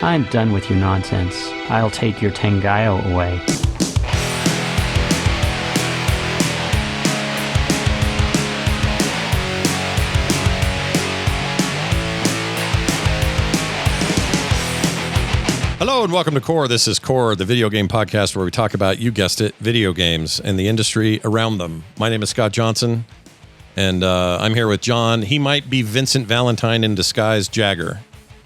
I'm done with your nonsense. I'll take your Tengayo away. Hello and welcome to Core. This is Core, the video game podcast where we talk about, you guessed it, video games and the industry around them. My name is Scott Johnson, and I'm here with John. He might be Vincent Valentine in disguise Jagger.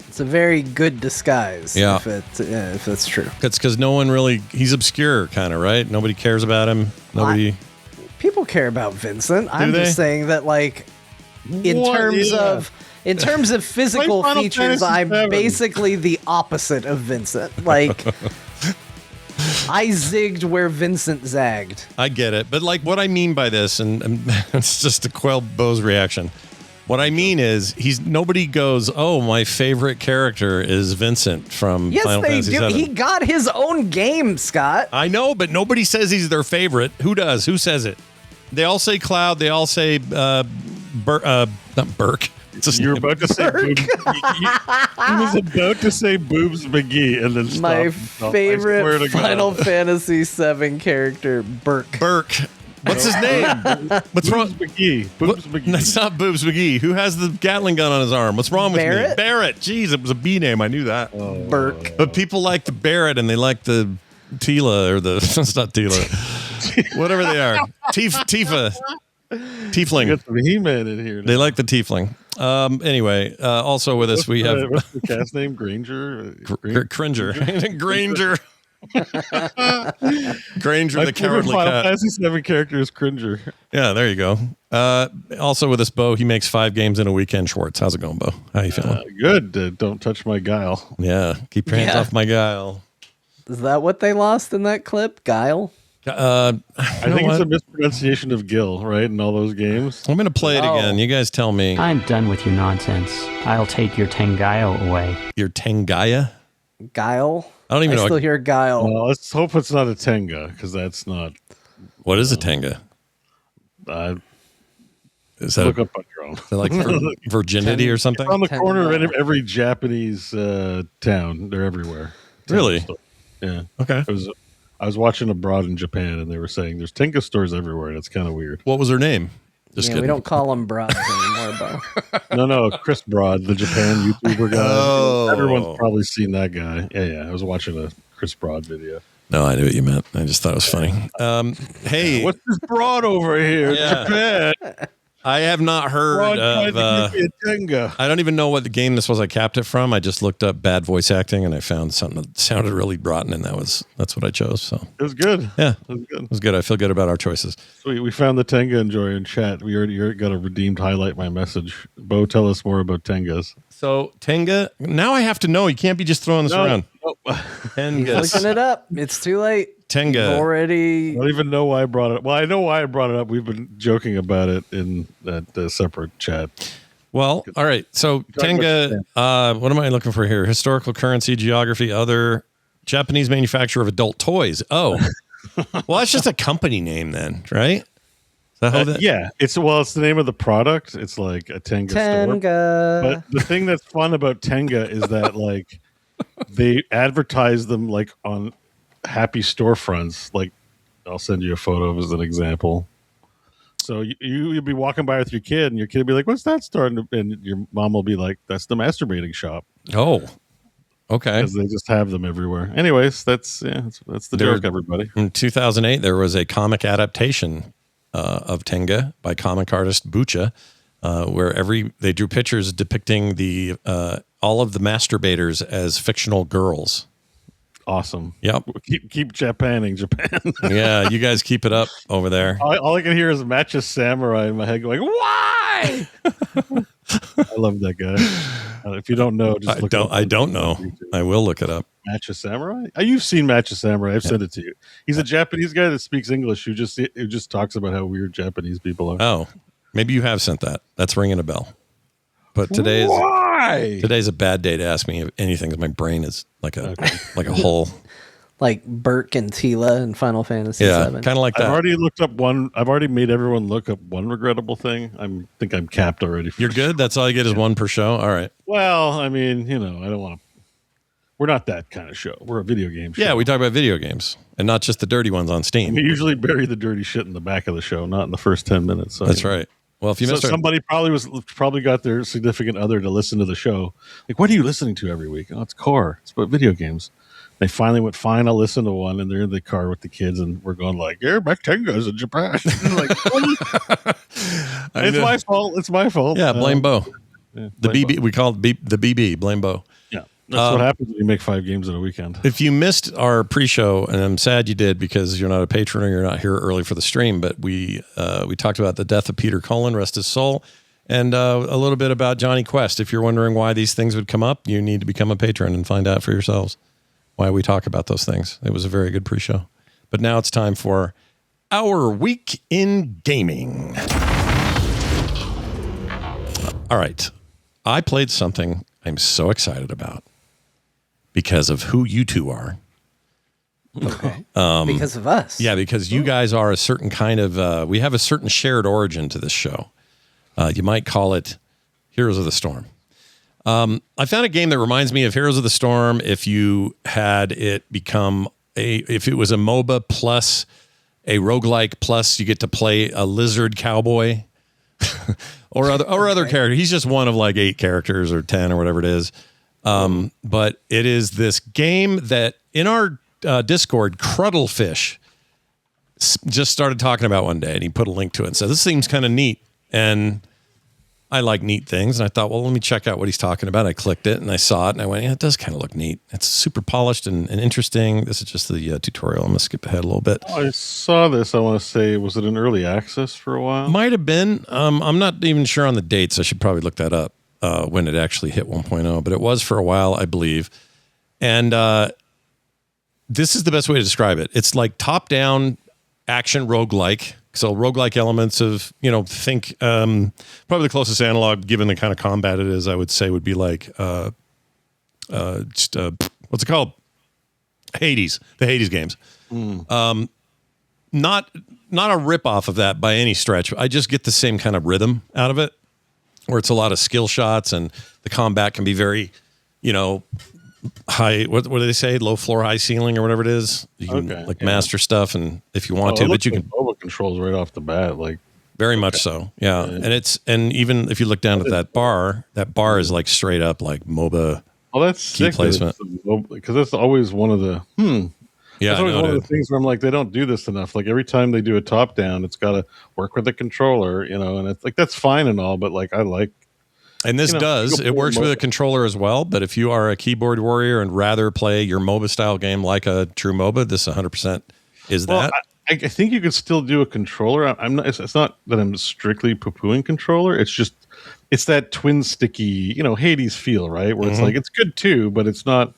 It's a very good disguise, yeah. if that's true. It's because no one really, he's obscure kind of, right? Nobody cares about him. People care about Vincent. Do they? Just saying that, like, in terms of physical features, I'm basically the opposite of Vincent. Like, I zigged where Vincent zagged. I get it. But like what I mean by this, and it's just to quell Beau's reaction. What I mean is nobody goes, oh, my favorite character is Vincent from Final Fantasy VII. He got his own game, Scott. I know, but nobody says he's their favorite. Who does? Who says it? They all say Cloud. They all say not Burke. You're about to say Boobs. He was about to say Boobs McGee and then stopped. My favorite Final Fantasy VII character, Burke. What's his name? What's wrong? McGee. Boobs McGee. That's not Boobs McGee. Who has the Gatling gun on his arm? What's wrong with Barrett? me? Barrett. Jeez, it was a B name. I knew that. Burke. But people like the Barrett and they like the Tila or the. It's not Tila. Whatever they are. Tifa. Tiefling. Got some He-Man in here now. They like the Tiefling. Anyway, also with us we have. What's the cast name? Granger? Cringer. Granger. Granger, the cowardly Final cat. Fantasy VII character is Cringer. Yeah, there you go. Also with us, Beau. He makes 5 games in a weekend. Schwartz, how's it going, Beau? How you feeling? Good. Don't touch my guile. Yeah, keep your hands off my guile. Is that what they lost in that clip? Guile? I think it's a mispronunciation of Gil, right? In all those games. I'm going to play it again. You guys tell me. I'm done with your nonsense. I'll take your Tengayo away. Your Tengaya? Guile? I don't even know. I still hear Guile. Well, let's hope it's not a Tenga, because that's not. What is a Tenga? Is that look up on your own. Is that like virginity or something? It's on the corner of every Japanese town. They're everywhere. Really? Tenga store. Yeah. Okay. I was watching abroad in Japan, and they were saying there's Tenga stores everywhere, and it's kind of weird. What was her name? Just kidding. We don't call them broads anymore, Beau. No, Chris Broad, the Japan YouTuber guy. Oh. Everyone's probably seen that guy. Yeah. I was watching a Chris Broad video. No, I knew what you meant. I just thought it was funny. Hey. What's this broad over here? Yeah. Japan. I have not heard Broad of. tried to give me a Tenga. I don't even know what the game this was. I capped it from. I just looked up bad voice acting, and I found something that sounded really rotten, and that's what I chose. So It was good. yeah, It was good. it was good. I feel good about our choices. Sweet. We found the Tenga enjoyer in chat. We already got a redeemed highlight my message. Beau, tell us more about Tengas. So Tenga. Now I have to know. You can't be just throwing this around. No. He's Tengas. looking it up. It's too late. Tenga. You've already. I don't even know why I brought it up. Well, I know why I brought it up. We've been joking about it in that separate chat. Well, all right. So Tenga. What am I looking for here? Historical currency, geography, other Japanese manufacturer of adult toys. Oh, well, that's just a company name then, right? Is that how that? Yeah, it's the name of the product. It's like a Tenga store. But the thing that's fun about Tenga is that like they advertise them like on happy storefronts. Like I'll send you a photo as an example. So you'll be walking by with your kid, and your kid will be like, "What's that store?" And your mom will be like, "That's the masturbating shop." Oh, okay. Because they just have them everywhere. Anyways, that's the joke, everybody. In 2008, there was a comic adaptation of Tenga by comic artist Bucha, where they drew pictures depicting the all of the masturbators as fictional girls. Awesome. Yep. Keep Japaning Japan. Yeah, you guys keep it up over there. All I can hear is Matcha Samurai in my head going, "Why?" I love that guy. If you don't know, just look it up. I don't know. I will look it up. Matcha Samurai? You've seen Matcha Samurai. I've sent it to you. He's a Japanese guy that speaks English who just talks about how weird Japanese people are. Oh, maybe you have sent that. That's ringing a bell. But today's a bad day to ask me anything because my brain is like a hole. Like Burke and Tila in Final Fantasy Yeah, VII. kind of like that. I've already made everyone look up one regrettable thing. I think I'm capped already. You're good? That's all you get is one per show? All right. Well, I mean, I don't want to. we're not that kind of show. We're a video game show. Yeah, we talk about video games and not just the dirty ones on Steam. We usually bury the dirty shit in the back of the show, not in the first 10 minutes. So, That's right. Well, if you missed somebody probably got their significant other to listen to the show. Like, what are you listening to every week? Oh, it's Core. It's about video games. They finally went, fine, I'll listen to one, and they're in the car with the kids, and we're going like, yeah, back Tenga's in Japan. Like, it's my fault. It's my fault. Yeah, blame Beau. Yeah, the BB, we call it the BB, blame Beau. Yeah, that's what happens when you make 5 games in a weekend. If you missed our pre-show, and I'm sad you did because you're not a patron or you're not here early for the stream, but we talked about the death of Peter Cullen, rest his soul, and a little bit about Johnny Quest. If you're wondering why these things would come up, you need to become a patron and find out for yourselves why we talk about those things. It was a very good pre-show. But now it's time for Our Week in Gaming. All right. I played something I'm so excited about because of who you two are. Okay. Because of us. Yeah, because you guys are a certain kind of, we have a certain shared origin to this show. You might call it Heroes of the Storm. I found a game that reminds me of Heroes of the Storm if you had it become if it was a MOBA plus a roguelike plus you get to play a lizard cowboy or other character. He's just one of like 8 characters or 10 or whatever it is. But it is this game that in our Discord, Cruddlefish just started talking about one day, and he put a link to it and said, this seems kind of neat. And I like neat things. And I thought, well, let me check out what he's talking about. I clicked it and I saw it and I went, yeah, it does kind of look neat. It's super polished and interesting. This is just the tutorial. I'm going to skip ahead a little bit. I saw this. I want to say, was it in early access for a while? Might have been. I'm not even sure on the dates. I should probably look that up when it actually hit 1.0, but it was for a while, I believe. And this is the best way to describe it. It's like top-down action roguelike. So roguelike elements of, think probably the closest analog, given the kind of combat it is, I would say would be like, what's it called? Hades, the Hades games. Not a rip-off of that by any stretch. I just get the same kind of rhythm out of it, where it's a lot of skill shots and the combat can be very, high, what do they say? Low floor, high ceiling, or whatever it is. You can master stuff, and if you want to, but you can. MOBA controls right off the bat, like very much so, yeah. And even if you look down at that bar is like straight up like MOBA. Oh, that's key sick placement, because that's always one of the Yeah, that's always one of the things where I'm like, they don't do this enough. Like every time they do a top down, it's got to work with the controller, and it's like that's fine and all, but like I like. And this it works with a controller as well. But if you are a keyboard warrior and rather play your MOBA style game like a true MOBA, this 100% is that. I think you could still do a controller. I'm not. It's not that I'm strictly poo-pooing controller. It's just it's that twin sticky, Hades feel, right? Where it's like it's good too, but it's not.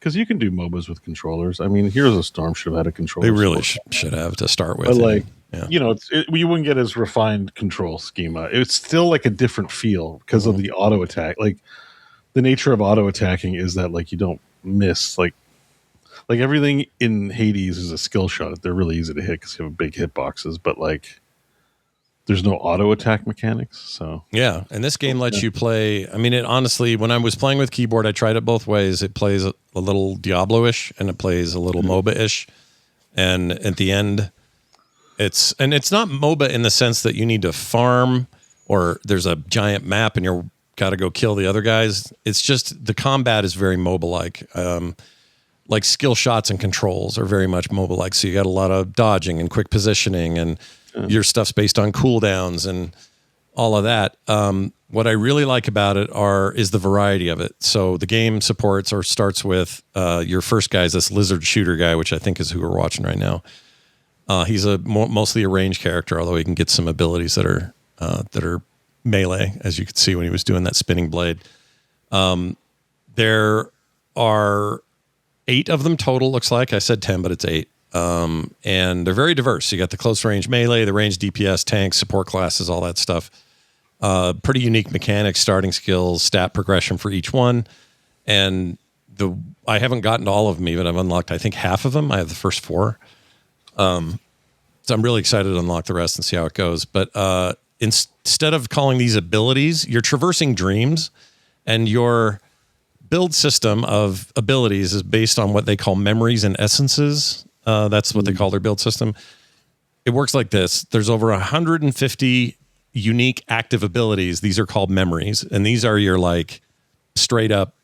Because you can do MOBAs with controllers. I mean, Heroes of Storm should have had a controller. They really should have to start with. But like, you wouldn't get as refined control schema. It's still like a different feel because of the auto attack. Like the nature of auto attacking is that like you don't miss. Like everything in Hades is a skill shot. They're really easy to hit because you have big hitboxes. But like, there's no auto attack mechanics. So yeah, and this game lets you play. I mean, it honestly, when I was playing with keyboard, I tried it both ways. It plays a little Diablo-ish and it plays a little MOBA-ish. And at the end, it's not MOBA in the sense that you need to farm or there's a giant map and you're got to go kill the other guys. It's just the combat is very MOBA-like. Like skill shots and controls are very much MOBA-like. So you got a lot of dodging and quick positioning and your stuff's based on cooldowns and all of that. What I really like about it is the variety of it. So the game supports or starts with your first guy is this lizard shooter guy, which I think is who we're watching right now. He's mostly a range character, although he can get some abilities that are melee, as you could see when he was doing that spinning blade. There are 8 of them total, looks like. I said 10, but it's 8. And they're very diverse. You got the close range melee, the range DPS, tanks, support classes, all that stuff. Pretty unique mechanics, starting skills, stat progression for each one. And I haven't gotten to all of them even. I've unlocked, I think, half of them. I have the first 4. So I'm really excited to unlock the rest and see how it goes. But instead of calling these abilities, you're traversing dreams and you're build system of abilities is based on what they call memories and essences. That's what they call their build system. It works like this. There's over 150 unique active abilities. These are called memories. And these are your like straight up,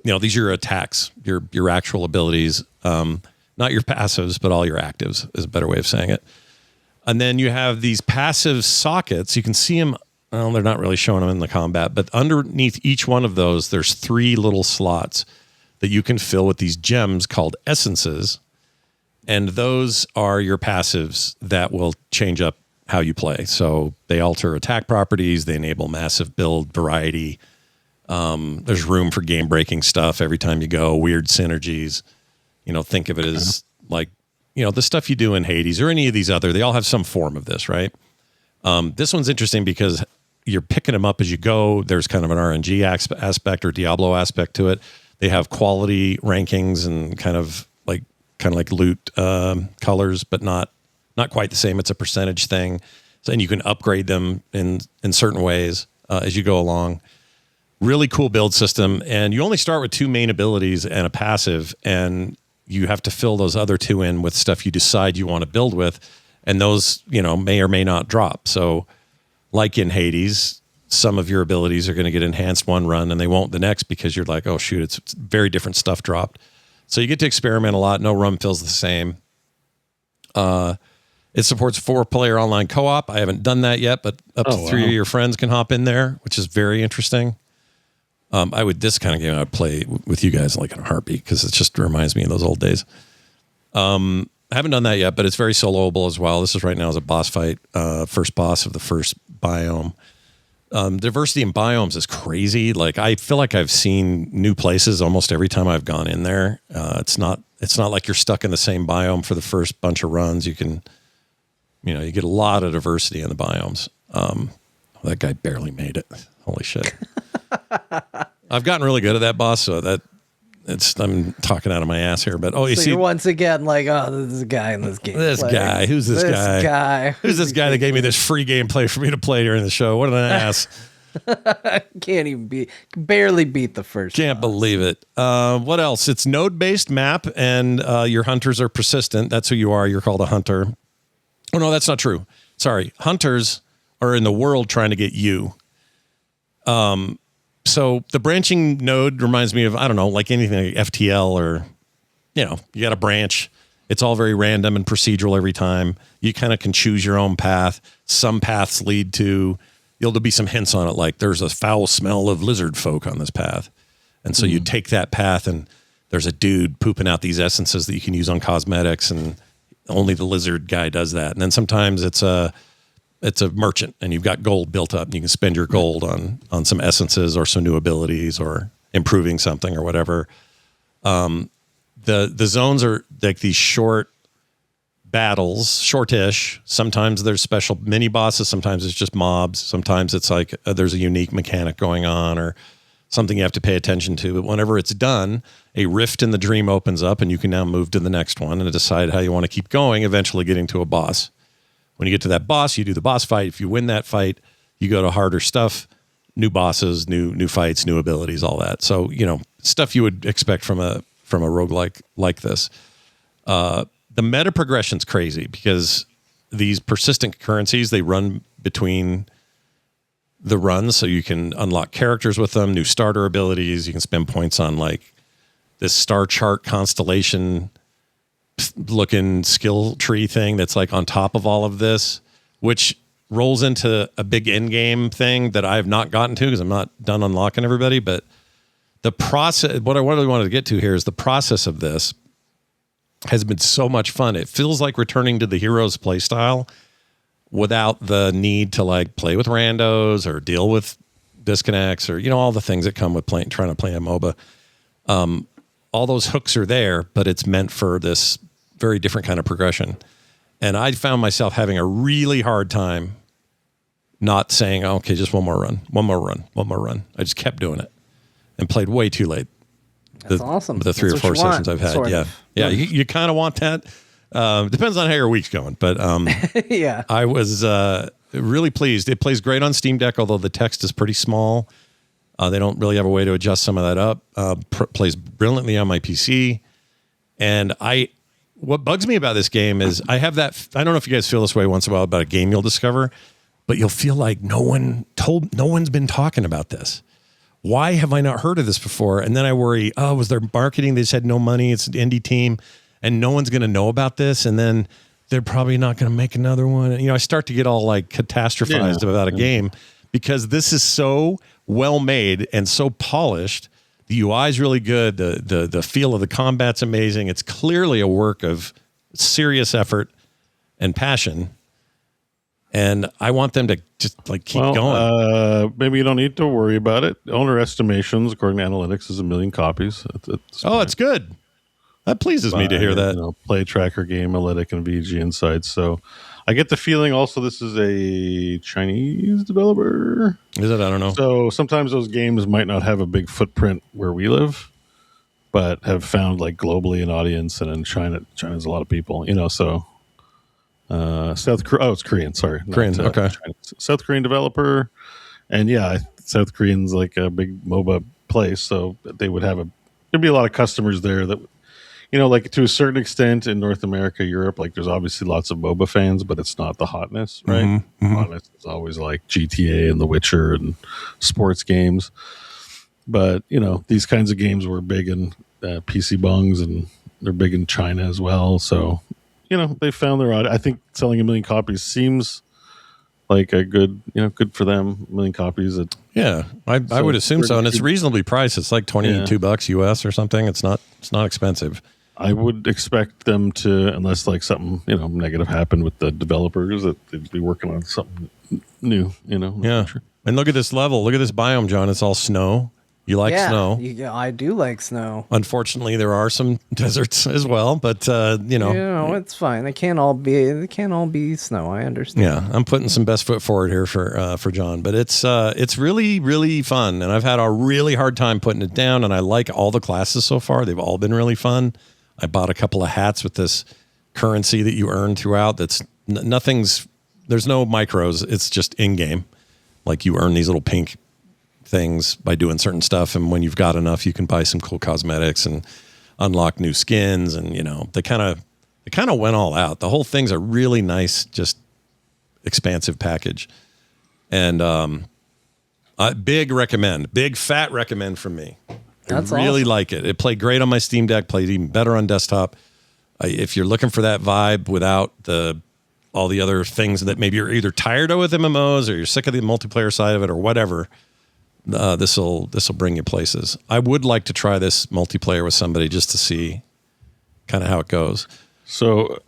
these are your attacks, your actual abilities, not your passives, but all your actives is a better way of saying it. And then you have these passive sockets. You can see them. Well, they're not really showing them in the combat, but underneath each one of those, there's 3 little slots that you can fill with these gems called essences. And those are your passives that will change up how you play. So they alter attack properties. They enable massive build variety. There's room for game-breaking stuff every time you go. Weird synergies. Think of it as like, the stuff you do in Hades or any of these other. They all have some form of this, right? This one's interesting because you're picking them up as you go. There's kind of an RNG aspect or Diablo aspect to it. They have quality rankings and kind of like loot colors, but not quite the same. It's a percentage thing. So, and you can upgrade them in certain ways as you go along. Really cool build system. And you only start with 2 main abilities and a passive, and you have to fill those other 2 in with stuff you decide you want to build with. And those, may or may not drop. So like in Hades, some of your abilities are going to get enhanced one run and they won't the next because you're like, oh shoot, it's very different stuff dropped. So you get to experiment a lot. No run feels the same. It supports 4-player online co-op. I haven't done that yet, but up to 3 of your friends can hop in there, which is very interesting. This kind of game I would play with you guys like in a heartbeat because it just reminds me of those old days. I haven't done that yet, but it's very soloable as well. This is right now as a boss fight, first boss of the first biome. Diversity in biomes is crazy. Like I feel like I've seen new places almost every time I've gone in there. It's not like you're stuck in the same biome for the first bunch of runs. You can, you get a lot of diversity in the biomes. That guy barely made it. Holy shit. I've gotten really good at that boss, so I'm talking out of my ass here, but you see, you're once again like, oh, this is a guy in this game. Who's this guy? Who's this guy that gave me this free gameplay for me to play during the show? What an ass! Barely beat the first. Can't believe it. What else? It's node-based map, and your hunters are persistent. That's who you are. You're called a hunter. Oh no, that's not true. Sorry, hunters are in the world trying to get you. So the branching node reminds me of, I don't know, like anything like FTL or, you got a branch. It's all very random and procedural every time. You kind of can choose your own path. Some paths lead to, there'll be some hints on it, like there's a foul smell of lizard folk on this path. And so you take that path and there's a dude pooping out these essences that you can use on cosmetics, and only the lizard guy does that. And then sometimes it's a merchant and you've got gold built up and you can spend your gold on some essences or some new abilities or improving something or whatever. The zones are like these short battles, shortish. Sometimes there's special mini bosses. Sometimes it's just mobs. Sometimes it's like there's a unique mechanic going on or something you have to pay attention to. But whenever it's done, a rift in the dream opens up and you can now move to the next one and decide how you want to keep going, eventually getting to a boss. When you get to that boss, you do the boss fight. If you win that fight, you go to harder stuff, new bosses, new fights, new abilities, all that. So, stuff you would expect from a roguelike like this. The meta progression's crazy because these persistent currencies, they run between the runs, so you can unlock characters with them, new starter abilities. You can spend points on like this star chart constellation looking skill tree thing that's like on top of all of this, which rolls into a big end game thing that I've not gotten to because I'm not done unlocking everybody. But the process, what I really wanted to get to here is the process of this has been so much fun. It feels like returning to the Heroes play style without the need to like play with randos or deal with disconnects or, all the things that come with trying to play a MOBA. All those hooks are there, but it's meant for this very different kind of progression. And I found myself having a really hard time not saying, oh, okay, just one more run. I just kept doing it and played way too late. That's awesome. The 3 or 4 sessions I've had. Yeah. Yeah. You kind of want that. Depends on how your week's going, but yeah, I was really pleased. It plays great on Steam Deck, although the text is pretty small. They don't really have a way to adjust some of that up. Plays brilliantly on my PC. And what bugs me about this game is I have that, I don't know if you guys feel this way once in a while about a game you'll discover, but you'll feel like no one's been talking about this. Why have I not heard of this before? And then I worry, was their marketing? They just had no money. It's an indie team and no one's going to know about this. And then they're probably not going to make another one. And, I start to get all like catastrophized about a game because this is so well made and so polished. The UI is really good. The feel of the combat's amazing. It's clearly a work of serious effort and passion. And I want them to just like keep going. Maybe you don't need to worry about it. Owner estimations, according to analytics, is 1 million copies. It's good. That pleases me to hear that. Play Tracker, Game-Alytic, and VG Insights. So I get the feeling also this is a Chinese developer. Is it? I don't know. So sometimes those games might not have a big footprint where we live, but have found like globally an audience. And in China's a lot of people, so South Korea. Oh, it's Korean. Sorry. Korean. Okay. Chinese. South Korean developer. And South Korean's like a big MOBA place. So they would have there'd be a lot of customers there that, like to a certain extent in North America, Europe, like there's obviously lots of MOBA fans, but it's not the hotness, right? Mm-hmm. Mm-hmm. Hotness is always like GTA and The Witcher and sports games. But, these kinds of games were big in PC bongs and they're big in China as well. So, they found their audience. I think selling 1 million copies seems like a good, good for them. 1 million copies. I would assume so. And it's reasonably priced. It's like $22 US or something. It's not expensive. I would expect them to, unless like something, negative happened with the developers, that they'd be working on something new, Yeah. And look at this level. Look at this biome, John. It's all snow. You like snow. Yeah, I do like snow. Unfortunately, there are some deserts as well, but it's fine. They can't all be snow. I understand. Yeah, I'm putting some best foot forward here for John, but it's really, really fun, and I've had a really hard time putting it down, and I like all the classes so far. They've all been really fun. I bought a couple of hats with this currency that you earn throughout. There's no micros. It's just in game. Like you earn these little pink things by doing certain stuff, and when you've got enough, you can buy some cool cosmetics and unlock new skins. And they kind of went all out. The whole thing's a really nice, just expansive package. And big fat recommend from me. That's I really awesome. like it. It played great on my Steam Deck, played even better on desktop. If you're looking for that vibe without all the other things that maybe you're either tired of with MMOs or you're sick of the multiplayer side of it or whatever, this will bring you places. I would like to try this multiplayer with somebody just to see kind of how it goes. So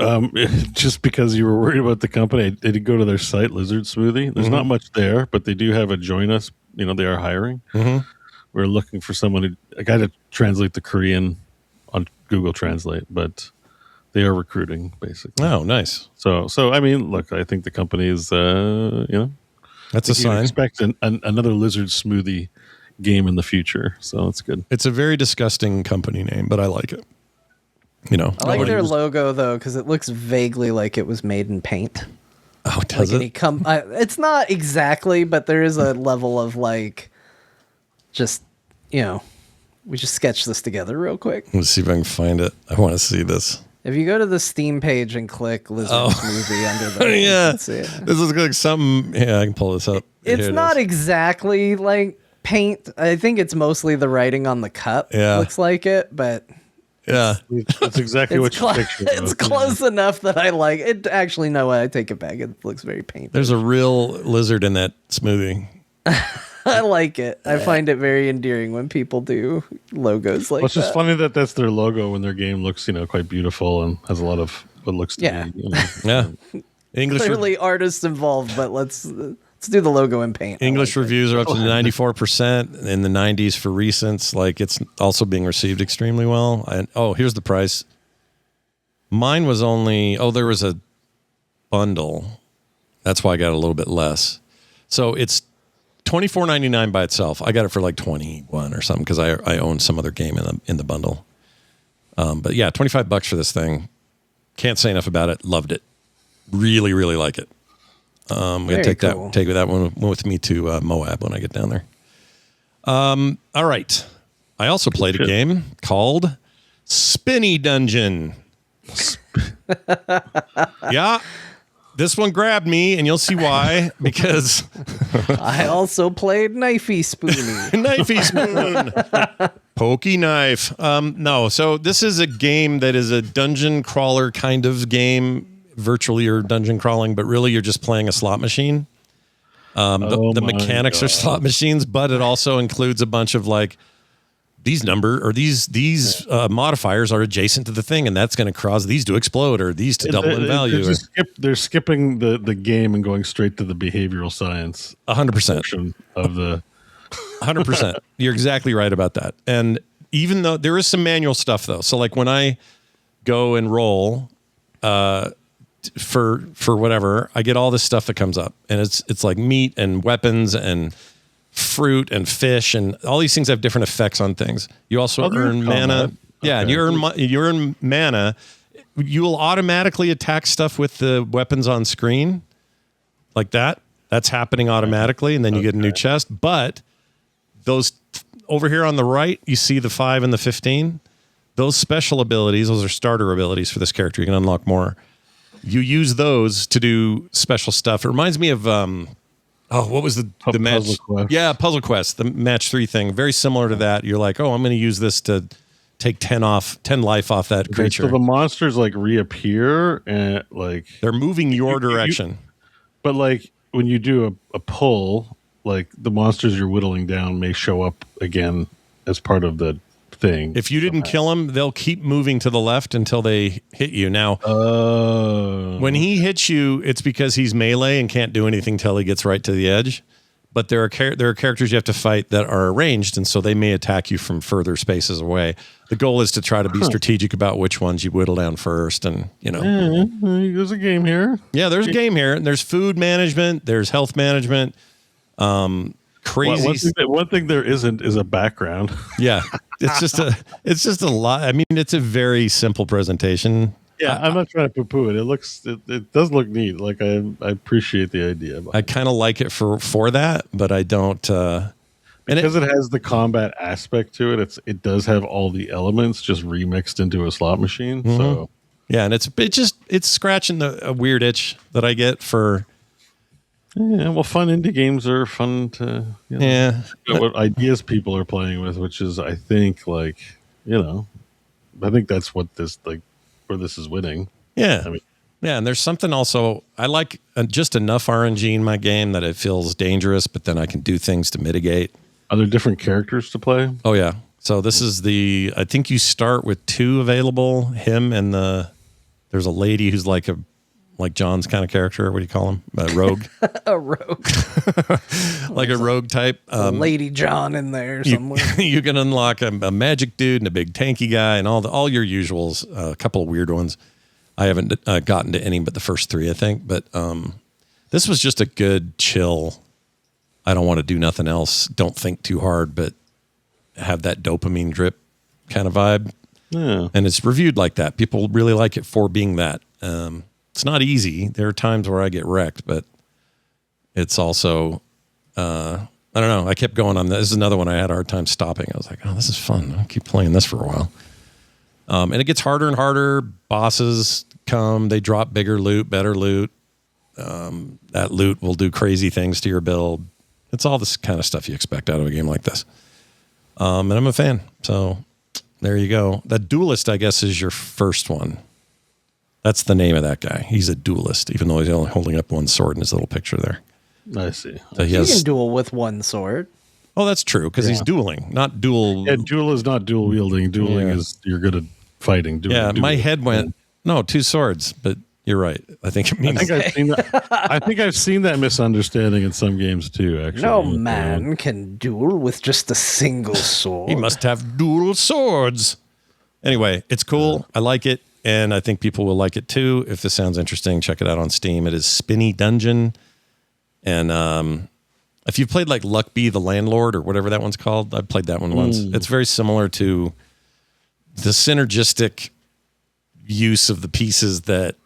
just because you were worried about the company, I did go to their site, Lizard Smoothie. There's not much there, but they do have a join us. They are hiring. Mm-hmm. We're looking for a guy to translate the Korean on Google Translate, but they are recruiting basically. Oh, nice. So I mean, look, I think the company is, that's a sign. Expect another Lizard Smoothie game in the future, so that's good. It's a very disgusting company name, but I like it. I like their logo though because it looks vaguely like it was made in paint. Oh, does it? It's not exactly, but there is a level of like, just we just sketched this together real quick. Let's see if I can find it. I want to see this. If you go to the Steam page and click Lizard Smoothie under there, you can see it. This is like something. Yeah, I can pull this up. It's not exactly like paint. I think it's mostly the writing on the cup. Yeah. Looks like it, but yeah, that's exactly what you picture. It's close enough that I like it. Actually, no, I take it back. It looks very painted. There's a real lizard in that smoothie. I like it. I find it very endearing when people do logos like that. It's just funny that that's their logo when their game looks, quite beautiful and has a lot of what looks to be. Yeah. Clearly artists involved, but let's do the logo in paint. English reviews are up to 94% in the 90s for recents. Like it's also being received extremely well. And here's the price. Mine was only there was a bundle. That's why I got a little bit less. So it's $24.99 by itself. I got it for like $21 or something because I own some other game in the bundle. But yeah, $25 for this thing. Can't say enough about it. Loved it. Really, really like it. I'm gonna take that one with me to Moab when I get down there. All right. I also played a game called Spinny Dungeon. Yeah. This one grabbed me, and you'll see why, because I also played Knifey Spoony. Knifey Spoon. Pokey knife. No, so this is a game that is a dungeon crawler kind of game. Virtually you're dungeon crawling, but really you're just playing a slot machine. The mechanics are slot machines, but it also includes a bunch of like these modifiers are adjacent to the thing, and that's going to cause these to explode or these to double in value. They're skipping the game and going straight to the behavioral science. 100% of the 100%. You're exactly right about that. And even though there is some manual stuff though, so like when I go and roll for whatever, I get all this stuff that comes up, and it's like meat and weapons and fruit and fish and all these things have different effects on things. You also earn mana. Yeah, and you earn mana. You will automatically attack stuff with the weapons on screen like that. That's happening automatically, and then you get a new chest. But those over here on the right, you see the 5 and the 15. Those special abilities, those are starter abilities for this character. You can unlock more. You use those to do special stuff. It reminds me of what was the match? Puzzle Quest. Yeah, Puzzle Quest, the match 3 thing. Very similar to that. You're like, I'm going to use this to take 10 life off that creature. So the monsters like reappear and like they're moving your direction. But like when you do a pull, like the monsters you're whittling down may show up again as part of the thing. If you didn't kill them, they'll keep moving to the left until they hit you. Now, when he hits you, it's because he's melee and can't do anything till he gets right to the edge. But there are characters you have to fight that are ranged, and so they may attack you from further spaces away. The goal is to try to be strategic about which ones you whittle down first, and there's a game here. Yeah, there's a game here, and there's food management, there's health management. Crazy. One thing there isn't is a background. Yeah, it's just a lot. I mean, it's a very simple presentation. Yeah, I'm not trying to poo-poo it. It does look neat. Like I appreciate the idea. I kind of like it for that, but I don't. Because it has the combat aspect to it. It does have all the elements just remixed into a slot machine. Mm-hmm. So yeah, and it's scratching a weird itch that I get for. Yeah, well, fun indie games are fun to what ideas people are playing with, which is I think I think that's what this where this is winning. Yeah, and there's something also I like just enough RNG in my game that it feels dangerous, but then I can do things to mitigate. Are there different characters to play? Oh yeah, so this is I think you start with 2 available. Him and there's a lady who's like John's kind of character. What do you call him? A rogue? A rogue. Like a rogue type. Lady John in there somewhere. You can unlock a magic dude and a big tanky guy and all your usuals. A couple of weird ones. I haven't gotten to any but the first 3, I think. But this was just a good chill. I don't want to do nothing else. Don't think too hard, but have that dopamine drip kind of vibe. Yeah. And it's reviewed like that. People really like it for being that. It's not easy. There are times where I get wrecked, but it's also, I don't know. I kept going on this. This is another one I had a hard time stopping. I was like, this is fun. I'll keep playing this for a while. And it gets harder and harder. Bosses come. They drop bigger loot, better loot. That loot will do crazy things to your build. It's all this kind of stuff you expect out of a game like this. And I'm a fan. So there you go. The Duelist, I guess, is your first one. That's the name of that guy. He's a duelist, even though he's only holding up one sword in his little picture there. I see. So he can duel with one sword. Oh, that's true, because he's dueling, not dual. Yeah, duel is not dual wielding. Dueling is you're good at fighting. My head went, 2 swords, but you're right. I think it means. I think I've seen that misunderstanding in some games too, actually. No man can duel with just a single sword. He must have dual swords. Anyway, it's cool. I like it. And I think people will like it too. If this sounds interesting, check it out on Steam. It is Spinny Dungeon. And if you've played like Luck Be the Landlord or whatever that one's called, I've played that one once. It's very similar to the synergistic use of the pieces that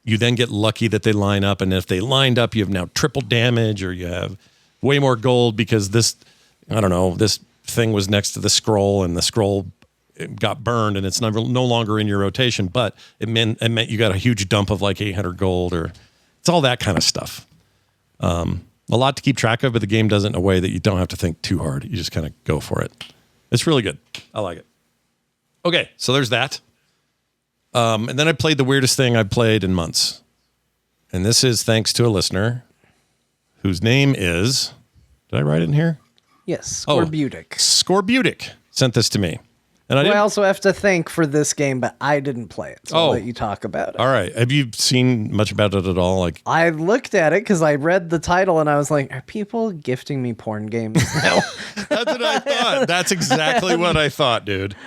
you then get lucky that they line up. And if they lined up, you have now triple damage or you have way more gold because this thing was next to the scroll, and the scroll got burned, and it's no longer in your rotation. But it meant you got a huge dump of like 800 gold, or it's all that kind of stuff. A lot to keep track of, but the game does it in a way that you don't have to think too hard. You just kind of go for it. It's really good. I like it. Okay, so there's that. And then I played the weirdest thing I've played in months. And this is thanks to a listener whose name is... Did I write it in here? Yes, Scorbutic. Scorbutic sent this to me. And I also have to thank for this game, but I didn't play it, so I'll let you talk about it. All right. Have you seen much about it at all? Like, I looked at it because I read the title and I was like, are people gifting me porn games now? That's what I thought. That's exactly what I thought, dude.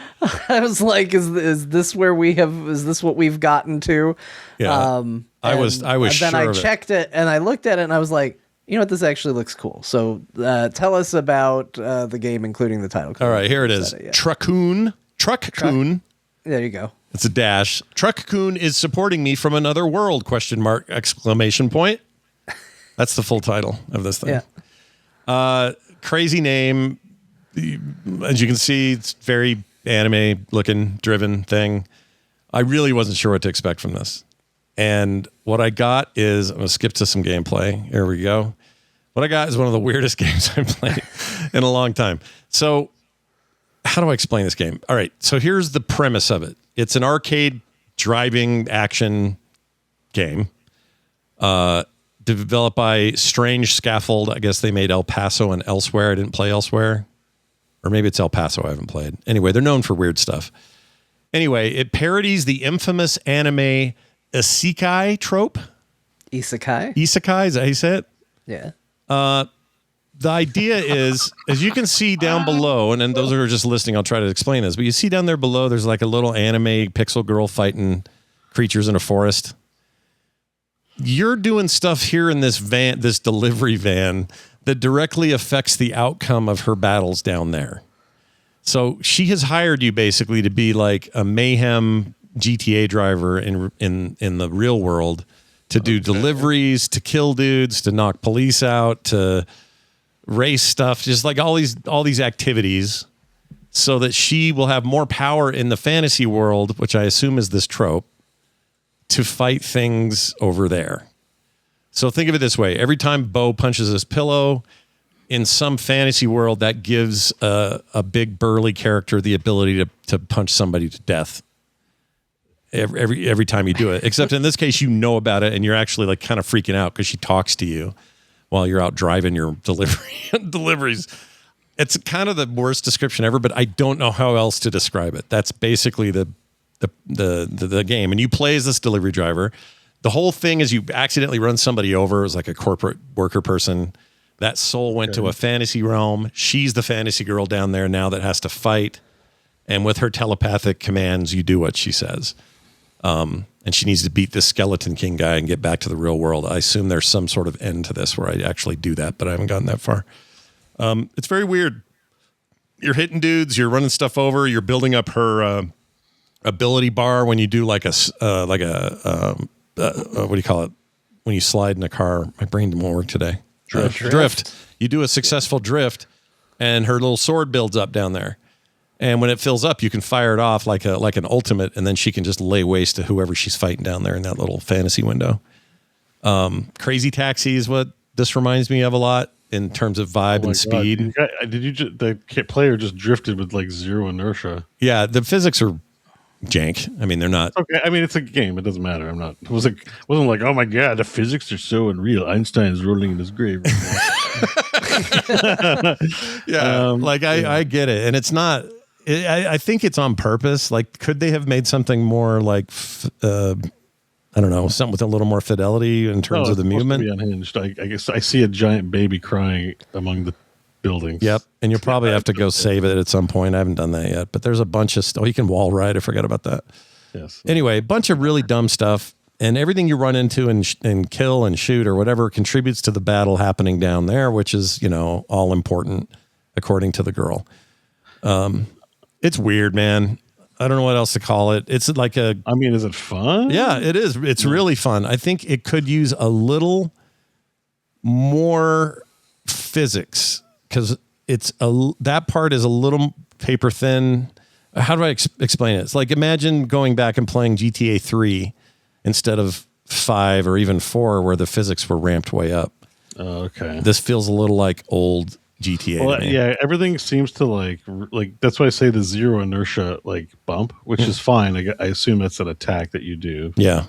I was like, is this where is this what we've gotten to? Yeah. I was sure then I of checked it and I looked at it and I was like, you know what? This actually looks cool. So tell us about the game, including the title. All right, here it is. Truck-kun. Truck-kun. There you go. It's a dash. Truck-kun is supporting me from another world, ! Exclamation point. That's the full title of this thing. Yeah. Crazy name. As you can see, it's very anime-looking, driven thing. I really wasn't sure what to expect from this. And what I got is, I'm going to skip to some gameplay. Here we go. What I got is one of the weirdest games I've played in a long time. So how do I explain this game? All right. So here's the premise of it. It's an arcade driving action game developed by Strange Scaffold. I guess they made El Paso and Elsewhere. I didn't play Elsewhere. Or maybe it's El Paso I haven't played. Anyway, they're known for weird stuff. Anyway, it parodies the infamous anime isekai trope. Isekai? Isekai, is that how you say it? Yeah. The idea is, as you can see down below, and then those who are just listening, I'll try to explain this, but you see down there below, there's like a little anime pixel girl fighting creatures in a forest. You're doing stuff here in this van, this delivery van, that directly affects the outcome of her battles down there. So she has hired you basically to be like a mayhem GTA driver in the real world, to do deliveries, to kill dudes, to knock police out, to race stuff, just like all these activities, so that she will have more power in the fantasy world, which I assume is this trope, to fight things over there. So think of it this way. Every time Beau punches his pillow in some fantasy world, that gives a big burly character the ability to punch somebody to death. Every time you do it, except in this case, you know about it and you're actually like kind of freaking out because she talks to you while you're out driving your deliveries. It's kind of the worst description ever, but I don't know how else to describe it. That's basically the game. And you play as this delivery driver. The whole thing is you accidentally run somebody over. It was like a corporate worker person. That soul went to a fantasy realm. She's the fantasy girl down there now that has to fight. And with her telepathic commands, you do what she says. And she needs to beat this Skeleton King guy and get back to the real world. I assume there's some sort of end to this where I actually do that, but I haven't gotten that far. It's very weird. You're hitting dudes, you're running stuff over, you're building up her ability bar when you do like a what do you call it? When you slide in a car. My brain didn't work today. Drift. You do a successful drift, and her little sword builds up down there. And when it fills up, you can fire it off like an ultimate, and then she can just lay waste to whoever she's fighting down there in that little fantasy window. Crazy Taxi is what this reminds me of a lot in terms of vibe and speed. The player just drifted with like zero inertia? Yeah, the physics are jank. I mean, they're not. Okay, I mean, it's a game. It doesn't matter. It wasn't like, oh my god, the physics are so unreal. Einstein's rolling in his grave right now. I get it, and it's not. I think it's on purpose. Like, could they have made something more like, I don't know, something with a little more fidelity in terms of the movement? To be unhinged. I guess I see a giant baby crying among the buildings. Yep, and you'll probably have to go save it at some point. I haven't done that yet, but there's a bunch of stuff. Oh, you can wall ride. I forgot about that. Yes. Anyway, a bunch of really dumb stuff, and everything you run into and kill and shoot or whatever contributes to the battle happening down there, which is, all important according to the girl. It's weird, man. I don't know what else to call it. It's like is it fun? Yeah, it is. It's really fun. I think it could use a little more physics because that part is a little paper thin. How do I explain it? It's like, imagine going back and playing GTA 3 instead of 5 or even 4, where the physics were ramped way up. Okay. This feels a little like old GTA. Well, yeah, everything seems to like that's why I say the zero inertia like bump, which is fine. I assume that's an attack that you do. Yeah.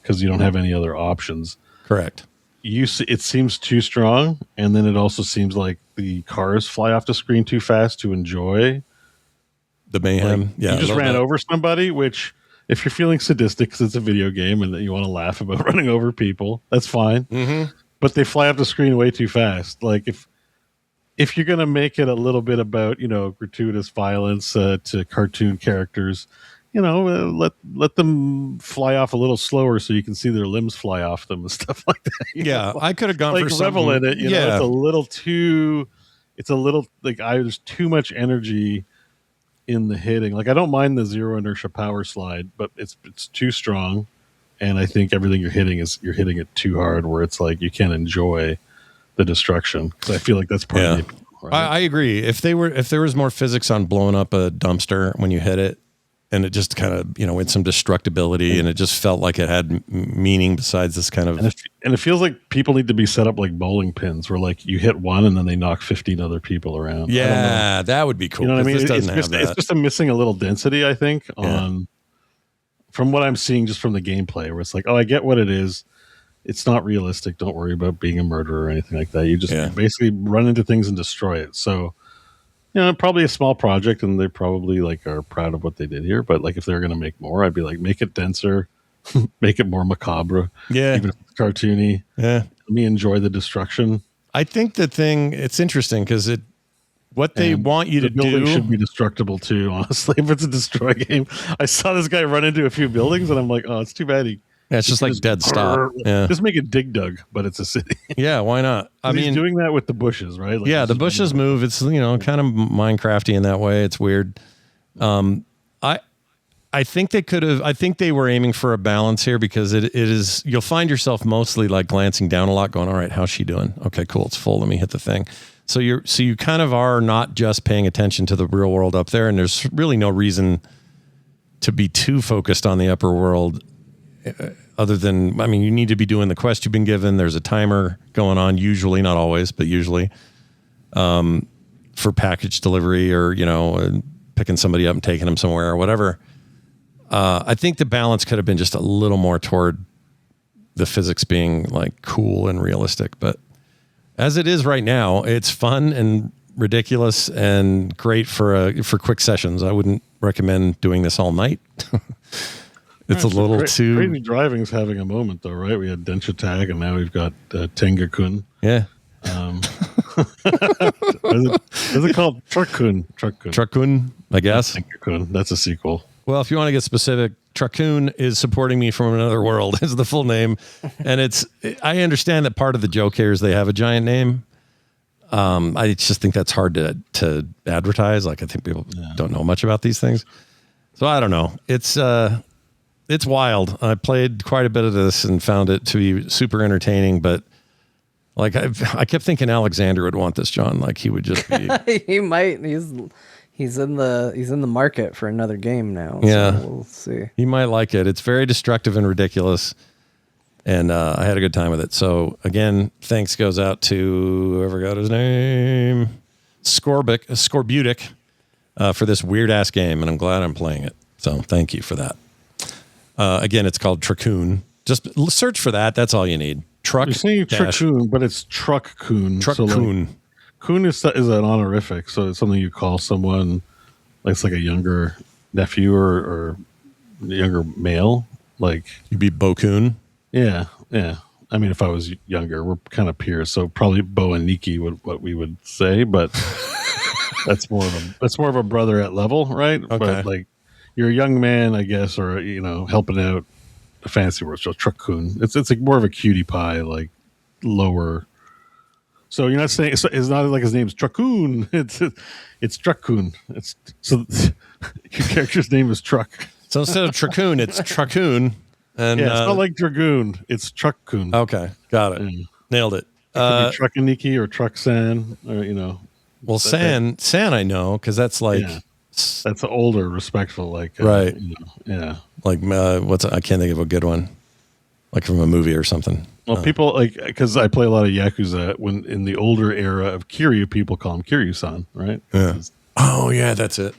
Because you don't have any other options. Correct. It seems too strong, and then it also seems like the cars fly off the screen too fast to enjoy the mayhem. Like, you just ran over somebody, which if you're feeling sadistic because it's a video game and that you want to laugh about running over people, that's fine. Mm-hmm. But they fly off the screen way too fast. Like if you're gonna make it a little bit about gratuitous violence to cartoon characters, let them fly off a little slower so you can see their limbs fly off them and stuff like that. Yeah, I could have gone like for revel something. in it. It's a little too. It's a little like there's too much energy in the hitting. Like I don't mind the zero inertia power slide, but it's too strong, and I think everything you're hitting it too hard, where it's like you can't enjoy the destruction. Because I feel like that's part of the appeal, right? I agree. If there was more physics on blowing up a dumpster when you hit it, and it just kind of, with some destructibility, and it just felt like it had meaning besides this kind of... And it feels like people need to be set up like bowling pins, where like you hit one and then they knock 15 other people around. Yeah, that would be cool. You know what I mean? It's just a missing a little density, I think, from what I'm seeing just from the gameplay, where it's like, oh, I get what it is. It's not realistic. Don't worry about being a murderer or anything like that. You just basically run into things and destroy it. So... probably a small project, and they probably like are proud of what they did here. But like, if they're going to make more, I'd be like, make it denser, make it more macabre. Yeah, even if it's cartoony. Yeah, let me enjoy the destruction. I think it's interesting because what they want you to do should be destructible too. Honestly, if it's a destroy game, I saw this guy run into a few buildings, and I'm like, oh, it's too bad it's just like dead stop. Yeah. Just make it Dig Dug, but it's a city. Yeah, why not? I mean, he's doing that with the bushes, right? Like the bushes move. It's kind of Minecrafty in that way. It's weird. I think they could have. I think they were aiming for a balance here because it is. You'll find yourself mostly like glancing down a lot, going, "All right, how's she doing? Okay, cool. It's full. Let me hit the thing." So you kind of are not just paying attention to the real world up there, and there's really no reason to be too focused on the upper world. Other than, you need to be doing the quest you've been given. There's a timer going on, usually, not always, but usually, for package delivery or, picking somebody up and taking them somewhere or whatever. I think the balance could have been just a little more toward the physics being like cool and realistic. But as it is right now, it's fun and ridiculous and great for quick sessions. I wouldn't recommend doing this all night. It's a little too... Crazy Driving's having a moment, though, right? We had Densha Tag, and now we've got Tenga-kun. Yeah. Is it called Truck-kun? Truck-kun, I guess. Tenga-kun. That's a sequel. Well, if you want to get specific, Truck-kun is supporting me from another world is the full name. And I understand that part of the joke here is they have a giant name. I just think that's hard to advertise. Like, I think people don't know much about these things. So I don't know. It's wild. I played quite a bit of this and found it to be super entertaining, but like I kept thinking Alexander would want this, John. Like he would just be. He might. He's in the market for another game now. Yeah, so we'll see. He might like it. It's very destructive and ridiculous, and I had a good time with it. So again, thanks goes out to whoever got his name, Scorbutic, for this weird ass game, and I'm glad I'm playing it. So thank you for that. Again, it's called Truck-kun. Just search for that. That's all you need. You're saying Truck-kun, but it's Truck-kun. Truck-kun. So like, kun is an honorific, so it's something you call someone, like it's like a younger nephew or younger male. Like you'd be Beau-kun. Yeah. I mean, if I was younger, we're kind of peers, so probably Beau and Nikki what we would say, but that's more of a brother at level, right? Okay. But like. You're a young man, I guess, or helping out the fancy world. So Truck-kun, it's like more of a cutie pie, like lower. So you're not saying it's not like his name's Truck-kun. It's Truck-kun. So your character's name is Truck. So instead of Truck-kun, it's Truck-kun, and it's not like Dragoon. It's Truck-kun. Okay, got it. Nailed it. It could be Truck-aniki or Truck-san, or Well, San I know because that's like that's older, respectful, like right. Like I can't think of a good one, like from a movie or something. Well, people like because I play a lot of Yakuza. When in the older era of Kiryu, people call him Kiryu-san, right? Yeah. Oh yeah, that's it.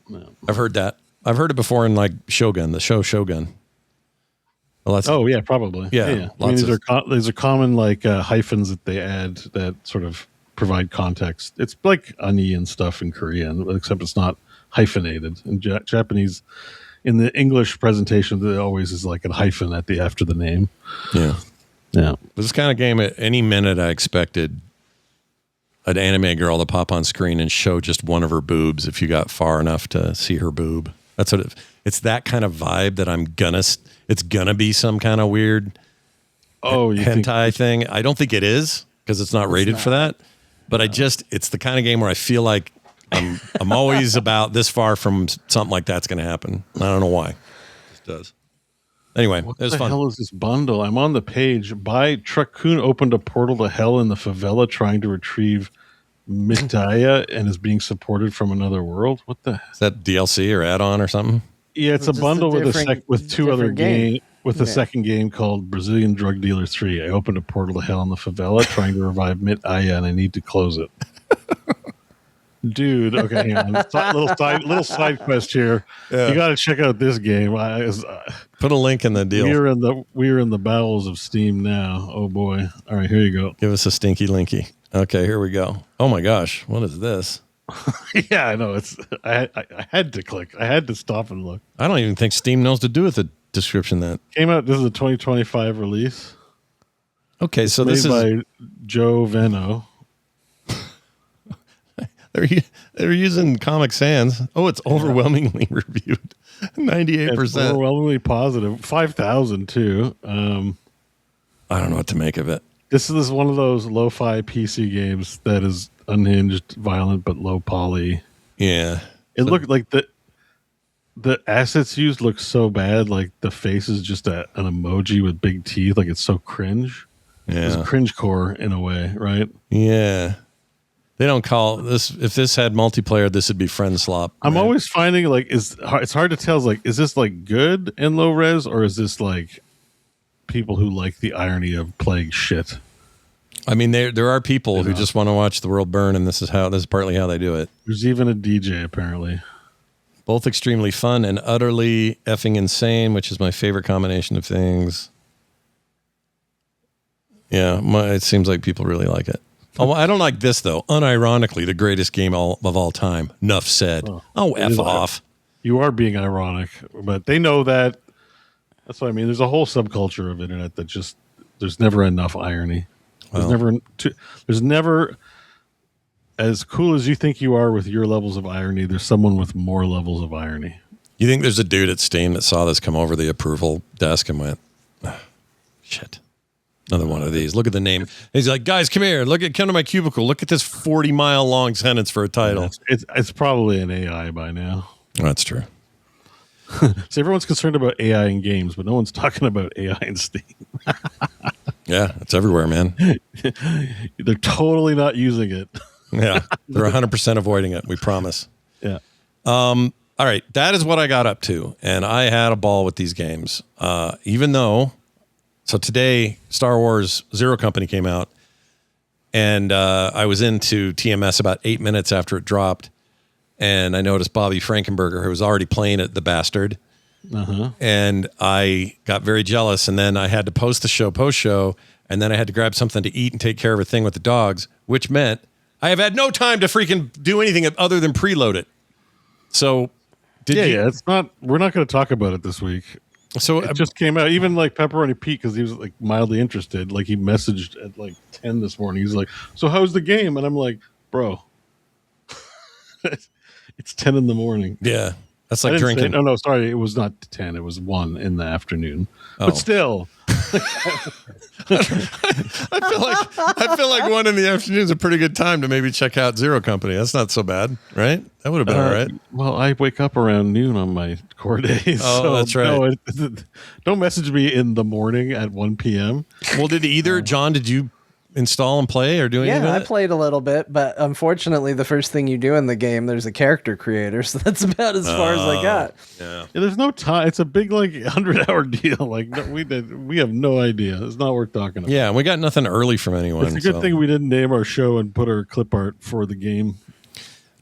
Yeah. I've heard that. I've heard it before in like Shogun, the show Shogun. Well, yeah, probably. Yeah. I mean, these are common like hyphens that they add that sort of provide context. It's like ani and stuff in Korean, except it's not hyphenated. In Japanese, in the English presentation, there always is like a hyphen after the name. Yeah. Yeah. This kind of game, at any minute, I expected an anime girl to pop on screen and show just one of her boobs if you got far enough to see her boob. That's what it's that kind of vibe that it's gonna be some kind of weird hentai thing. I don't think it is because it's not rated for that. But it's the kind of game where I feel like I'm always about this far from something like that's going to happen. I don't know why. It just does. Anyway, it was fun. What the hell is this bundle? I'm on the page. Truck-kun opened a portal to hell in the favela trying to retrieve Mitaya and is being supported from another world. What the? Is that DLC or add-on or something? Yeah, it's a bundle with two other games. With a second game called Brazilian Drug Dealer 3. I opened a portal to hell in the favela trying to revive Mitaya, and I need to close it. Dude, okay, hang on. Little side quest here. Yeah. You got to check out this game. Put a link in the deal. We're in the bowels of Steam now. Oh boy! All right, here you go. Give us a stinky linky. Okay, here we go. Oh my gosh, what is this? Yeah, I know. I had to click. I had to stop and look. I don't even think Steam knows to do with the description that came out. This is a 2025 release. Okay, so this is by Joe Veno. They're using Comic Sans. Oh, it's overwhelmingly reviewed. 98%. Overwhelmingly positive. 5,000 too. I don't know what to make of it. This is one of those lo-fi PC games that is unhinged, violent, but low poly. Yeah. It looked like the assets used look so bad. Like the face is just an emoji with big teeth. Like it's so cringe. Yeah. It's cringe core in a way, right? Yeah. They don't call this. If this had multiplayer, this would be friend slop. I'm always finding like it's hard to tell. Like, is this like good in low res, or is this like people who like the irony of playing shit? I mean, there are people who just want to watch the world burn, and this is partly how they do it. There's even a DJ apparently. Both extremely fun and utterly effing insane, which is my favorite combination of things. Yeah, it seems like people really like it. Oh, I don't like this, though. Unironically, the greatest game of all time. Nuff said. F off. You are being ironic, but they know that. That's what I mean. There's a whole subculture of internet that just, there's never enough irony. There's never, as cool as you think you are with your levels of irony, there's someone with more levels of irony. You think there's a dude at Steam that saw this come over the approval desk and went, shit. Another one of these. Look at the name. And he's like, guys, come here. Come to my cubicle. Look at this 40-mile long sentence for a title. It's probably an AI by now. That's true. So everyone's concerned about AI in games, but no one's talking about AI in Steam. Yeah, it's everywhere, man. They're totally not using it. Yeah, they're 100% avoiding it. We promise. Yeah. All right, that is what I got up to, and I had a ball with these games. Even though, so today, Star Wars Zero Company came out, and I was into TMS about 8 minutes after it dropped, and I noticed Bobby Frankenberger, who was already playing it, the bastard, and I got very jealous, and then I had to post show, and then I had to grab something to eat and take care of a thing with the dogs, which meant I have had no time to freaking do anything other than preload it. So, it's not. We're not going to talk about it this week. So it just came out. Even like Pepperoni Pete, because he was like mildly interested. Like he messaged at like 10 this morning. He's like, "So how's the game?" And I'm like, "Bro, it's 10 in the morning." Yeah, that's like drinking. No, sorry, it was not 10. It was 1 in the afternoon. But still. I feel like 1 in the afternoon is a pretty good time to maybe check out Zero Company. That's not so bad, right? That would have been all right. Well, I wake up around noon on my core days. Oh, so that's right. No, don't message me in the morning at 1 p.m. Well, did either John? Did you install and play or do anything? Yeah, I played a little bit, but unfortunately, the first thing you do in the game, there's a character creator, so that's about as far as I got. Yeah. There's no time. It's a big 100-hour deal. Like we have no idea. It's not worth talking about. Yeah, we got nothing early from anyone. It's a good thing we didn't name our show and put our clip art for the game.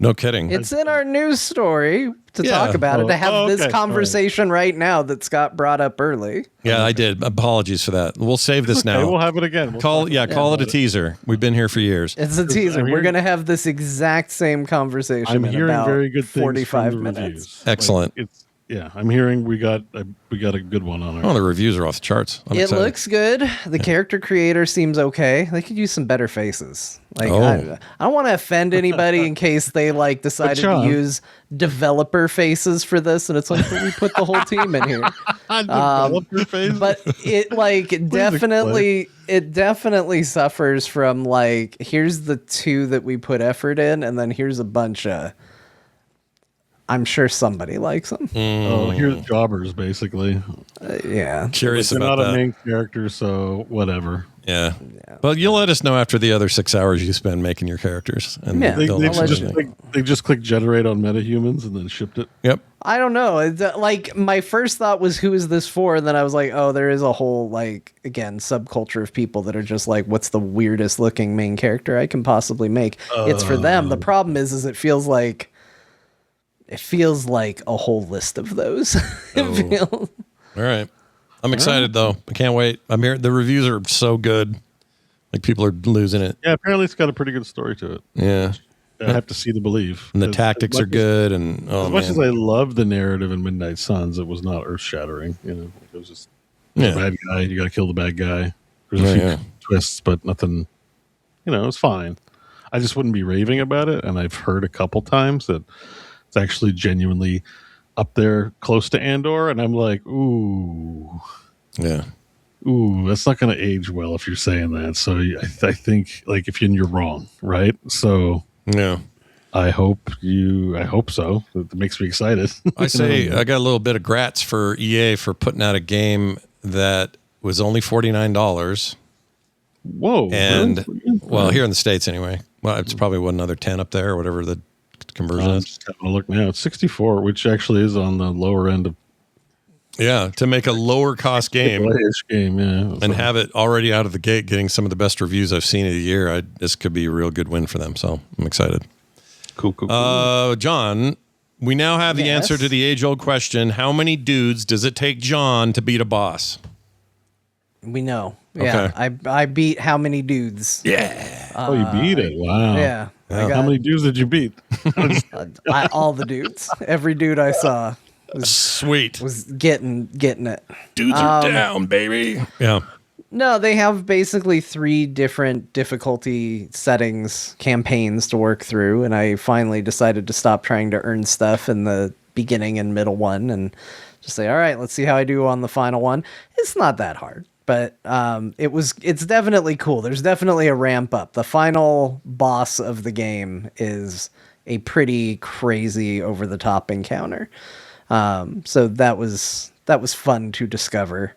No kidding. It's in our news story to talk about it, to have this conversation right now that Scott brought up early. Yeah, I did. Apologies for that. We'll save this now. We'll have it again. Call it a teaser. We've been here for years. It's a teaser. We're going to have this exact same conversation I'm in hearing about very good things 45 from the minutes. reviews. Excellent. I'm hearing we got a good one on our. Oh, the reviews are off the charts. I'm it excited. looks good. The character creator seems okay. They could use some better faces. I don't want to offend anybody in case they decided to use developer faces for this, and it's but we put the whole team in here. Developer faces? But it definitely suffers from here's the 2 that we put effort in, and then here's a bunch of. I'm sure somebody likes them. Oh, here's jobbers, basically. Yeah. Curious they're about not that. a main character, so whatever. Yeah. But you'll let us know after the other 6 hours you spend making your characters. And Yeah. They just clicked generate on MetaHumans and then shipped it. Yep. I don't know. My first thought was, who is this for? And then I was like, oh, there is a whole, again, subculture of people that are just what's the weirdest looking main character I can possibly make? It's for them. The problem is it feels like a whole list of those. All right. I'm excited though. I can't wait. I'm here. The reviews are so good. People are losing it. Yeah, apparently it's got a pretty good story to it. Yeah. I have to see to believe. And the tactics are good. And as much as I love the narrative in Midnight Suns, it was not earth shattering. It was just bad guy. You got to kill the bad guy. There's a few twists, but nothing. It was fine. I just wouldn't be raving about it. And I've heard a couple times that it's actually genuinely up there close to Andor, and I'm like, ooh, yeah, ooh, that's not going to age well if you're saying that. So I think if you're wrong, right? So yeah, I hope so. It makes me excited. I say I got a little bit of grats for EA for putting out a game that was only $49. Whoa! And well, here in the States anyway. Well, it's probably another 10 up there or whatever the conversion is. Just having a look now. It's 64, which actually is on the lower end of. Yeah, to make a lower cost game, and have it already out of the gate, getting some of the best reviews I've seen of the year. This could be a real good win for them. So I'm excited. Cool. John, we now have the answer to the age-old question: how many dudes does it take John to beat a boss? We know. Yeah, okay. I beat how many dudes? Yeah. You beat it. Wow. Yeah. How many dudes did you beat? All the dudes. Every dude I saw. Was getting it. Dudes are down, baby. Yeah. No, they have basically 3 different difficulty settings, campaigns to work through, and I finally decided to stop trying to earn stuff in the beginning and middle one and just say, all right, let's see how I do on the final one. It's not that hard, but it's definitely cool. There's definitely a ramp up. The final boss of the game is a pretty crazy over the top encounter. So that was fun to discover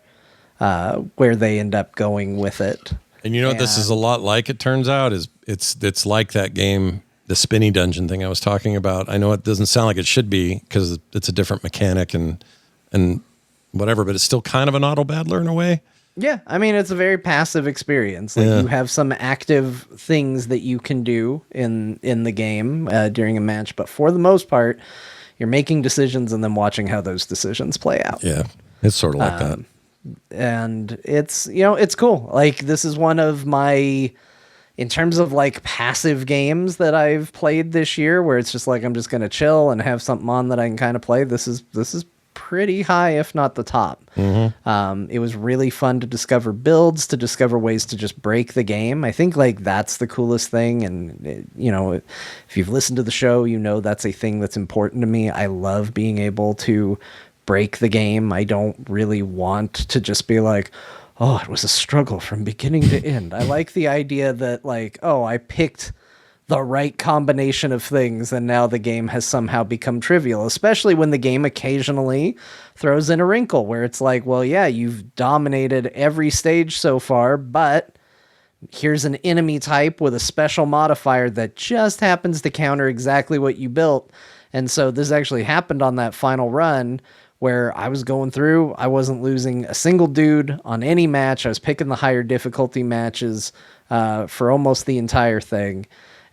where they end up going with it. And what this is a lot like, it turns out, is it's like that game, the Spinny Dungeon thing I was talking about. I know it doesn't sound like it should be because it's a different mechanic and whatever, but it's still kind of an auto battler in a way. Yeah, I mean, it's a very passive experience. You have some active things that you can do in the game during a match, but for the most part, you're making decisions and then watching how those decisions play out. Yeah, it's sort of like that. And it's, it's cool. This is one of my, in terms of passive games that I've played this year, where it's just I'm just going to chill and have something on that I can kind of play. This is pretty high, if not the top. Mm-hmm. It was really fun to discover builds, to discover ways to just break the game. I think that's the coolest thing. And if you've listened to the show, that's a thing that's important to me. I love being able to break the game. I don't really want to just be it was a struggle from beginning to end. I like the idea that I picked the right combination of things and now the game has somehow become trivial, especially when the game occasionally throws in a wrinkle where it's you've dominated every stage so far, but here's an enemy type with a special modifier that just happens to counter exactly what you built. And so this actually happened on that final run where I was going through. I wasn't losing a single dude on any match. I was picking the higher difficulty matches for almost the entire thing.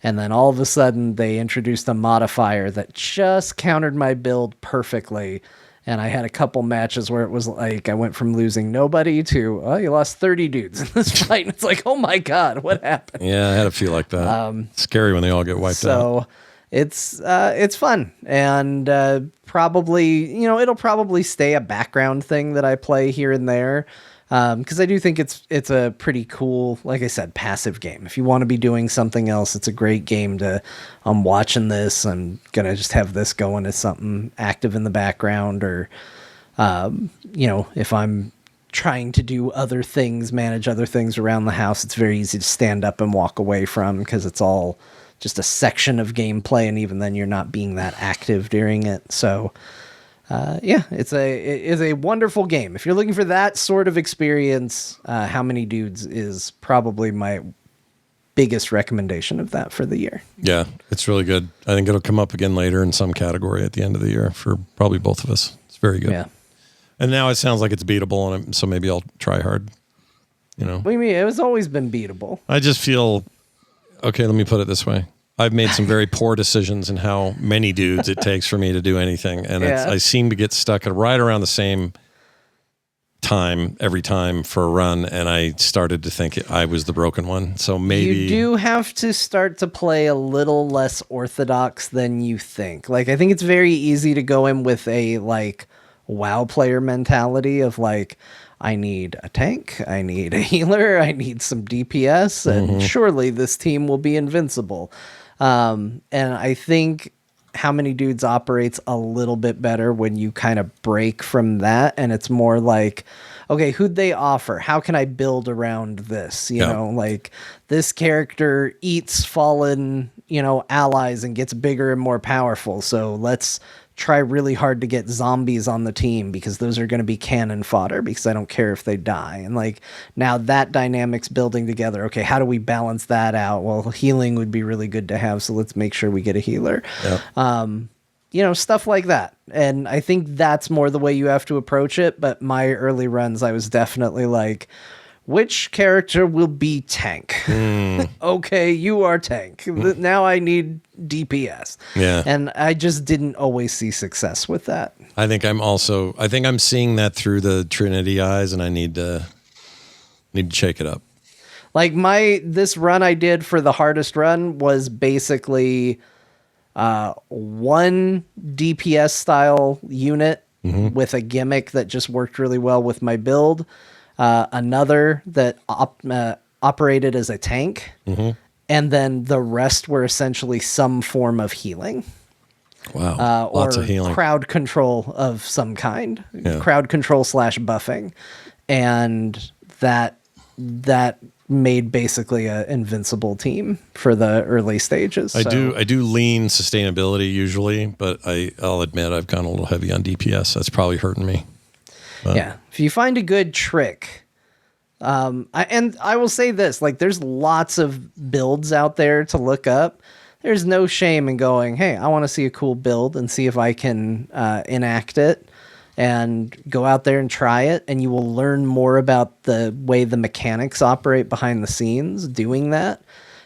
And then all of a sudden they introduced a modifier that just countered my build perfectly. And I had a couple matches where it was like I went from losing nobody to, oh, you lost 30 dudes in this fight. And it's like, oh my God, what happened? Yeah, I had a feel like that. Scary when they all get wiped out. So it's fun. And probably, it'll probably stay a background thing that I play here and there. Because I do think it's a pretty cool, like I said, passive game. If you want to be doing something else, it's a great game to, I'm watching this, I'm going to just have this going as something active in the background, or, if I'm trying to do other things, manage other things around the house, it's very easy to stand up and walk away from because it's all just a section of gameplay, and even then you're not being that active during it. So, it's a wonderful game. If you're looking for that sort of experience, How Many Dudes is probably my biggest recommendation of that for the year. Yeah, it's really good. I think it'll come up again later in some category at the end of the year for probably both of us. It's very good. Yeah. And now it sounds like it's beatable, and so maybe I'll try hard. What do you mean? It has always been beatable. I just feel, okay, let me put it this way. I've made some very poor decisions in how many dudes it takes for me to do anything. And I seem to get stuck at right around the same time every time for a run. And I started to think I was the broken one. So maybe you do have to start to play a little less orthodox than you think. Like, I think it's very easy to go in with a WoW player mentality of I need a tank, I need a healer, I need some DPS, and surely this team will be invincible. And I think How Many Dudes operates a little bit better when you kind of break from that, and it's more like, okay, who'd they offer? How can I build around this? You know, this character eats fallen, allies and gets bigger and more powerful. So let's try really hard to get zombies on the team because those are going to be cannon fodder because I don't care if they die. And now that dynamic's building together. Okay, how do we balance that out? Well, healing would be really good to have, so let's make sure we get a healer. Yep. Stuff like that. And I think that's more the way you have to approach it. But my early runs, I was definitely which character will be tank? Okay, you are tank. Now I need DPS. Yeah. And I just didn't always see success with that. I think I'm seeing that through the Trinity eyes, and I need to shake it up. This run I did for the hardest run was basically one DPS style unit with a gimmick that just worked really well with my build. Another that operated as a tank, and then the rest were essentially some form of healing. Wow, lots of healing. Crowd control of some kind, crowd control / buffing, and that made basically an invincible team for the early stages. I do lean sustainability usually, but I'll admit I've gone a little heavy on DPS. That's probably hurting me. Yeah, if you find a good trick, I will say this, there's lots of builds out there to look up. There's no shame in going, hey, I want to see a cool build and see if I can enact it, and go out there and try it, and you will learn more about the way the mechanics operate behind the scenes doing that.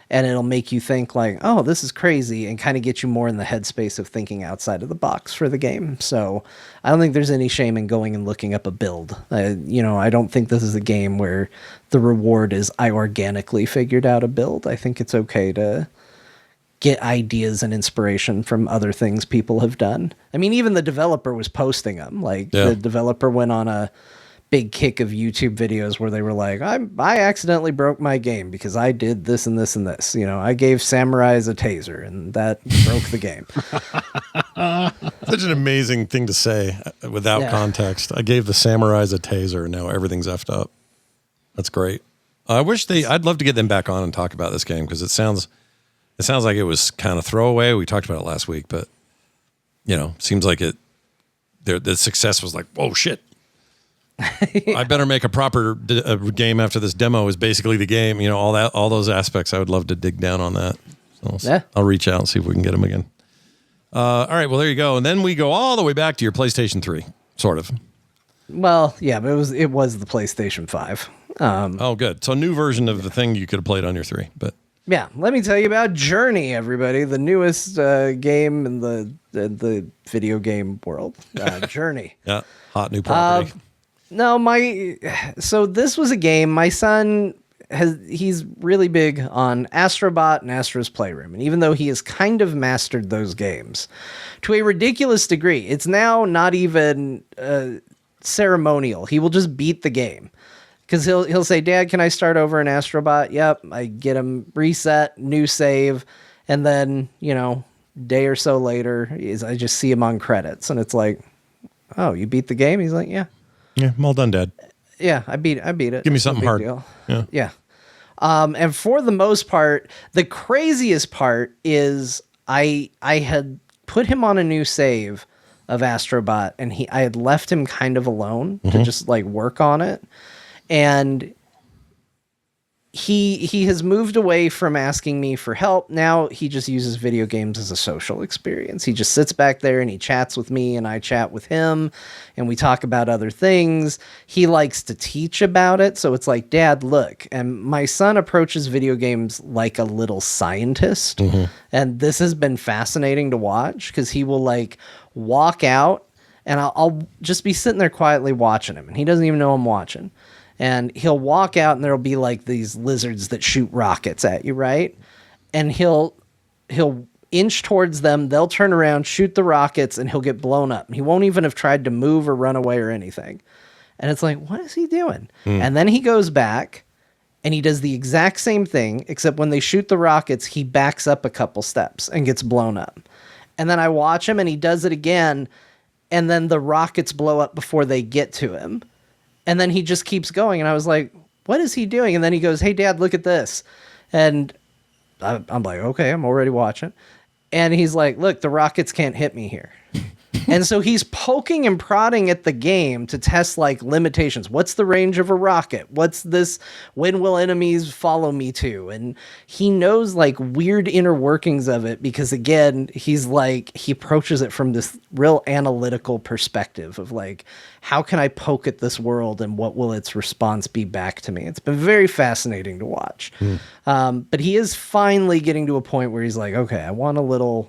And it'll make you think oh, this is crazy, and kind of get you more in the headspace of thinking outside of the box for the game. So I don't think there's any shame in going and looking up a build. I don't think this is a game where the reward is I organically figured out a build. I think it's okay to get ideas and inspiration from other things people have done. I mean, even the developer was posting them. The developer went on a big kick of YouTube videos where they were I accidentally broke my game because I did this and this and this. I gave samurais a taser and that broke the game. Such an amazing thing to say without context. I gave the samurais a taser and now everything's effed up. That's great. I'd love to get them back on and talk about this game because it sounds like it was kind of throwaway. We talked about it last week, but seems like the success was oh shit. I better make a proper game after this demo is basically the game. You know, all those aspects. I would love to dig down on that. So I'll reach out and see if we can get them again. All right. Well, there you go. And then we go all the way back to your PlayStation 3, sort of. Well, yeah, but it was the PlayStation 5. Oh, good. So a new version of the thing you could have played on your 3, but. Yeah, let me tell you about Journey, everybody, the newest game in the video game world. Journey. Yeah, hot new property. So this was a game my son he's really big on Astrobot and Astro's Playroom, and even though he has kind of mastered those games to a ridiculous degree, it's now not even ceremonial. He will just beat the game. Because he'll say, Dad, can I start over in Astrobot? Yep. I get him reset, new save, and then, day or so later, I just see him on credits, and it's like, oh, you beat the game? He's like, yeah. Yeah, well done, Dad. Yeah, I beat it. Give me something hard. Deal. Yeah. And for the most part, the craziest part is I had put him on a new save of Astrobot, and I had left him kind of alone to just work on it. And he has moved away from asking me for help. Now he just uses video games as a social experience. He just sits back there and he chats with me and I chat with him and we talk about other things. He likes to teach about it. So it's like, Dad, look. And my son approaches video games like a little scientist. And this has been fascinating to watch because he will walk out and I'll just be sitting there quietly watching him. And he doesn't even know I'm watching. And he'll walk out and there'll be these lizards that shoot rockets at you, right? And he'll inch towards them. They'll turn around, shoot the rockets, and he'll get blown up. He won't even have tried to move or run away or anything. And it's like, what is he doing? And then he goes back and he does the exact same thing, except when they shoot the rockets, he backs up a couple steps and gets blown up. And then I watch him and he does it again. And then the rockets blow up before they get to him. And then he just keeps going. And I was like, what is he doing? And then he goes, hey, Dad, look at this. And I'm like, okay, I'm already watching. And he's like, look, the rockets can't hit me here. And so he's poking and prodding at the game to test limitations. What's the range of a rocket? What's this? When will enemies follow me to? And he knows weird inner workings of it because again, he approaches it from this real analytical perspective of how can I poke at this world and what will its response be back to me? It's been very fascinating to watch. But he is finally getting to a point where he's like, okay, I want a little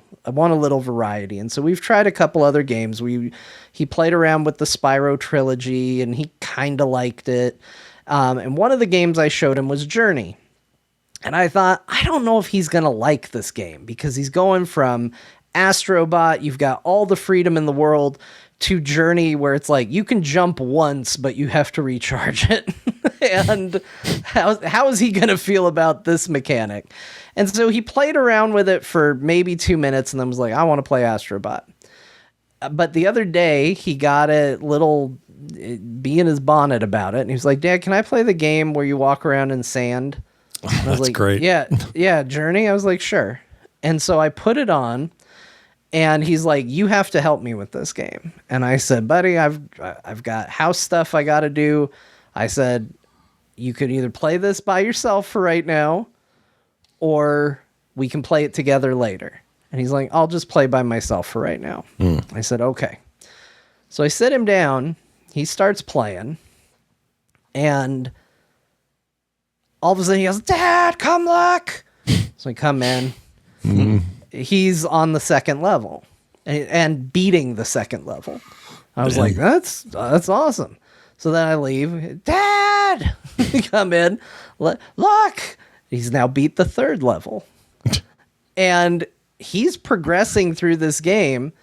variety. And so we've tried a couple other games. He played around with the Spyro trilogy and he kind of liked it. And one of the games I showed him was Journey. And I thought, I don't know if he's going to like this game because he's going from Astrobot, you've got all the freedom in the world, to Journey where it's you can jump once, but you have to recharge it. And how is he going to feel about this mechanic? And so he played around with it for maybe 2 minutes and then was like, I want to play Astrobot. But the other day he got a little bee in his bonnet about it. And he was like, Dad, can I play the game where you walk around in sand? And I was That's great. Yeah, Journey. I was like, sure. And so I put it on. And he's like, you have to help me with this game. And I said, buddy, I've got house stuff I got to do. I said, you could either play this by yourself for right now, or we can play it together later. And he's like, I'll just play by myself for right now. I said, okay. So I sit him down. He starts playing. And all of a sudden he goes, Dad, come look. So I come in. He's on the second level and beating the second level. I was like, that's awesome. So then I leave. Dad, come in. Look, he's now beat the third level. And he's progressing through this game.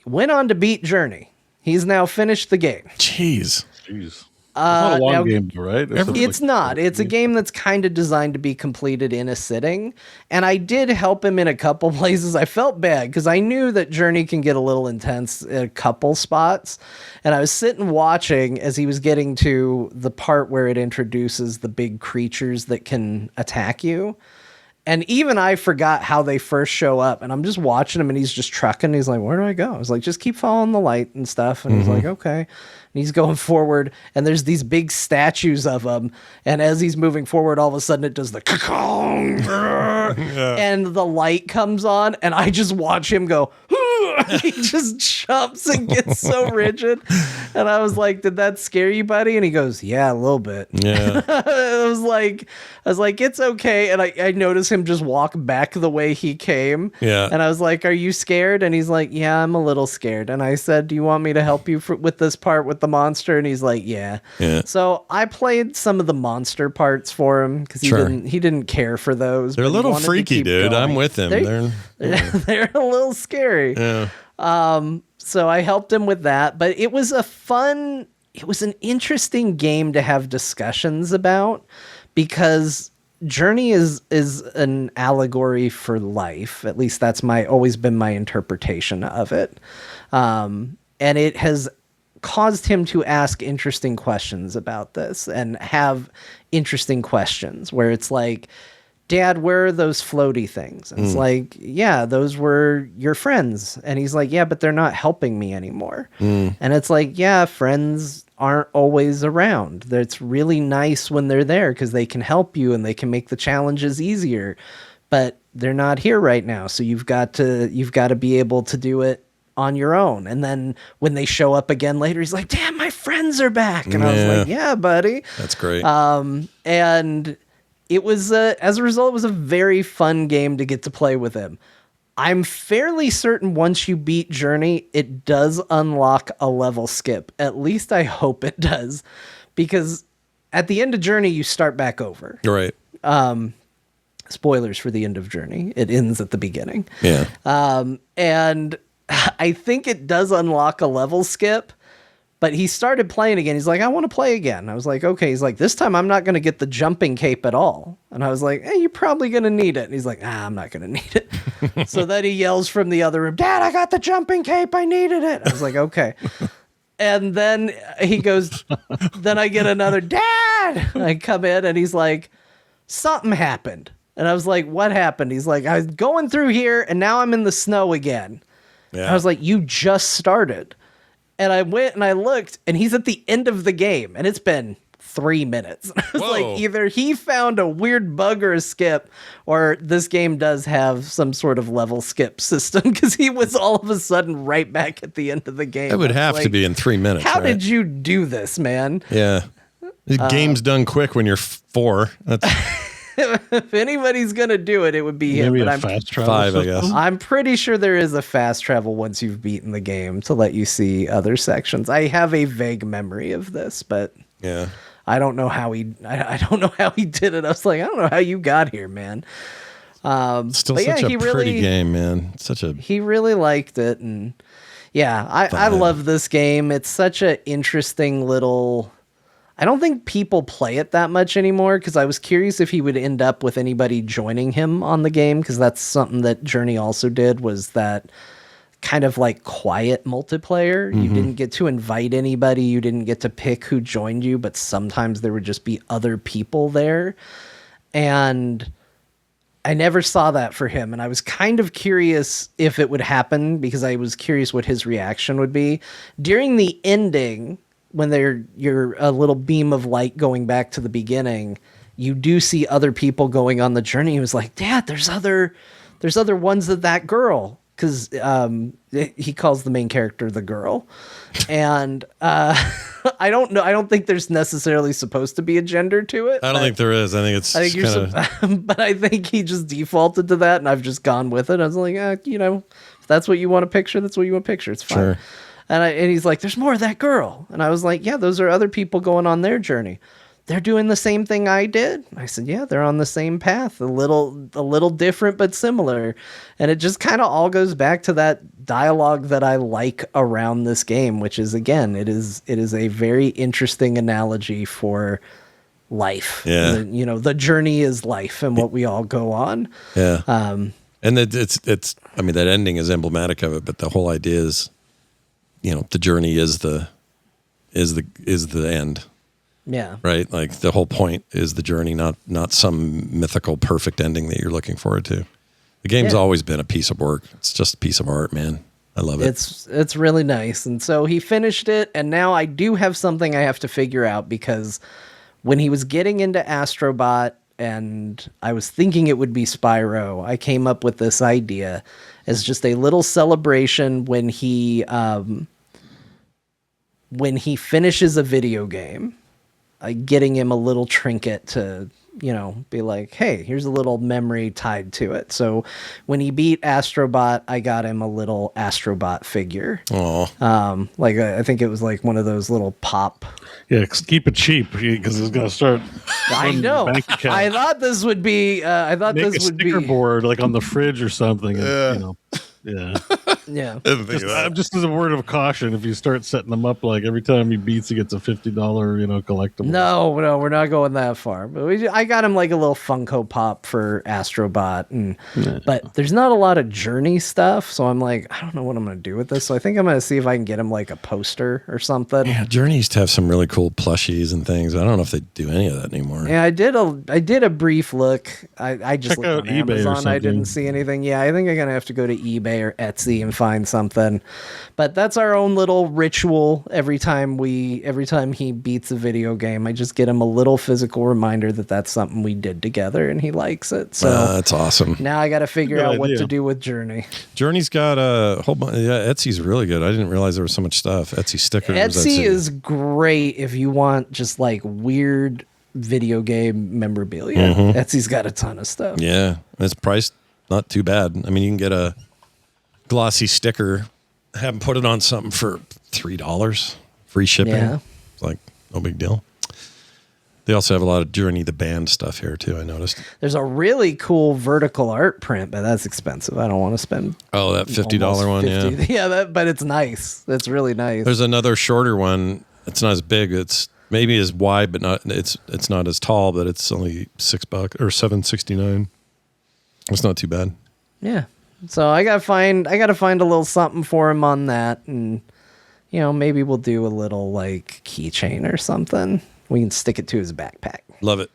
Went on to beat Journey. He's now finished the game. Jeez. It's not a long game, right? It's not. It's a game that's kind of designed to be completed in a sitting. And I did help him in a couple places. I felt bad because I knew that Journey can get a little intense in a couple spots. And I was sitting watching as he was getting to the part where it introduces the big creatures that can attack you. And even I forgot how they first show up, and I'm just watching him, and he's just trucking. He's like, where do I go? I was like, just keep following the light and stuff. And he's like, okay. And he's going forward, and there's these big statues of him. And as he's moving forward, all of a sudden it does the ka-kong, and the light comes on, and I just watch him go, he just jumps and gets so rigid. And I was like, did that scare you, buddy? And he goes, yeah, a little bit. Yeah. I was like, it's okay. And I noticed him just walk back the way he came. Yeah. And I was like, are you scared? And he's like, yeah, I'm a little scared. And I said, do you want me to help you with this part with the monster? And he's like, yeah. So I played some of the monster parts for him because he didn't care for those. They're a little freaky, dude. I'm with him. They're a little scary. Yeah. So I helped him with that, but it was an interesting game to have discussions about, because Journey is an allegory for life. At least that's always been my interpretation of it. And it has caused him to ask interesting questions about this and have interesting questions where it's like, Dad, where are those floaty things? And it's like, yeah, those were your friends. And he's like, yeah, but they're not helping me anymore. And it's like, yeah, friends aren't always around. It's really nice when they're there because they can help you and they can make the challenges easier. But they're not here right now. So you've got to be able to do it on your own. And then when they show up again later, he's like, damn, my friends are back. And I was like, yeah, buddy. That's great. And it was, as a result, it was a very fun game to get to play with him. I'm fairly certain once you beat Journey, it does unlock a level skip. At least I hope it does. Because at the end of Journey, you start back over. Right. Spoilers for the end of Journey. It ends at the beginning. Yeah. And I think it does unlock a level skip. But he started playing again. He's like, I want to play again. I was like, okay. He's like, this time I'm not going to get the jumping cape at all. And I was like, hey, you're probably going to need it. And he's like, I'm not going to need it. So then he yells from the other room, Dad, I got the jumping cape. I needed it. I was like, okay. And then he goes, then I get another, Dad. I come in and he's like, something happened. And I was like, what happened? He's like, I was going through here and now I'm in the snow again. Yeah. I was like, you just started. And I went and I looked, and he's at the end of the game, and it's been 3 minutes. I was like, either he found a weird bug or a skip, or this game does have some sort of level skip system, because he was all of a sudden right back at the end of the game. It would have to be in 3 minutes. How did you do this, man? Yeah. The game's done quick when you're 4. That's... If anybody's gonna do it, it would be him. Maybe but fast travel 5, I guess. I'm pretty sure there is a fast travel once you've beaten the game to let you see other sections. I have a vague memory of this, but yeah, I don't know how he. I don't know how he did it. I was like, I don't know how you got here, man. Still such a pretty game, man. He really liked it, and yeah, I love this game. It's such an interesting little. I don't think people play it that much anymore because I was curious if he would end up with anybody joining him on the game, because that's something that Journey also did, was that kind of like quiet multiplayer. You didn't get to invite anybody. You didn't get to pick who joined you, but sometimes there would just be other people there. And I never saw that for him. And I was kind of curious if it would happen because I was curious what his reaction would be. During the ending, when you're a little beam of light going back to the beginning, you do see other people going on the journey. He was like, Dad, there's other ones of that girl. Cause, he calls the main character the girl. And, I don't know. I don't think there's necessarily supposed to be a gender to it. I don't think there is. I think it's but I think he just defaulted to that and I've just gone with it. I was like, if that's what you want to picture, that's what you want to picture. It's fine. Sure. And he's like, there's more of that girl. And I was like, yeah, those are other people going on their journey. They're doing the same thing I did. I said, yeah, they're on the same path, a little different, but similar. And it just kind of all goes back to that dialogue that I like around this game, which is, again, it is a very interesting analogy for life. Yeah. The journey is life and what we all go on. Yeah. And it's, I mean, that ending is emblematic of it, but the whole idea is, the journey is the end. Yeah. Right? Like the whole point is the journey, not some mythical perfect ending that you're looking forward to. The game's always been a piece of work. It's just a piece of art, man. I love it. It's really nice. And so he finished it, and now I do have something I have to figure out, because when he was getting into Astrobot and I was thinking it would be Spyro, I came up with this idea as just a little celebration when he finishes a video game, getting him a little trinket to, be like, hey, here's a little memory tied to it. So when he beat Astrobot, I got him a little Astrobot figure. Oh, I think it was like one of those little pop. Yeah, keep it cheap because it's gonna start. I know. I thought this would be. Make a sticker board like on the fridge or something. And, yeah. Yeah. Just as a word of caution, if you start setting them up like every time he beats, he gets a $50, collectible. No, we're not going that far. But I got him like a little Funko Pop for Astrobot, but there's not a lot of Journey stuff, so I'm like, I don't know what I'm gonna do with this. So I think I'm gonna see if I can get him like a poster or something. Yeah, Journey used to have some really cool plushies and things. I don't know if they do any of that anymore. Yeah, I did a brief look. I just looked on Amazon. I didn't see anything. Yeah, I think I'm gonna have to go to eBay or Etsy and find something. But that's our own little ritual. Every time he beats a video game, I just get him a little physical reminder that that's something we did together and he likes it. So that's awesome. Now I got to figure out what to do with Journey. Journey's got a whole bunch. Yeah, Etsy's really good. I didn't realize there was so much stuff. Etsy stickers. Etsy is great if you want just like weird video game memorabilia. Mm-hmm. Etsy's got a ton of stuff. Yeah, it's priced not too bad. I mean, you can get a glossy sticker, have them put it on something for $3, free shipping. Yeah. It's like no big deal. They also have a lot of Journey the band stuff here too, I noticed. There's a really cool vertical art print, but that's expensive. I don't want to spend that $50 one, yeah. But it's nice. That's really nice. There's another shorter one. It's not as big. It's maybe as wide, but not it's not as tall, but it's only $6 or $7.69. It's not too bad. Yeah. So I gotta find a little something for him on that, and maybe we'll do a little like keychain or something. We can stick it to his backpack. Love it.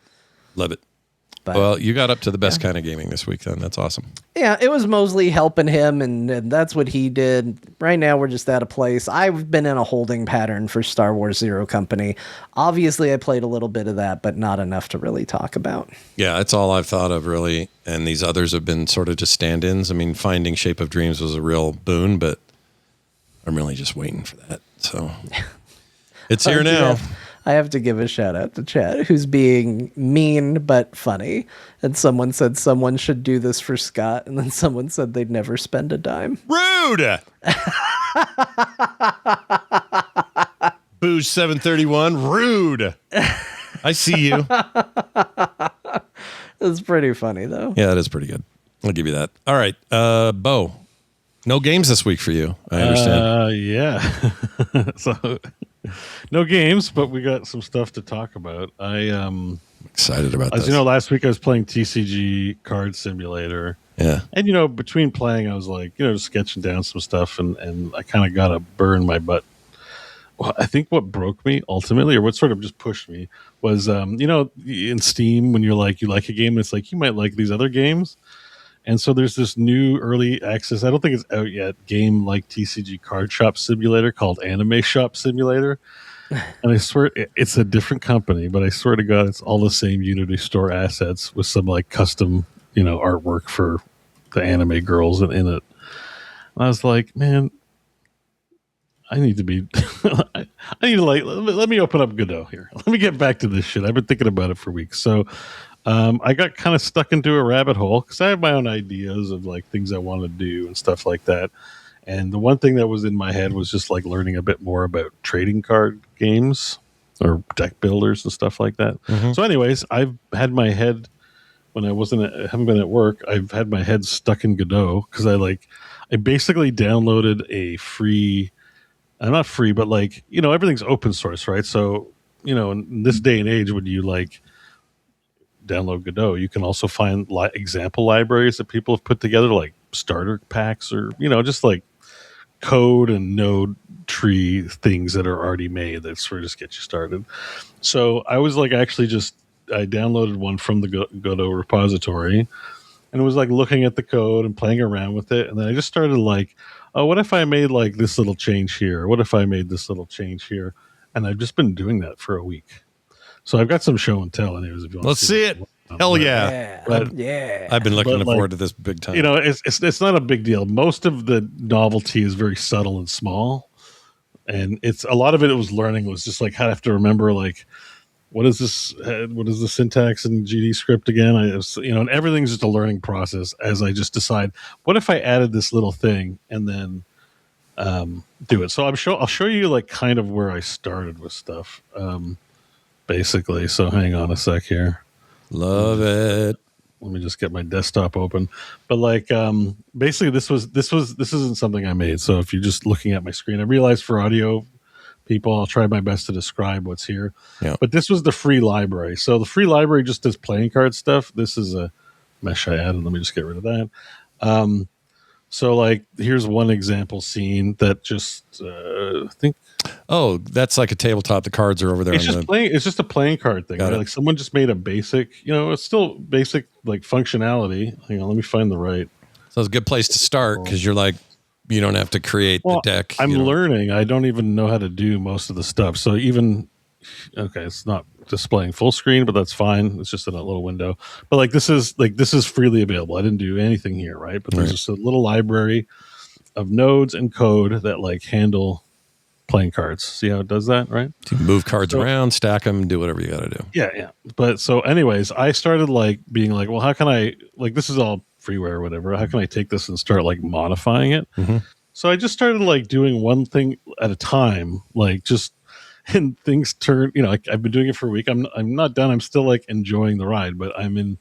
But, well, you got up to the best kind of gaming this week then. That's awesome. Yeah, it was mostly helping him, and that's what he did. Right now, we're just at a place. I've been in a holding pattern for Star Wars Zero Company. Obviously, I played a little bit of that, but not enough to really talk about. Yeah, that's all I've thought of, really. And these others have been sort of just stand-ins. I mean, finding Shape of Dreams was a real boon, but I'm really just waiting for that. So it's here now. I have to give a shout out to Chad, who's being mean but funny. And someone said someone should do this for Scott, and then someone said they'd never spend a dime. Rude! Booze 731, rude! I see you. It's pretty funny, though. Yeah, that is pretty good. I'll give you that. All right, Beau. No games this week for you, I understand. Yeah. So, no games, but we got some stuff to talk about. I'm excited about this. As you know, last week I was playing TCG Card Simulator. Yeah. And, between playing, I was like, just sketching down some stuff, and I kind of got a burn in my butt. Well, I think what broke me ultimately, or what sort of just pushed me, was, in Steam, when you like a game, it's like, you might like these other games. And so there's this new early access, I don't think it's out yet, game like TCG Card Shop Simulator called Anime Shop Simulator. And I swear it's a different company, but I swear to God, it's all the same Unity Store assets with some like custom, artwork for the anime girls in it. And I was like, man, I need to be, let me open up Godot here. Let me get back to this shit. I've been thinking about it for weeks. So, I got kind of stuck into a rabbit hole because I have my own ideas of like things I want to do and stuff like that. And the one thing that was in my head was just like learning a bit more about trading card games or deck builders and stuff like that. Mm-hmm. So anyways, I've had my head when I haven't been at work, I've had my head stuck in Godot because I basically downloaded a free, not free, but like, everything's open source, right? So, in this day and age, when you like download Godot, you can also find example libraries that people have put together, like starter packs or just like code and node tree things that are already made that sort of just get you started. So I was like, actually I downloaded one from the Godot repository and was like looking at the code and playing around with it. And then I just started like, oh, what if I made like this little change here? What if I made this little change here? And I've just been doing that for a week. So I've got some show and tell anyways. If you want Let's to see it. Hell yeah. I've been looking forward to this big time. You know, it's not a big deal. Most of the novelty is very subtle and small. And it's a lot of it was learning was just like, I have to remember like, what is the syntax in GD script again? And everything's just a learning process as I just decide, what if I added this little thing and then do it. So I'll show you like kind of where I started with stuff, basically. So hang on a sec here. Love it. Let me just get my desktop open. But like, basically this isn't something I made. So if you're just looking at my screen, I realize for audio people, I'll try my best to describe what's here. Yeah. But this was the free library. So the free library just does playing card stuff. This is a mesh I added. Let me just get rid of that. So like, here's one example scene that just I think. Oh, that's like a tabletop. The cards are over there. It's just a playing card thing. Right? Like someone just made a basic. It's still basic like functionality. Hang on, let me find the right. So it's a good place to start because you're like, you don't have to create the deck. I'm learning. I don't even know how to do most of the stuff. So it's not displaying full screen, but that's fine. It's just in a little window. But like this is freely available. I didn't do anything here, right? But there's just a little library of nodes and code that like handle playing cards. See how it does that, right? So you can move cards around, stack them, do whatever you got to do. Yeah. But so anyways, I started like being like, well, how can I like this is all freeware or whatever. How can I take this and start like modifying it? Mm-hmm. So I just started like doing one thing at a time, like just and things turn. I've been doing it for a week. I'm not done. I'm still like enjoying the ride, but I'm in.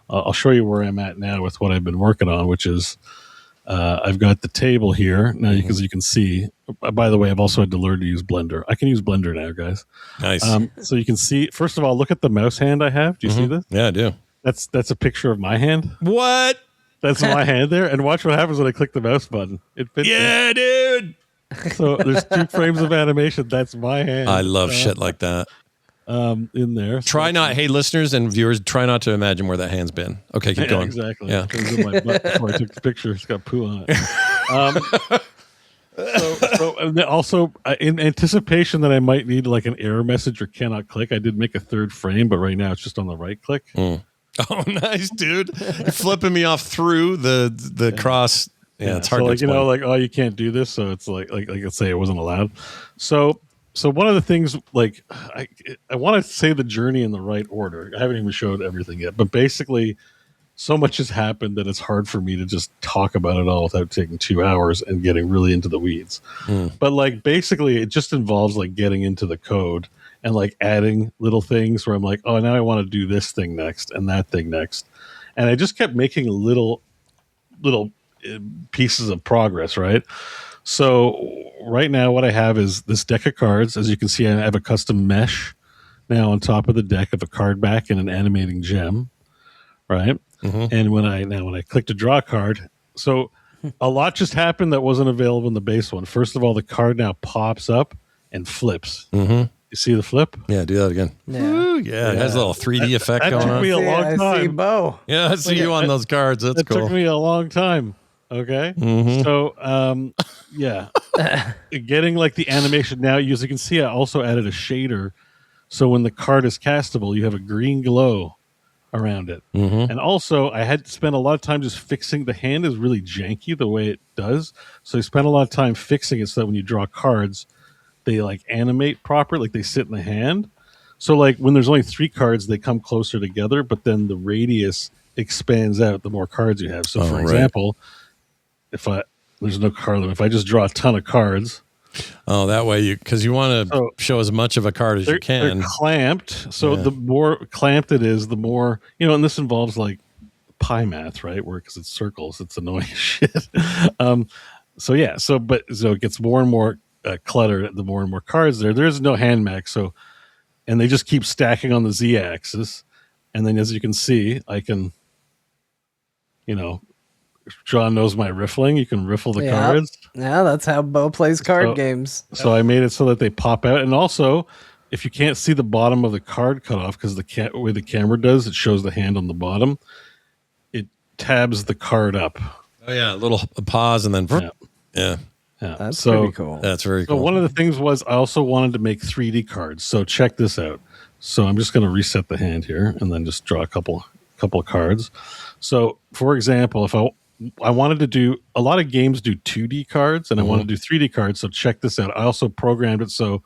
I'll show you where I'm at now with what I've been working on, which is I've got the table here now because you can see. By the way, I've also had to learn to use Blender. I can use Blender now, guys. Nice. So you can see. First of all, look at the mouse hand I have. Do you see this? Yeah, I do. That's a picture of my hand. What? That's my hand there, and watch what happens when I click the mouse button. It fits. Yeah, dude. So there's 2 frames of animation. That's my hand. I love shit like that. In there. Hey, listeners and viewers, try not to imagine where that hand's been. Okay, keep going. Exactly. Yeah. It was in my butt before I took the picture. It's got poo on it. And then also, in anticipation that I might need like an error message or cannot click, I did make a 3rd frame, but right now it's just on the right click. Oh, nice, dude! You're flipping me off through the cross. Yeah, it's hard. So to like explain. you can't do this, so it's like let's say it wasn't allowed. So one of the things like I want to say the journey in the right order. I haven't even showed everything yet, but basically, so much has happened that it's hard for me to just talk about it all without taking 2 hours and getting really into the weeds. But like basically, it just involves like getting into the code. And like adding little things where I'm like, oh, now I want to do this thing next and that thing next. And I just kept making little pieces of progress, right? So right now what I have is this deck of cards. As you can see, I have a custom mesh now on top of the deck of a card back and an animating gem, right? Mm-hmm. And when I click to draw a card, so a lot just happened that wasn't available in the base one. First of all, the card now pops up and flips. Mm-hmm. You see the flip? Yeah, do that again. Yeah. Ooh, yeah. It has a little 3D effect going on. That took me a long time. I see Beau. Yeah, I see you on those cards. That's cool. It took me a long time. Okay. Mm-hmm. So, yeah. Getting like the animation now, as you can see, I also added a shader. So when the card is castable, you have a green glow around it. Mm-hmm. And also, I had to spend a lot of time just fixing. The hand is really janky the way it does. So I spent a lot of time fixing it so that when you draw cards, they like animate proper, like they sit in the hand. So like when there's only 3 cards, they come closer together, but then the radius expands out the more cards you have. So for example, there's no card limit. If I just draw a ton of cards. Oh, that way because you want to show as much of a card as you can. They're clamped. So the more clamped it is, the more, and this involves like pi math, right? Where, because it's circles, it's annoying shit. So it gets more and more clutter the more and more cards there's no hand max, and they just keep stacking on the z-axis, and then as you can see I can John knows my riffling. You can riffle the cards. Yeah, that's how Beau plays card games. So I made it so that they pop out. And also, if you can't see the bottom of the card cut off, because the way the camera does, it shows the hand on the bottom, it tabs the card up. Oh, yeah. A little pause and then... Yeah. That's pretty cool. That's very cool. So one of the things was I also wanted to make 3D cards. So check this out. So I'm just going to reset the hand here and then just draw a couple of cards. So, for example, if I wanted to do, a lot of games do 2D cards, and I want to do 3D cards. So check this out. I also programmed it so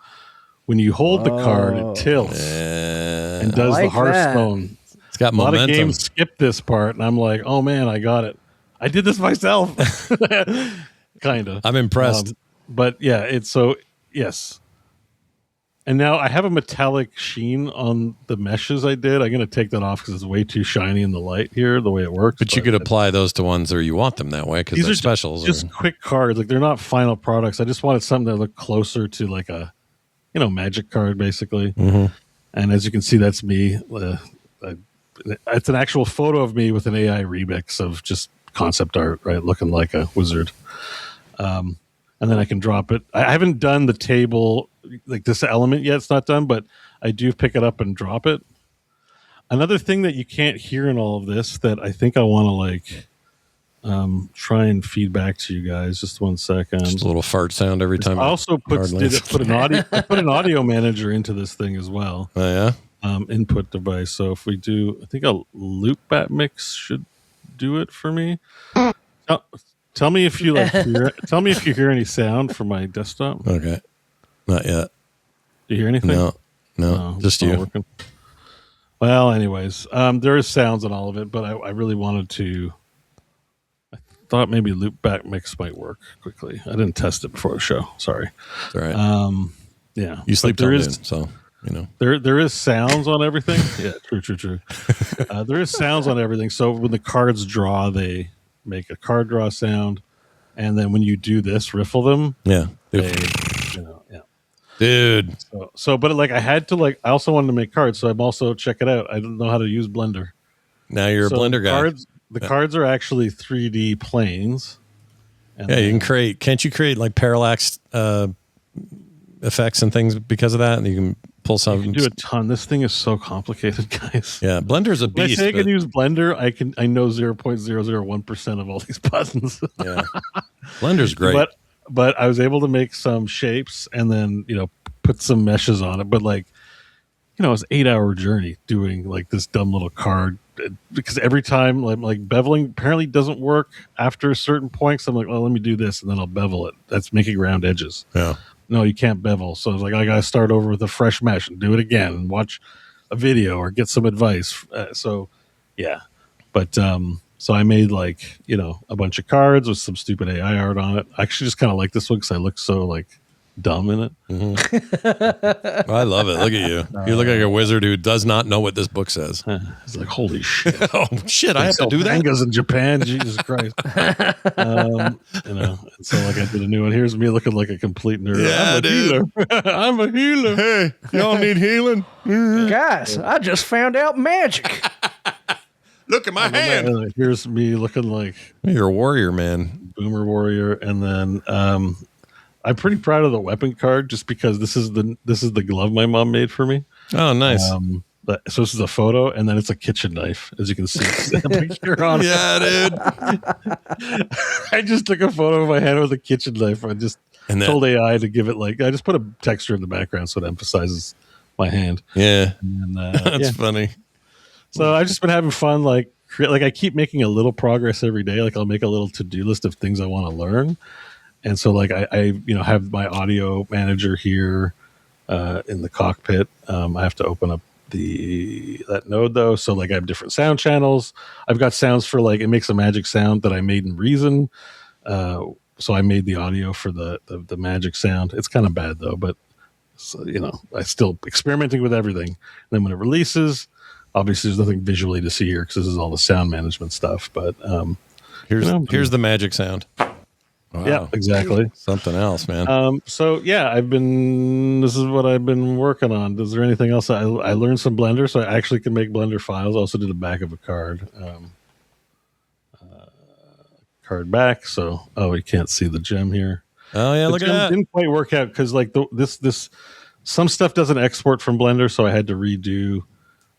when you hold the card, it tilts and does the Hearthstone. It's got momentum. A lot of games skip this part, and I'm like, oh man, I got it. I did this myself. Kind of. I'm impressed. But yeah, yes. And now I have a metallic sheen on the meshes I did. I'm going to take that off because it's way too shiny in the light here, the way it works. But you could apply those to ones where you want them that way because they're specials. Just quick cards. Like, they're not final products. I just wanted something that looked closer to like a, magic card, basically. Mm-hmm. And as you can see, that's me. It's an actual photo of me with an AI remix of just concept art, right? Looking like a wizard. And then I can drop it. I haven't done the table, like this element yet. It's not done, but I do pick it up and drop it. Another thing that you can't hear in all of this that I think I want to try and feed back to you guys. Just 1 second. Just a little fart sound every time. I also put an audio manager into this thing as well. Oh yeah. Input device. So if we do, I think a loop bat mix should do it for me. Tell me if you tell me if you hear any sound from my desktop. Okay. Not yet. Do you hear anything? No, just you. Working. Well, anyways, there is sounds on all of it, but I really wanted to. I thought maybe loop back mix might work quickly. I didn't test it before the show. Sorry. It's all right. Yeah. You sleep till noon, so there is sounds on everything. Yeah, true. There is sounds on everything. So when the cards draw, they make a card draw sound, and then when you do this, riffle them. Yeah. Dude. So, but like I had to I also wanted to make cards, so I'm also check it out. I don't know how to use Blender. Now you're a Blender guy. The cards are actually 3D planes. Yeah, you can create. Can't you create like parallax effects and things because of that? And you can pull some. You can do a ton. This thing is so complicated, guys. Yeah, Blender's a beast. When I say I can use Blender, I know 0.001% of all these buttons. Yeah, Blender's great. But I was able to make some shapes and then put some meshes on it. But it was an 8-hour journey doing like this dumb little card because every time like beveling apparently doesn't work after a certain point. So I'm like, well, let me do this and then I'll bevel it. That's making round edges. Yeah. No, you can't bevel. So I was like, I got to start over with a fresh mesh and do it again and watch a video or get some advice. But so I made a bunch of cards with some stupid AI art on it. I actually just kind of like this one because I look so dumb in it. Mm-hmm. I love it. Look at you. You look like a wizard who does not know what this book says. It's like, holy shit. Oh, shit. I have to do that. Mangas in Japan. Jesus Christ. And so I did a new one. Here's me looking like a complete nerd. Yeah, dude. I'm a healer. Hey, y'all need healing? Guys, I just found out magic. Look at my hand. Here's me looking like you're a warrior, man. Boomer warrior. And then I'm pretty proud of the weapon card just because this is the glove my mom made for me. Oh, nice. So this is a photo, and then it's a kitchen knife, as you can see. Picture on yeah, dude. I just took a photo of my hand with a kitchen knife. I just told AI to give it I just put a texture in the background so it emphasizes my hand. Yeah, and, that's funny. So I've just been having fun. I keep making a little progress every day. I'll make a little to-do list of things I want to learn. And so I have my audio manager here in the cockpit. I have to open up that node though. So I have different sound channels. I've got sounds for it makes a magic sound that I made in Reason. So I made the audio for the magic sound. It's kind of bad though, but I still experimenting with everything. And then when it releases, obviously there's nothing visually to see here because this is all the sound management stuff. But here's the magic sound. Wow. Yeah, exactly. Something else, man. This is what I've been working on. Is there anything else? I learned some Blender, so I actually can make Blender files. I also did the back of a card. card back. So, you can't see the gem here. Oh yeah, the look at gem that. Didn't quite work out because like this some stuff doesn't export from Blender, so I had to redo.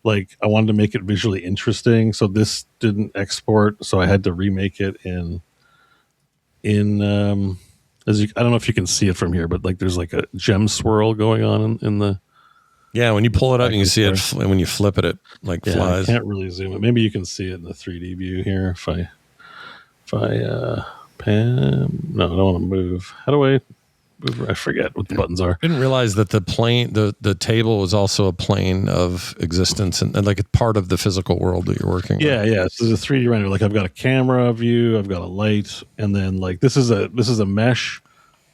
Like I wanted to make it visually interesting, so this didn't export, so I had to remake it in I don't know if you can see it from here, but like there's like a gem swirl going on in the. Yeah, when you pull it up, you can see it. When you flip it, it like flies. I can't really zoom it. Maybe you can see it in the 3D view here. If I pan, no, I don't want to move. How do I move? I forget what the buttons are. I didn't realize that the plane, the table was also a plane of existence and like a part of the physical world that you're working. Yeah, yeah. So there's a 3D render. Like I've got a camera view, I've got a light, and then like this is a mesh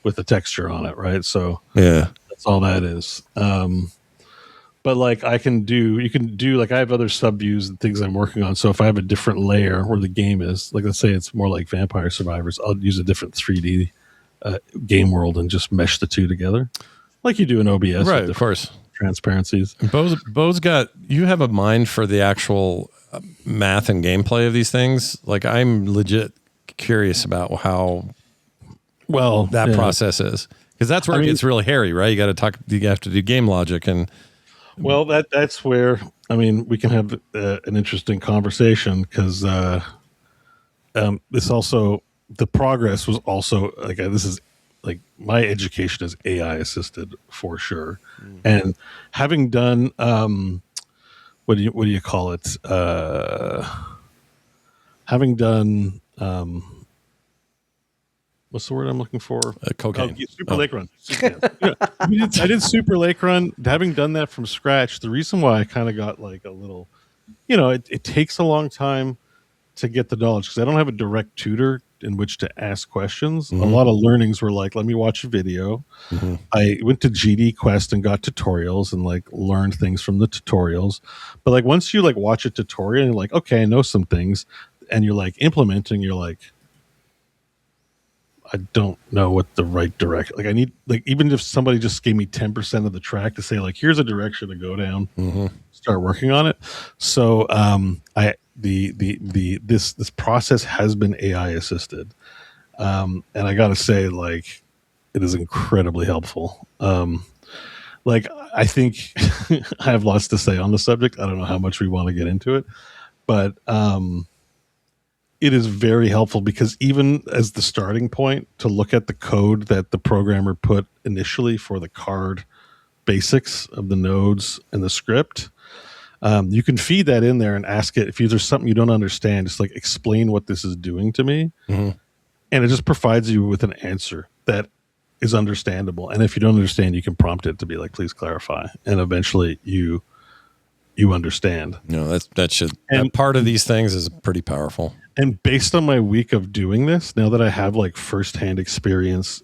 with a texture on it, right? So yeah, that's all that is. But like you can do like I have other sub views and things I'm working on. So if I have a different layer where the game is, like let's say it's more like Vampire Survivors, I'll use a different 3D game world and just mesh the two together, like you do in OBS, right? Of course, transparencies. Beau's got, you have a mind for the actual math and gameplay of these things. Like I'm legit curious about how that process is, because that's where it gets really hairy, right? You have to do game logic and. Well, that's where we can have an interesting conversation because this also the progress was also like this is like my education is AI assisted for sure, and having done what do you call it? Having done what's the word I'm looking for? Cocaine. Super Lake Run. I did Super Lake Run. Having done that from scratch, the reason why I kind of got like a little, it takes a long time to get the knowledge because I don't have a direct tutor in which to ask questions. Mm-hmm. A lot of learnings were like, let me watch a video. Mm-hmm. I went to GD Quest and got tutorials and like learned things from the tutorials. But like once you like watch a tutorial and you're like, okay, I know some things, and you're like implementing, you're like, I don't know what the right direction. Like I need, like even if somebody just gave me 10% of the track to say like, here's a direction to go down, start working on it. So this process has been AI assisted, and I got to say like it is incredibly helpful. Like I think I have lots to say on the subject. I don't know how much we want to get into it, but it is very helpful because even as the starting point to look at the code that the programmer put initially for the card basics of the nodes and the script, you can feed that in there and ask it if there's something you don't understand, just like explain what this is doing to me. Mm-hmm. And it just provides you with an answer that is understandable. And if you don't understand, you can prompt it to be like, please clarify. And eventually you understand. No, that part of these things is pretty powerful. And based on my week of doing this, now that I have like firsthand experience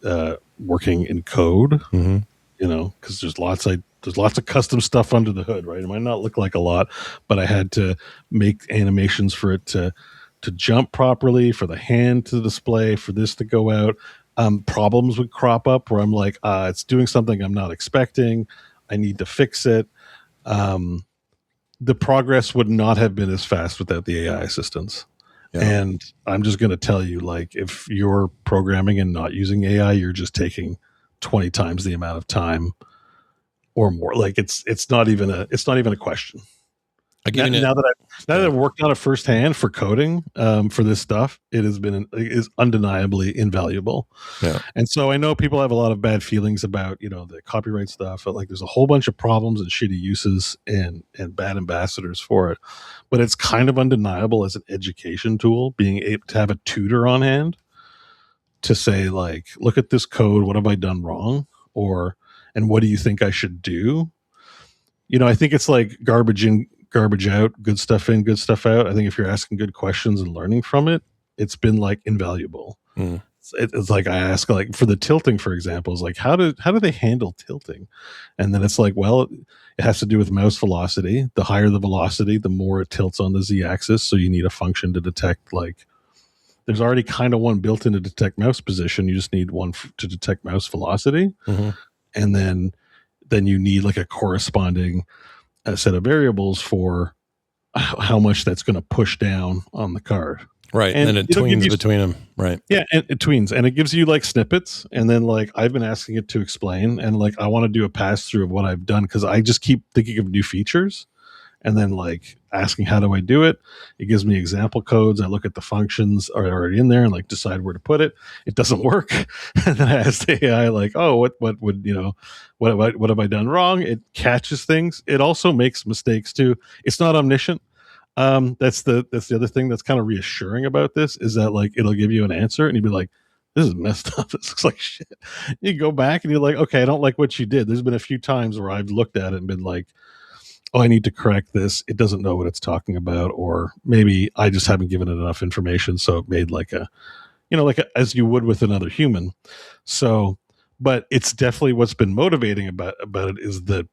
working in code, because there's lots of custom stuff under the hood, right? It might not look like a lot, but I had to make animations for it to jump properly, for the hand to display, for this to go out. Problems would crop up where I'm like, it's doing something I'm not expecting. I need to fix it. The progress would not have been as fast without the AI assistance. Yeah. And I'm just going to tell you, like, if you're programming and not using AI, you're just taking 20 times the amount of time or more. Like it's not even a question. Now that I've worked on it firsthand for coding for this stuff, it is undeniably invaluable. Yeah. And so I know people have a lot of bad feelings about the copyright stuff. Like there's a whole bunch of problems and shitty uses and bad ambassadors for it. But it's kind of undeniable as an education tool, being able to have a tutor on hand to say like, look at this code. What have I done wrong? And what do you think I should do? I think it's like garbage in, garbage out, good stuff in, good stuff out. I think if you're asking good questions and learning from it, it's been like invaluable. Mm. It's like I ask, like for the tilting, for example, is like how do they handle tilting? And then it's like, well, it has to do with mouse velocity. The higher the velocity, the more it tilts on the z-axis. So you need a function to detect, like there's already kind of one built in to detect mouse position. You just need one to detect mouse velocity, and then you need like a corresponding a set of variables for how much that's going to push down on the card. Right. And it tweens between them. Right. Yeah. And it tweens and it gives you like snippets. And then like I've been asking it to explain and like I want to do a pass through of what I've done because I just keep thinking of new features and then like asking how do I do it. It gives me example codes. I look at the functions are already in there and like decide where to put it. It doesn't work. And then I ask the AI like, oh, what would, you know, what have I done wrong? It catches things. It also makes mistakes too. It's not omniscient. That's the other thing that's kind of reassuring about this is that like it'll give you an answer and you'd be like, this is messed up. This looks like shit. You go back and you're like, okay, I don't like what you did. There's been a few times where I've looked at it and been like, oh, I need to correct this. It doesn't know what it's talking about, or maybe I just haven't given it enough information. So it made like a, you know, like as you would with another human. So, but it's definitely what's been motivating about it is the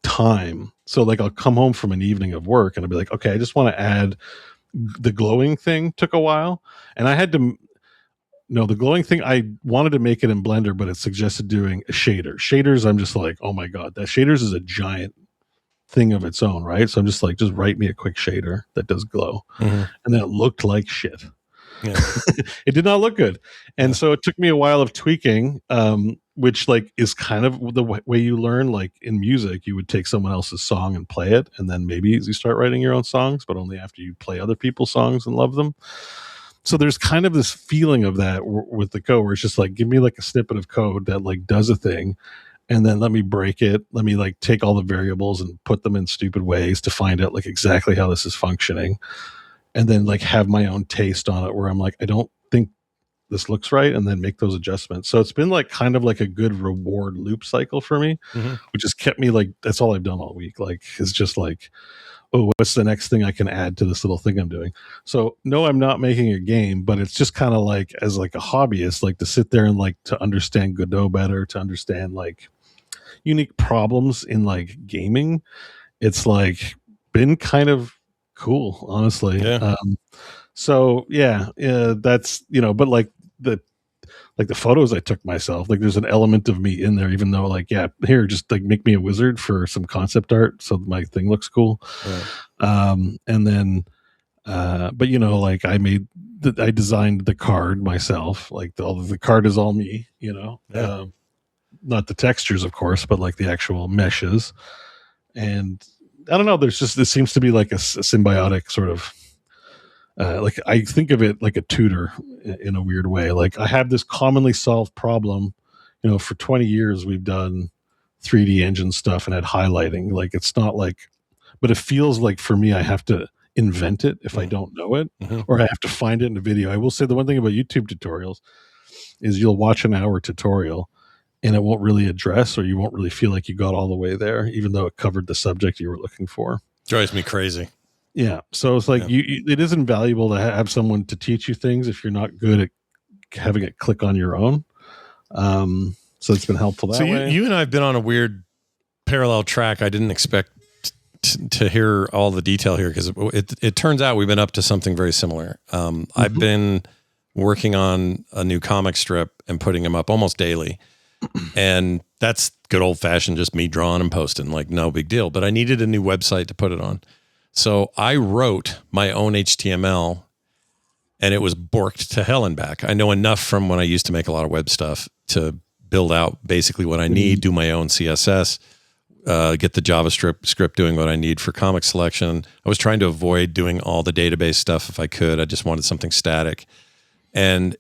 time. So like I'll come home from an evening of work and I'll be like, okay, I just want to add the glowing thing. Took a while and I had to the glowing thing I wanted to make it in Blender, but it suggested doing a shader. Shaders, I'm just like, oh my God, that shaders is a giant thing of its own, right? So I'm just like, just write me a quick shader that does glow. And then it looked like shit. Yeah. It did not look good. And so it took me a while of tweaking, which like is kind of the way you learn. Like in music, you would take someone else's song and play it, and then maybe you start writing your own songs, but only after you play other people's songs and love them. So there's kind of this feeling of that with the code where it's just like, give me like a snippet of code that like does a thing, and then let me break it. Let me like take all the variables and put them in stupid ways to find out like exactly how this is functioning. And then like have my own taste on it where I'm like, I don't think this looks right, and then make those adjustments. So it's been like kind of like a good reward loop cycle for me, which has kept me like, that's all I've done all week. Like, it's just like, oh, what's the next thing I can add to this little thing I'm doing? So no, I'm not making a game, but it's just kind of like as like a hobbyist, like to sit there and like to understand Godot better, to understand like unique problems in like gaming. It's like been kind of cool, honestly. Yeah. So yeah, that's, you know, but like the photos I took myself, like there's an element of me in there, even though like, yeah, here, just like make me a wizard for some concept art so my thing looks cool. Right. And then, but you know, like I designed the card myself, like the card is all me, you know, not the textures, of course, but like the actual meshes. And I don't know, this seems to be like a symbiotic sort of, like I think of it like a tutor in a weird way. Like I have this commonly solved problem, you know, for 20 years we've done 3D engine stuff and had highlighting. Like it's not like, but it feels like for me, I have to invent it if I don't know it, or I have to find it in a video. I will say the one thing about YouTube tutorials is you'll watch an hour tutorial and it won't really address, or you won't really feel like you got all the way there, even though it covered the subject you were looking for. Drives me crazy. Yeah. So it's like it is invaluable to have someone to teach you things if you're not good at having it click on your own. So it's been helpful that way. You and I have been on a weird parallel track. I didn't expect to hear all the detail here because it turns out we've been up to something very similar. I've been working on a new comic strip and putting them up almost daily. And that's good old fashioned, just me drawing and posting, like no big deal. But I needed a new website to put it on. So I wrote my own HTML and it was borked to hell and back. I know enough from when I used to make a lot of web stuff to build out basically what I need, do my own CSS, get the JavaScript doing what I need for comic selection. I was trying to avoid doing all the database stuff if I could. I just wanted something static. And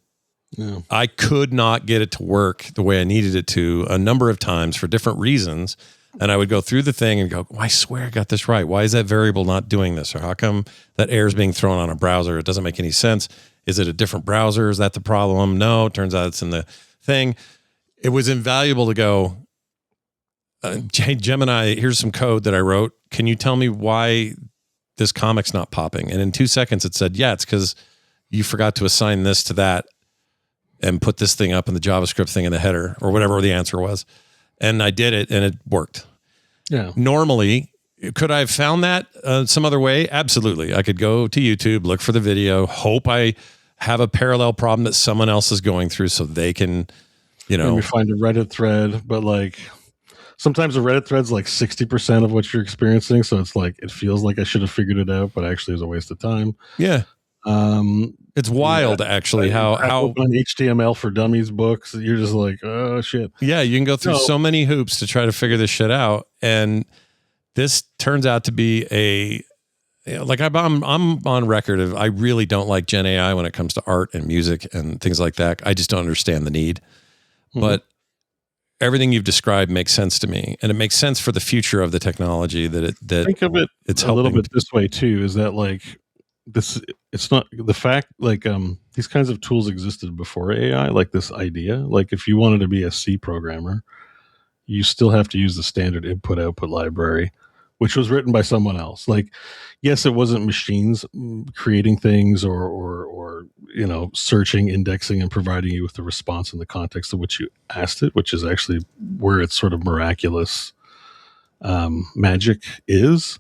I could not get it to work the way I needed it to a number of times for different reasons. And I would go through the thing and go, I swear I got this right. Why is that variable not doing this? Or how come that error is being thrown on a browser? It doesn't make any sense. Is it a different browser? Is that the problem? No, it turns out it's in the thing. It was invaluable to go, hey, Gemini, here's some code that I wrote. Can you tell me why this comic's not popping? And in 2 seconds it said, yeah, it's because you forgot to assign this to that and put this thing up in the JavaScript thing in the header or whatever the answer was. And I did it and it worked. Yeah. Normally, could I have found that some other way? Absolutely. I could go to YouTube, look for the video, hope I have a parallel problem that someone else is going through so they can, you know. Maybe find a Reddit thread, but like sometimes a Reddit thread's like 60% of what you're experiencing. So it's like, it feels like I should have figured it out, but actually it was a waste of time. Yeah. It's wild, actually, how open HTML for Dummies books. You're just like, oh shit. Yeah, you can go through so many hoops to try to figure this shit out, and this turns out to be like I'm on record of I really don't like Gen AI when it comes to art and music and things like that. I just don't understand the need, but everything you've described makes sense to me, and it makes sense for the future of the technology. Think of it it's a little bit this way too. Is that like this? It's not the fact like these kinds of tools existed before AI. Like this idea, like if you wanted to be a C programmer, you still have to use the standard input-output library, which was written by someone else. Like, yes, it wasn't machines creating things or searching, indexing, and providing you with the response in the context of which you asked it, which is actually where its sort of miraculous magic is.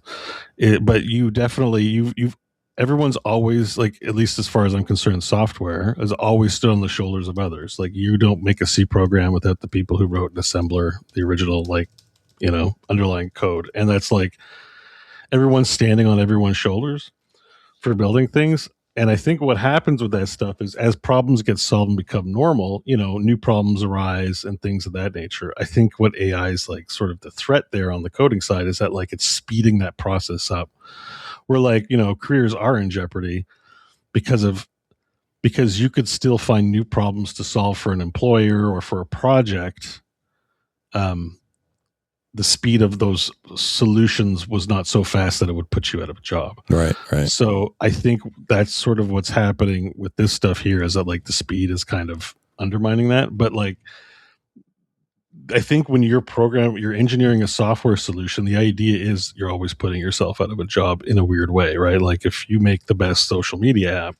But you definitely you've everyone's always, like, at least as far as I'm concerned, software has always stood on the shoulders of others. Like, you don't make a C program without the people who wrote an assembler, the original, like, underlying code. And that's like everyone's standing on everyone's shoulders for building things. And I think what happens with that stuff is as problems get solved and become normal, new problems arise and things of that nature. I think what AI is like sort of the threat there on the coding side is that like it's speeding that process up. Where like, careers are in jeopardy because you could still find new problems to solve for an employer or for a project. The speed of those solutions was not so fast that it would put you out of a job. Right. So I think that's sort of what's happening with this stuff here, is that like the speed is kind of undermining that. But like, I think when you're engineering a software solution, the idea is you're always putting yourself out of a job in a weird way, right? Like if you make the best social media app,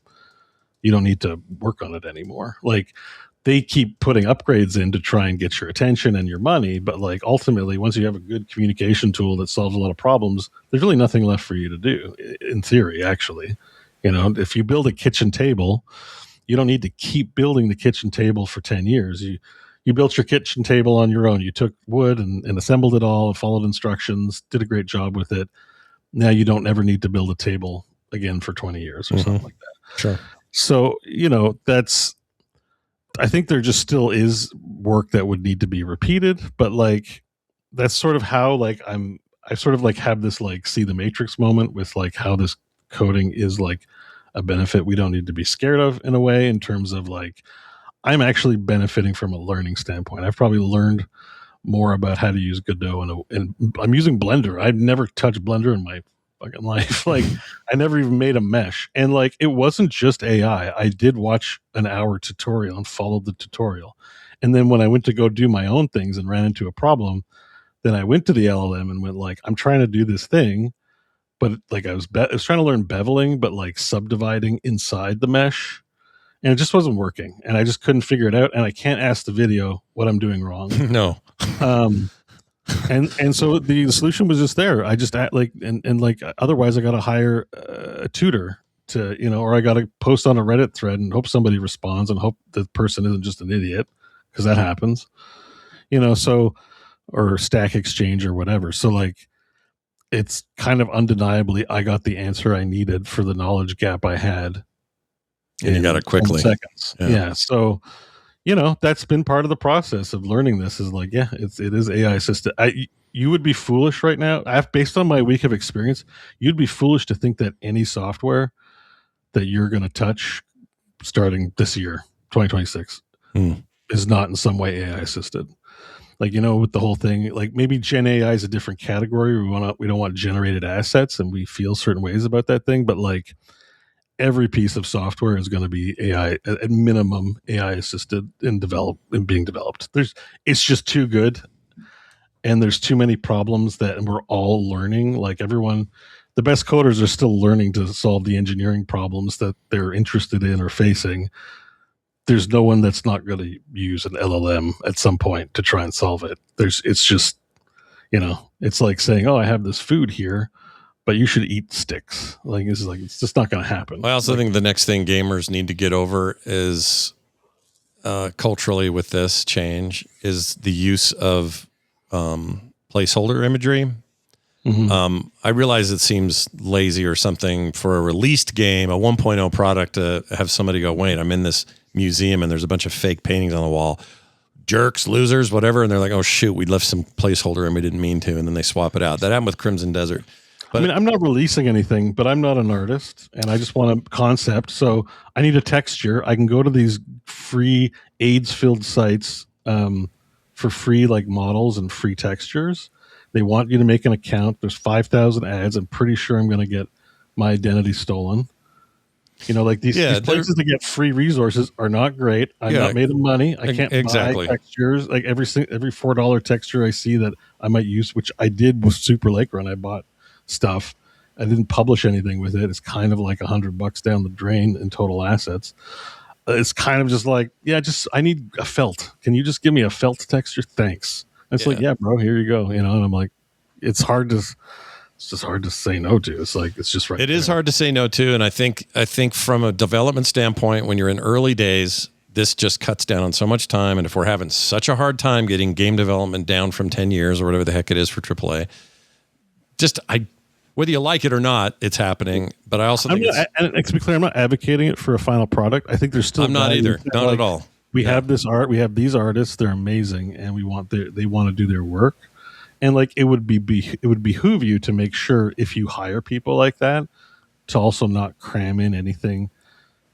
you don't need to work on it anymore. Like they keep putting upgrades in to try and get your attention and your money. But like ultimately, once you have a good communication tool that solves a lot of problems, there's really nothing left for you to do in theory, actually. If you build a kitchen table, you don't need to keep building the kitchen table for 10 years. You built your kitchen table on your own. You took wood and assembled it all and followed instructions, did a great job with it. Now you don't ever need to build a table again for 20 years or something like that. Sure. So, I think there just still is work that would need to be repeated, but like, that's sort of how like I sort of like have this like see the Matrix moment with like how this coding is like a benefit we don't need to be scared of in a way, in terms of like, I'm actually benefiting from a learning standpoint. I've probably learned more about how to use Godot and I'm using Blender. I've never touched Blender in my fucking life. Like I never even made a mesh. And like, it wasn't just AI. I did watch an hour tutorial and followed the tutorial. And then when I went to go do my own things and ran into a problem, then I went to the LLM and went like, I'm trying to do this thing, but like I was trying to learn beveling, but like subdividing inside the mesh. And it just wasn't working, and I just couldn't figure it out. And I can't ask the video what I'm doing wrong. No. And so the solution was just there. I just otherwise I got to hire a tutor to, or I got to post on a Reddit thread and hope somebody responds and hope the person isn't just an idiot, because that happens, or Stack Exchange or whatever. So like, it's kind of undeniably, I got the answer I needed for the knowledge gap I had. And you got it quickly. Seconds. Yeah. So, that's been part of the process of learning this, is like, yeah, it is AI assisted. You would be foolish right now. Based on my week of experience, you'd be foolish to think that any software that you're going to touch starting this year, 2026, is not in some way AI assisted. Like, with the whole thing, like maybe Gen AI is a different category. We don't want generated assets, and we feel certain ways about that thing. But like, every piece of software is going to be AI, at minimum AI assisted and being developed. It's just too good, and there's too many problems that we're all learning. Like the best coders are still learning to solve the engineering problems that they're interested in or facing. There's no one that's not going to use an LLM at some point to try and solve it. It's just, it's like saying, oh, I have this food here, but you should eat sticks. Like, it's just not going to happen. I also think the next thing gamers need to get over is culturally with this change is the use of placeholder imagery. I realize it seems lazy or something for a released game, a 1.0 product, to have somebody go, wait, I'm in this museum and there's a bunch of fake paintings on the wall. Jerks, losers, whatever. And they're like, oh, shoot, we left some placeholder and we didn't mean to. And then they swap it out. That happened with Crimson Desert. But I mean, I'm not releasing anything, but I'm not an artist and I just want a concept. So I need a texture. I can go to these free AIDS-filled sites for free like models and free textures. They want you to make an account. There's 5,000 ads. I'm pretty sure I'm going to get my identity stolen. You know, like these places that get free resources are not great. I'm not made of money. I can't buy textures. Like every $4 texture I see that I might use, which I did with Super Lake Run. I bought stuff. I didn't publish anything with it. It's kind of like $100 down the drain in total assets. It's kind of just like, I need a felt. Can you just give me a felt texture? Thanks. It's like, bro, here you go. You know, and I'm like, it's just hard to say no to. It's like, it's just right. It is hard to say no to. And I think from a development standpoint, when you're in early days, this just cuts down on so much time. And if we're having such a hard time getting game development down from 10 years or whatever the heck it is for AAA, whether you like it or not, it's happening. But I also think and to be clear, I'm not advocating it for a final product. I think there's still I'm not either. Not at all. We have this art. We have these artists. They're amazing, and they want to do their work. And like it would behoove you to make sure if you hire people like that to also not cram in anything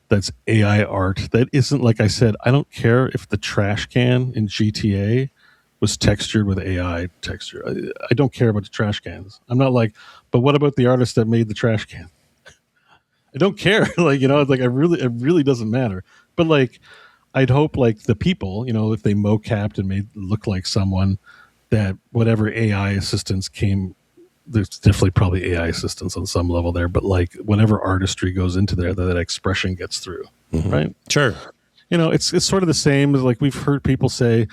that's AI art that isn't, like I said, I don't care if the trash can in GTA was textured with AI texture. I don't care about the trash cans. I'm not like, but what about the artist that made the trash can? I don't care. Like, you know, it's like it really doesn't matter. But like, I'd hope like the people, you know, if they mocapped and made it look like someone, that whatever AI assistants came, there's definitely probably AI assistants on some level there, but like whatever artistry goes into there, that expression gets through, right? Sure. You know, it's sort of the same as like we've heard people say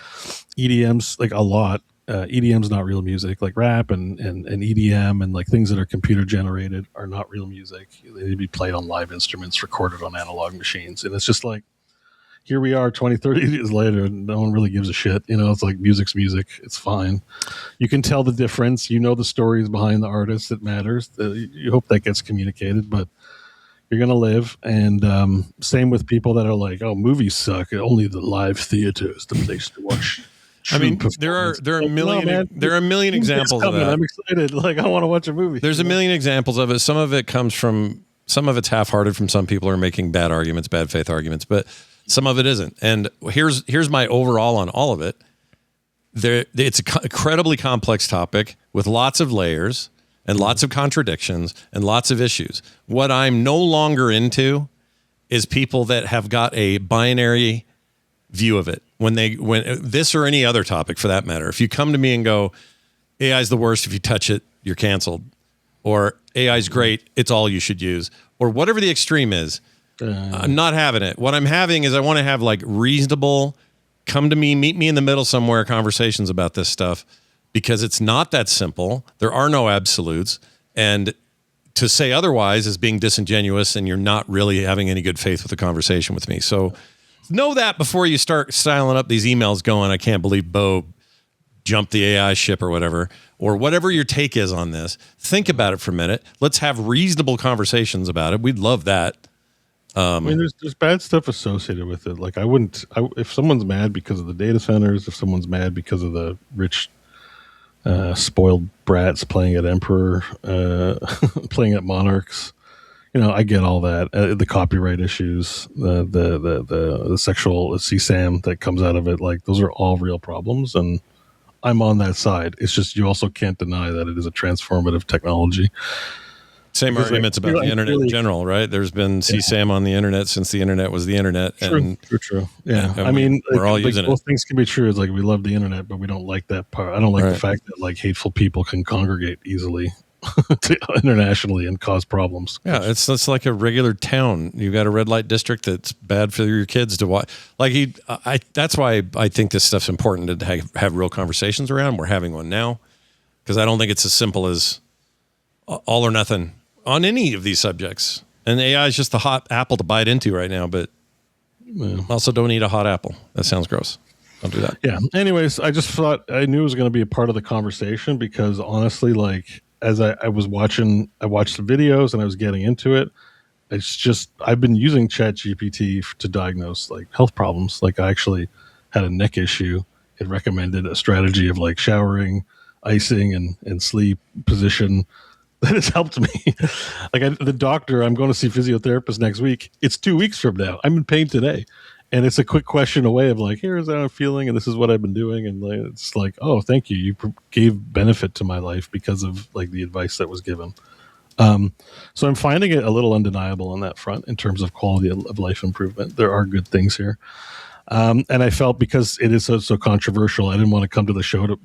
EDM's like a lot. EDM's not real music, like rap and EDM and like things that are computer generated are not real music. They need to be played on live instruments, recorded on analog machines. And it's just like, here we are 20, 30 years later, and no one really gives a shit. You know, it's like music's music. It's fine. You can tell the difference. You know the stories behind the artist. It matters. You hope that gets communicated, but you're going to live. And same with people that are like, oh, movies suck. Only the live theater is the place to watch. I mean, there are a million examples of that. I'm excited. Like, I want to watch a movie. There's a million examples of it. Some of it's half-hearted from some people who are making bad faith arguments, but some of it isn't. And here's my overall on all of it. It's an incredibly complex topic with lots of layers and lots of contradictions and lots of issues. What I'm no longer into is people that have got a binary view of it. When this or any other topic for that matter, if you come to me and go, AI is the worst, if you touch it, you're canceled, or AI is great, it's all you should use, or whatever the extreme is, I'm not having it. What I'm having is I want to have like reasonable, come to me, meet me in the middle somewhere conversations about this stuff, because it's not that simple. There are no absolutes. And to say otherwise is being disingenuous, and you're not really having any good faith with the conversation with me. So know that before you start styling up these emails going, I can't believe Beau jumped the AI ship or whatever your take is on this. Think about it for a minute. Let's have reasonable conversations about it. We'd love that. I mean, there's bad stuff associated with it. Like if someone's mad because of the data centers, if someone's mad because of the rich, spoiled brats playing at Emperor, playing at Monarchs, you know, I get all that. The copyright issues, the sexual CSAM that comes out of it, like those are all real problems, and I'm on that side. It's just you also can't deny that it is a transformative technology. Same arguments about the internet in general, right? There's been CSAM on the internet since the internet was the internet. True. Yeah. I mean, we're all using both things can be true. It's like we love the internet, but we don't like that part. I don't like the fact that like hateful people can congregate easily internationally and cause problems. Yeah, it's like a regular town. You've got a red light district that's bad for your kids to watch. Like that's why I think this stuff's important to have real conversations around. We're having one now, because I don't think it's as simple as all or nothing on any of these subjects. And AI is just the hot apple to bite into right now, but also don't eat a hot apple. That sounds gross. Don't do that. Yeah. Anyways, I just thought I knew it was going to be a part of the conversation, because honestly, like as I watched the videos and I was getting into it. It's just I've been using ChatGPT to diagnose like health problems. Like I actually had a neck issue. It recommended a strategy of like showering, icing, and sleep position. That has helped me. The doctor, I'm going to see physiotherapist next week. It's 2 weeks from now. I'm in pain today. And it's a quick question away of like, here's how I'm feeling, and this is what I've been doing. And like, it's like, oh, thank you. You gave benefit to my life because of like the advice that was given. So I'm finding it a little undeniable on that front in terms of quality of life improvement. There are good things here. And I felt because it is so controversial, I didn't want to come to the show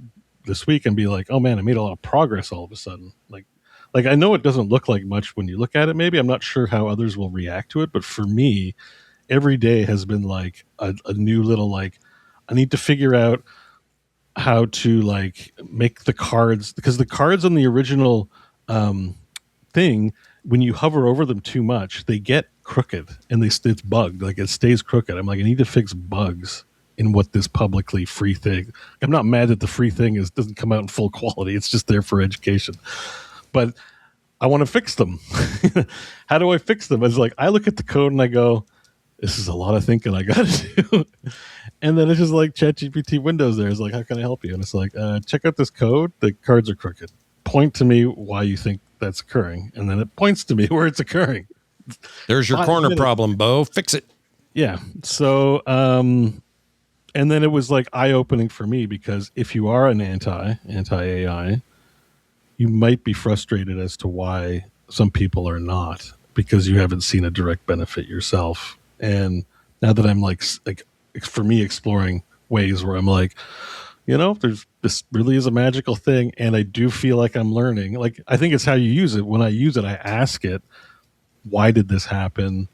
this week and be like, oh man, I made a lot of progress all of a sudden. Like I know it doesn't look like much when you look at it. Maybe I'm not sure how others will react to it, but for me, every day has been like a new little like I need to figure out how to like make the cards, because the cards on the original thing, when you hover over them too much, they get crooked and it's bugged. Like it stays crooked. I'm like, I need to fix bugs in what this publicly free thing. I'm not mad that the free thing doesn't come out in full quality. It's just there for education. But I want to fix them. How do I fix them? It's like I look at the code and I go, this is a lot of thinking I got to do. And then it's just like ChatGPT Windows there. It's like, how can I help you? And it's like, check out this code. The cards are crooked. Point to me why you think that's occurring. And then it points to me where it's occurring. There's your corner problem, Beau. Fix it. Yeah. So, and then it was like eye-opening for me, because if you are an anti-AI, you might be frustrated as to why some people are not, because you haven't seen a direct benefit yourself. And now that I'm like for me, exploring ways where I'm like, this really is a magical thing, and I do feel like I'm learning. Like I think it's how you use it. When I use it, I ask it, why did this happen?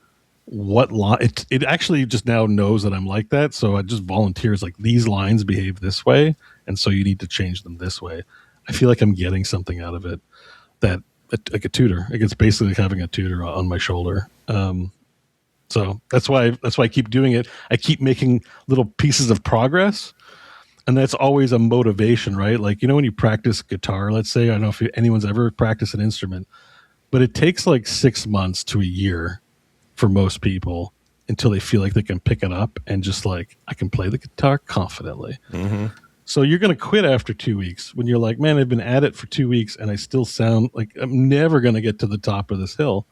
What line? It actually just now knows that I'm like that, so it just volunteers like these lines behave this way, and so you need to change them this way. I feel like I'm getting something out of it, that like a tutor. Like it's basically like having a tutor on my shoulder. So that's why I keep doing it. I keep making little pieces of progress, and that's always a motivation, right? Like, when you practice guitar, let's say, I don't know if anyone's ever practiced an instrument, but it takes like 6 months to a year for most people until they feel like they can pick it up and just like, I can play the guitar confidently. Mm-hmm. So you're going to quit after 2 weeks when you're like, man, I've been at it for 2 weeks and I still sound like I'm never going to get to the top of this hill.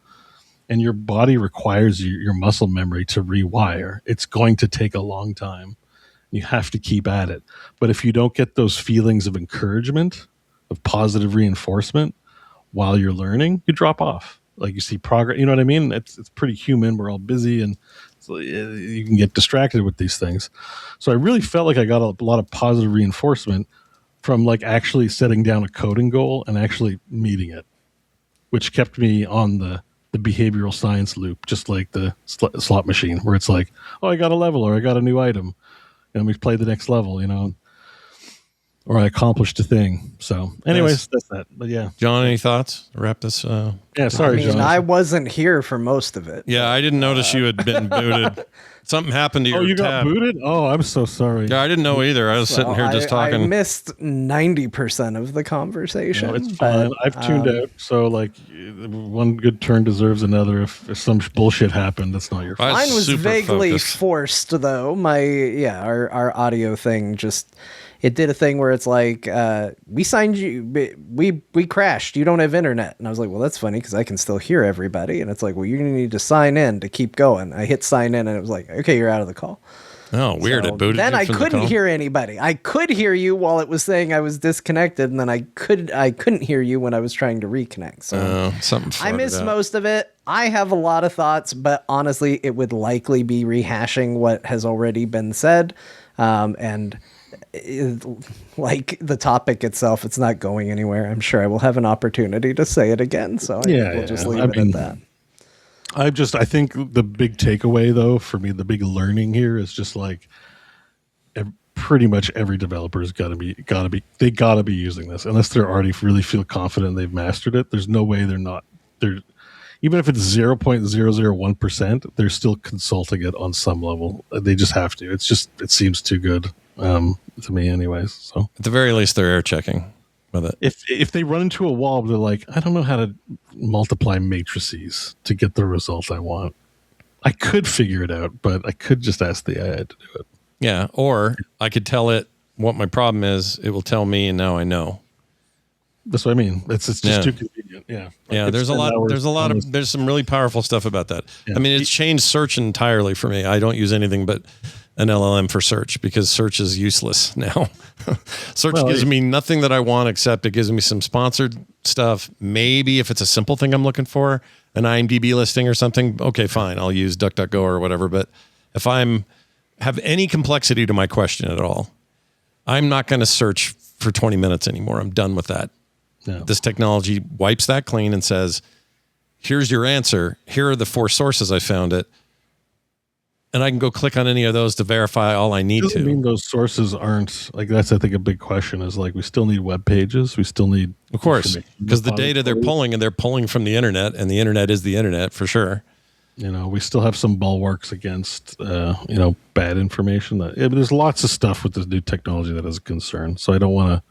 And your body requires your muscle memory to rewire. It's going to take a long time. You have to keep at it. But if you don't get those feelings of encouragement, of positive reinforcement while you're learning, you drop off. Like you see progress, you know what I mean? It's pretty human. We're all busy, and so you can get distracted with these things. So I really felt like I got a lot of positive reinforcement from like actually setting down a coding goal and actually meeting it, which kept me on the behavioral science loop, just like the slot machine, where it's like, oh, I got a level, or I got a new item, and we play the next level, or I accomplished a thing. So anyways, that's that. But yeah. John, any thoughts? Wrap this. Yeah, sorry, John. I wasn't here for most of it. Yeah, I didn't notice you had been booted. Something happened to your you tab. got booted? Oh, I'm so sorry. Yeah, I didn't know either. I was sitting here just talking. I missed 90% of the conversation. No, it's fine. I've tuned out. So like one good turn deserves another. If some bullshit happened, that's not your fault. Mine was vaguely forced though. Our audio thing just, it did a thing where it's like, we signed you, we crashed, you don't have internet. And I was like, well, that's funny because I can still hear everybody. And it's like, well, you're going to need to sign in to keep going. I hit sign in and it was like, okay, you're out of the call. Oh, weird. So it booted then you I from couldn't the call? hear anybody. I could hear you while it was saying I was disconnected, and then I couldn't hear you when I was trying to reconnect. So something I missed most of it. I have a lot of thoughts, but honestly, it would likely be rehashing what has already been said. Like the topic itself, it's not going anywhere. I'm sure I will have an opportunity to say it again. So we'll just leave it at that. I think the big takeaway though, for me, the big learning here is just like pretty much every developer has got to be using this, unless they're already really feel confident they've mastered it. There's no way they're not. Even if it's 0.001%, they're still consulting it on some level. They just have to. It seems too good to me anyways. So at the very least, they're air checking. with it. If they run into a wall, they're like, I don't know how to multiply matrices to get the result I want. I could figure it out, but I could just ask the AI to do it. Yeah, or I could tell it what my problem is. It will tell me, and now I know. That's what I mean. It's just too convenient. Yeah. Like yeah. There's some really powerful stuff about that. Yeah. I mean, it's changed search entirely for me. I don't use anything but an LLM for search because search is useless now. Search gives me nothing that I want, except it gives me some sponsored stuff. Maybe if it's a simple thing I'm looking for, an IMDb listing or something. Okay, fine. I'll use DuckDuckGo or whatever. But if have any complexity to my question at all, I'm not going to search for 20 minutes anymore. I'm done with that. Yeah. This technology wipes that clean and says, here's your answer. Here are the 4 sources I found it. And I can go click on any of those to verify all I need to. I mean, those sources aren't like that's. I think a big question is like we still need web pages. We still need, of course, because the data they're pulling and they're pulling from the internet, and the internet is the internet for sure. You know, we still have some bulwarks against bad information. But there's lots of stuff with this new technology that is a concern. So I don't want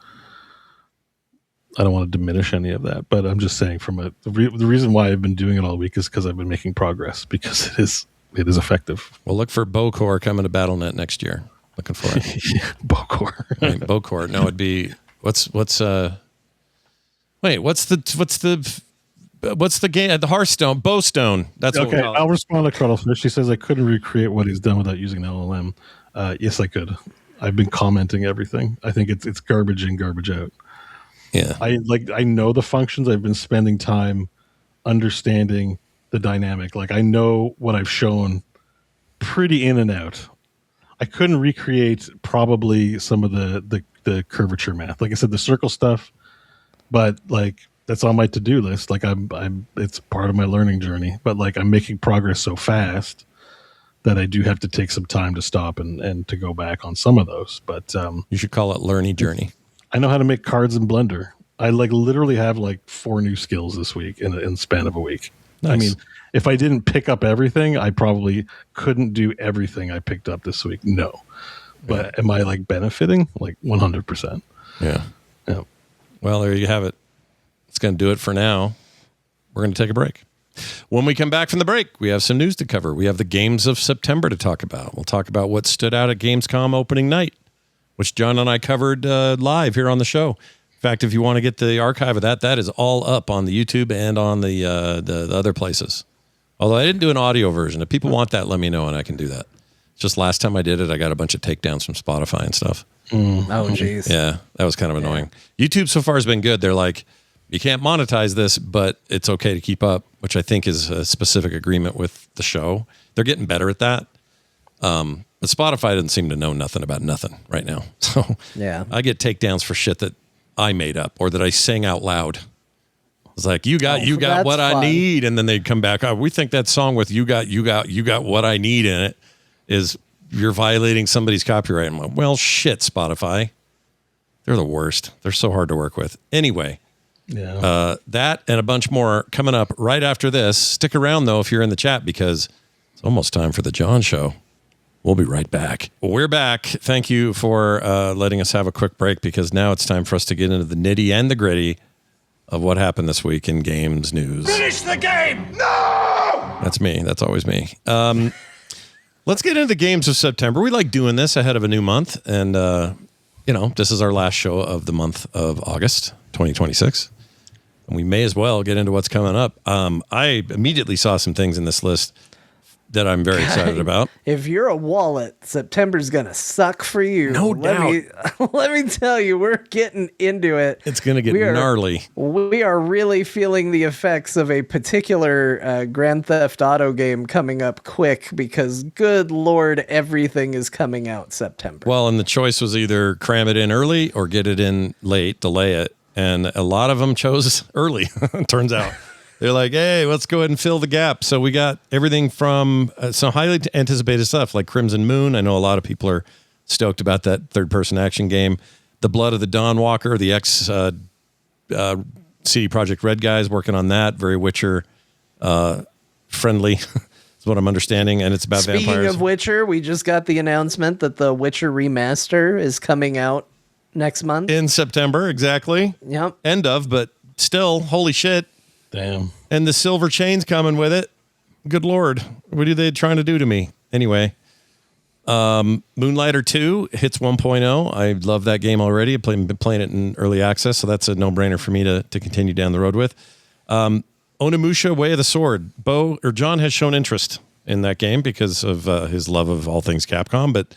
to diminish any of that. But I'm just saying, the reason why I've been doing it all week is because I've been making progress because it is effective. Well, look for Beaucore coming to BattleNet next year. Looking for it. Beaucore. Right, Beaucore. No, it'd be what's the game? The Hearthstone, Bowstone. That's okay. What I'll respond to Cuddlefish. She says I couldn't recreate what he's done without using an LLM. Yes, I could. I've been commenting everything. I think it's garbage in, garbage out. Yeah. I know the functions. I've been spending time understanding the dynamic. Like I know what I've shown pretty in and out. I couldn't recreate probably some of the curvature math. Like I said, the circle stuff, but like that's on my to-do list. Like it's part of my learning journey, but like I'm making progress so fast that I do have to take some time to stop and to go back on some of those. But you should call it learning journey. I know how to make cards in Blender. I like literally have like 4 new skills this week in the span of a week. Nice. I mean, if I didn't pick up everything, I probably couldn't do everything I picked up this week. No. But am I like benefiting? Like 100%. Yeah. Yeah. Well, there you have it. It's going to do it for now. We're going to take a break. When we come back from the break, we have some news to cover. We have the games of September to talk about. We'll talk about what stood out at Gamescom opening night, which John and I covered live here on the show. In fact, if you want to get the archive of that is all up on the YouTube and on the other places. Although I didn't do an audio version. If people want that, let me know and I can do that. Just last time I did it, I got a bunch of takedowns from Spotify and stuff. Oh, geez. Yeah, that was kind of annoying. YouTube so far has been good. They're like, you can't monetize this, but it's okay to keep up, which I think is a specific agreement with the show. They're getting better at that. But Spotify doesn't seem to know nothing about nothing right now. So yeah, I get takedowns for shit that I made up or that I sang out loud. It's like, you got what I need. And then they'd come back. Oh, we think that song with you got what I need in it is you're violating somebody's copyright. I'm like, well, shit, Spotify. They're the worst. They're so hard to work with. Anyway, that and a bunch more coming up right after this. Stick around, though, if you're in the chat, because it's almost time for the John Show. We'll be right back. We're back. Thank you for letting us have a quick break, because now it's time for us to get into the nitty and the gritty of what happened this week in games news. Finish the game! No! That's me. That's always me. Let's get into the games of September. We like doing this ahead of a new month. And, this is our last show of the month of August, 2026. And we may as well get into what's coming up. I immediately saw some things in this list that I'm very excited about. If you're a wallet, September's gonna suck for you. No doubt. Let me tell you, we're getting into it. It's gonna get gnarly. We are really feeling the effects of a particular Grand Theft Auto game coming up quick, because good Lord, everything is coming out September. Well, and the choice was either cram it in early or get it in late, delay it. And a lot of them chose early, turns out. They're like, hey, let's go ahead and fill the gap. So we got everything from some highly anticipated stuff like Crimson Moon. I know a lot of people are stoked about that third-person action game. The Blood of the Dawn Walker, the CD Projekt Red guys working on that. Very Witcher friendly is what I'm understanding. And it's about vampires. Speaking of Witcher, we just got the announcement that the Witcher remaster is coming out next month. In September, exactly. Yep. End of, but still, holy shit. Damn. And the silver chain's coming with it. Good Lord. What are they trying to do to me? Anyway, Moonlighter 2 hits 1.0. I love that game already. I've been playing it in early access, so that's a no-brainer for me to continue down the road with. Onimusha, Way of the Sword. John has shown interest in that game because of his love of all things Capcom, but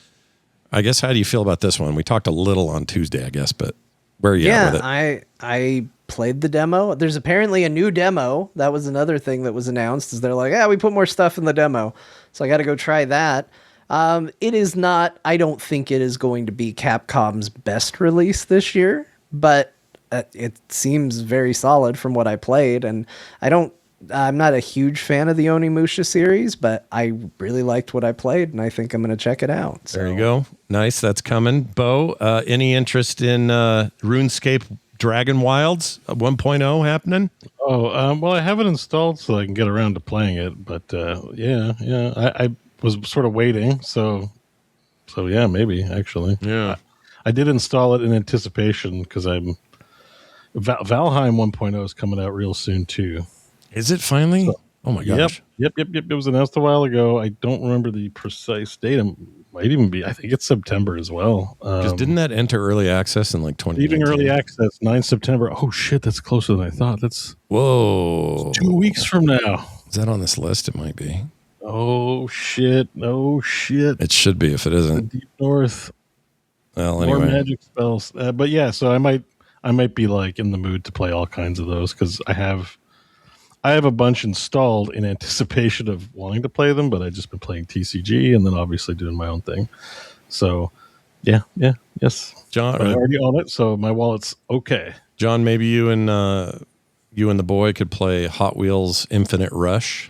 I guess how do you feel about this one? We talked a little on Tuesday, I guess, but where are you at with it? I played the demo. There's apparently a new demo. That was another thing that was announced, is they're like, we put more stuff in the demo. So I got to go try that. It is not, I don't think it is going to be Capcom's best release this year, but it seems very solid from what I played. And I'm not a huge fan of the Onimusha series, but I really liked what I played, and I think I'm going to check it out. So. There you go. Nice. That's coming. Beau, any interest in RuneScape Dragon Wilds 1.0 happening? Well, I have it installed so I can get around to playing it, but yeah. I was sort of waiting, so yeah, maybe actually. Yeah. I did install it in anticipation because Valheim 1.0 is coming out real soon too. Is it finally? Oh my gosh. Yep. It was announced a while ago. I don't remember the precise date. It might even be, I think it's September as well. Because didn't that enter early access in like 2019? Even early access, 9 September. Oh shit, that's closer than I thought. That's 2 weeks from now. Is that on this list? It might be. Oh shit. It should be if it isn't. The Deep North. Well, anyway. More magic spells. But yeah, so I might be like in the mood to play all kinds of those because I have a bunch installed in anticipation of wanting to play them, but I've just been playing TCG and then obviously doing my own thing. So, yes. John, I already own it, so my wallet's okay. John, maybe you and the boy could play Hot Wheels Infinite Rush.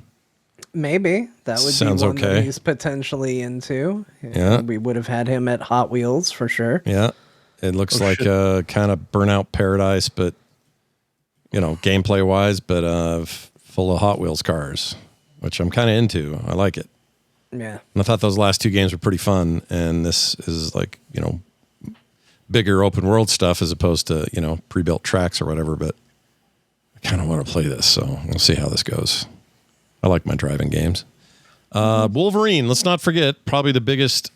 Maybe that would Sounds be one okay. that he's potentially into. Yeah, we would have had him at Hot Wheels for sure. Yeah, it looks like a kind of Burnout Paradise, but gameplay wise, but full of Hot Wheels cars, which I'm kind of into. I like it. Yeah, and I thought those last two games were pretty fun, and this is like bigger open world stuff as opposed to pre-built tracks or whatever. But I kind of want to play this, so we'll see how this goes. I like my driving games. Wolverine, let's not forget, probably the biggest,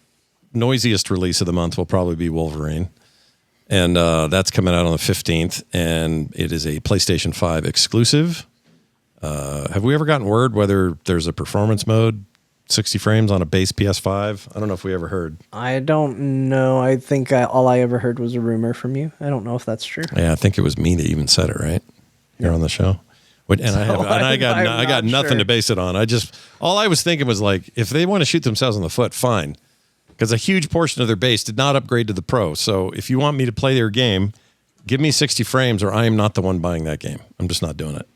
noisiest release of the month will probably be Wolverine. And that's coming out on the 15th, and it is a PlayStation 5 exclusive. Have we ever gotten word whether there's a performance mode, 60 frames on a base PS5? I don't know if we ever heard. I don't know. I think all I ever heard was a rumor from you. I don't know if that's true. Yeah, I think it was me that even said it, right? Here on the show. I got nothing to base it on. All I was thinking was like, if they want to shoot themselves in the foot, fine. Because a huge portion of their base did not upgrade to the Pro. So if you want me to play their game, give me 60 frames or I am not the one buying that game. I'm just not doing it.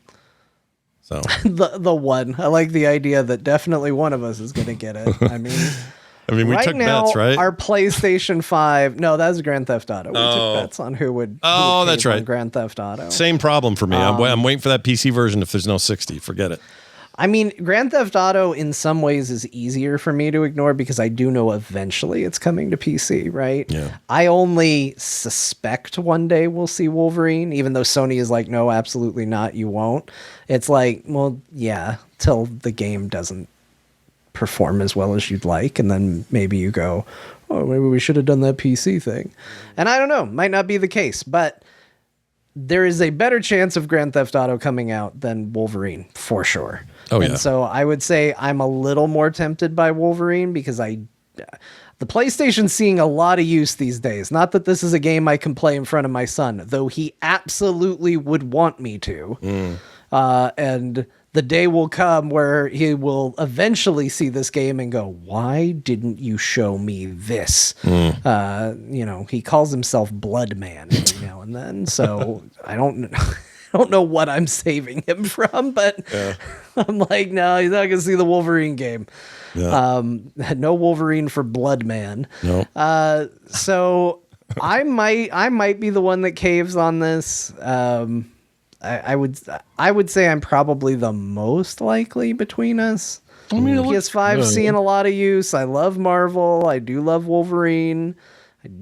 So the one. I like the idea that definitely one of us is going to get it. I mean, we right took now, bets, right? Our PlayStation 5. No, that was Grand Theft Auto. We took bets on who would that's right. Grand Theft Auto. Same problem for me. I'm waiting for that PC version if there's no 60. Forget it. I mean, Grand Theft Auto in some ways is easier for me to ignore because I do know eventually it's coming to PC, right? Yeah. I only suspect one day we'll see Wolverine, even though Sony is like, no, absolutely not, you won't. It's like, well, yeah, till the game doesn't perform as well as you'd like, and then maybe you go, oh, maybe we should have done that PC thing. And I don't know, might not be the case, but there is a better chance of Grand Theft Auto coming out than Wolverine, for sure. Oh, yeah. And so I would say I'm a little more tempted by Wolverine because the PlayStation's seeing a lot of use these days. Not that this is a game I can play in front of my son, though he absolutely would want me to. And the day will come where he will eventually see this game and go, why didn't you show me this? He calls himself Blood Man every now and then. So I don't know what I'm saving him from, but I'm like, no, he's not going to see the Wolverine game. Yeah. No Wolverine for Blood Man. No. So I might be the one that caves on this. I would say I'm probably the most likely between us. I mean, PS5 seeing a lot of use. I love Marvel. I do love Wolverine.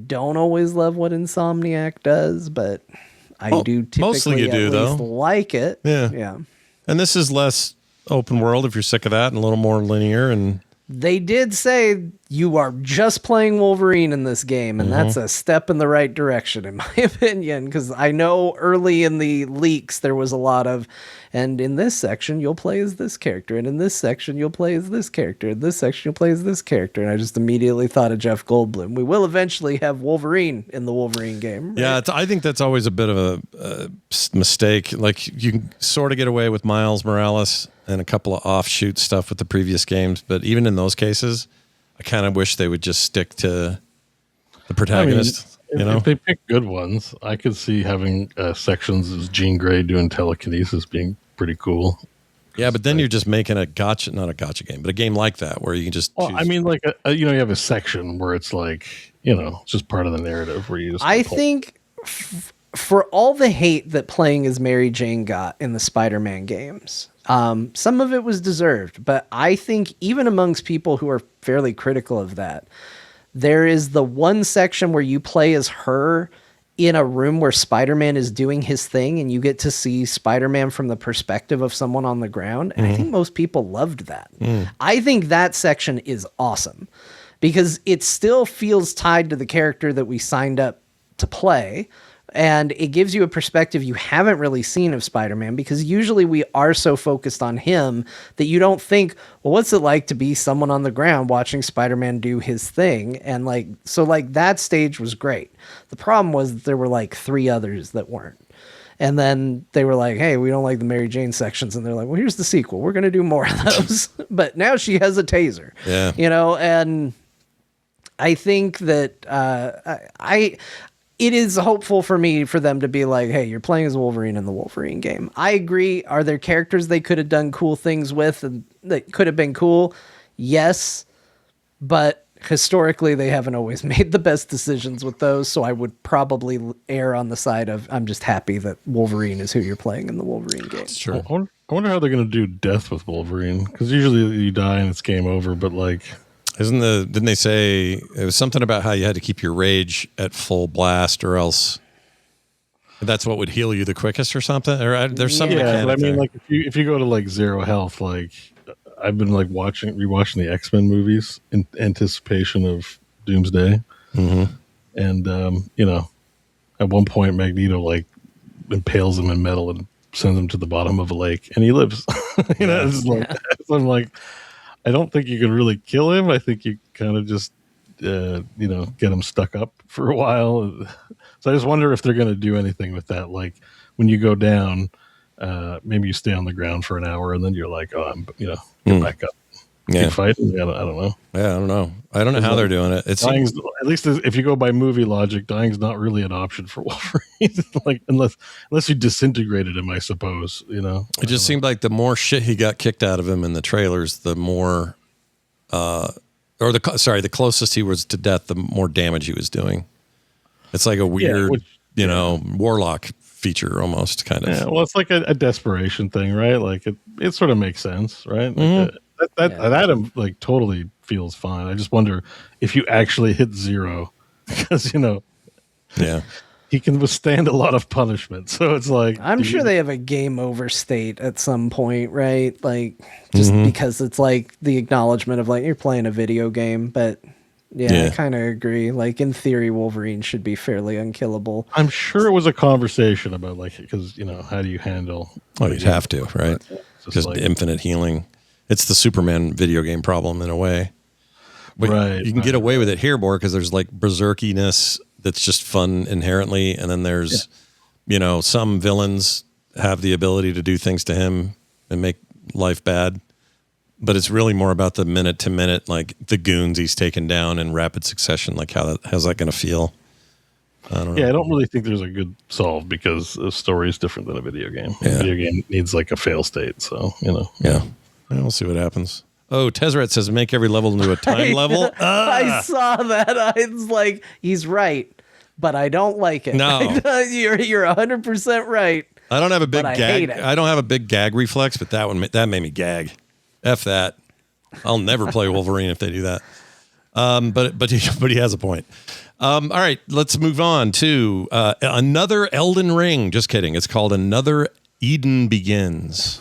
don't always love what Insomniac does, but I do typically mostly you do, at least like it. Yeah. And this is less open world if you're sick of that, and a little more linear. And they did say you are just playing Wolverine in this game, and that's a step in the right direction, in my opinion, because I know early in the leaks there was a lot of, and in this section you'll play as this character, and in this section you'll play as this character, in this section you'll play as this character, and I just immediately thought of Jeff Goldblum. We will eventually have Wolverine in the Wolverine game. Right? Yeah, I think that's always a bit of a mistake. Like, you can sort of get away with Miles Morales and a couple of offshoot stuff with the previous games, but even in those cases, I kind of wish they would just stick to the protagonist. If they pick good ones, I could see having sections as Jean Grey doing telekinesis being pretty cool. Yeah, but then you're just making not a gotcha game, but a game like that where you can just. Well, I mean, like you have a section where it's like it's just part of the narrative where you just. I think for all the hate that playing as Mary Jane got in the Spider-Man games, some of it was deserved, but I think even amongst people who are fairly critical of that, there is the one section where you play as her in a room where Spider-Man is doing his thing, and you get to see Spider-Man from the perspective of someone on the ground. And I think most people loved that. I think that section is awesome because it still feels tied to the character that we signed up to play. And it gives you a perspective you haven't really seen of Spider-Man, because usually we are so focused on him that you don't think, well, what's it like to be someone on the ground watching Spider-Man do his thing? And so that stage was great. The problem was that there were like 3 others that weren't. And then they were like, hey, we don't like the Mary Jane sections. And they're like, well, here's the sequel. We're going to do more of those. But now she has a taser, and I think that it is hopeful for me for them to be like, hey, you're playing as Wolverine in the Wolverine game. I agree. Are there characters they could have done cool things with and that could have been cool? Yes. But historically, they haven't always made the best decisions with those. So I would probably err on the side of, I'm just happy that Wolverine is who you're playing in the Wolverine game. Sure. I wonder how they're going to do death with Wolverine, because usually you die and it's game over, but like... Didn't they say it was something about how you had to keep your rage at full blast, or else that's what would heal you the quickest, or something? Or there's some mechanic but I mean, there. like if you go to like 0 health, like I've been like rewatching the X-Men movies in anticipation of Doomsday, and at one point Magneto like impales him in metal and sends him to the bottom of a lake, and he lives. It's like so I'm like, I don't think you can really kill him. I think you kind of just, get him stuck up for a while. So I just wonder if they're going to do anything with that. Like when you go down, maybe you stay on the ground for an hour and then you're like, get back up. Keep fighting. I don't know. Yeah, I don't know how they're doing it. At least if you go by movie logic, dying's not really an option for Wolverine. Like unless you disintegrated him, I suppose. It just seemed like the more shit he got kicked out of him in the trailers, the more, the closest he was to death, the more damage he was doing. It's like a weird, warlock feature almost, kind of. Yeah, well, it's like a desperation thing, right? Like it sort of makes sense, right? Like that like totally feels fine. I just wonder if you actually hit 0, because he can withstand a lot of punishment. So it's like, I'm sure they have a game over state at some point, right? Like just because it's like the acknowledgement of like you're playing a video game, but I kind of agree. Like in theory, Wolverine should be fairly unkillable. I'm sure it was a conversation about like, because how do you handle? Oh, you'd have to, right? Just like infinite healing. It's the Superman video game problem in a way. But you can get away with it here more because there's like berserkiness that's just fun inherently. And then there's, some villains have the ability to do things to him and make life bad. But it's really more about the minute to minute, like the goons he's taken down in rapid succession. Like how's that going to feel? I don't know. Yeah, I don't really think there's a good solve because a story is different than a video game. Yeah. A video game needs like a fail state. So, Yeah. We'll see what happens. Oh, Tezzeret says make every level into a time level. I saw that. I was like, he's right, but I don't like it. No. You're 100% right. I don't have a big but I gag. hate it. I don't have a big gag reflex, but that made me gag. F that. I'll never play Wolverine if they do that. But he has a point. All right, let's move on to another Elden Ring. Just kidding. It's called Another Eden Begins.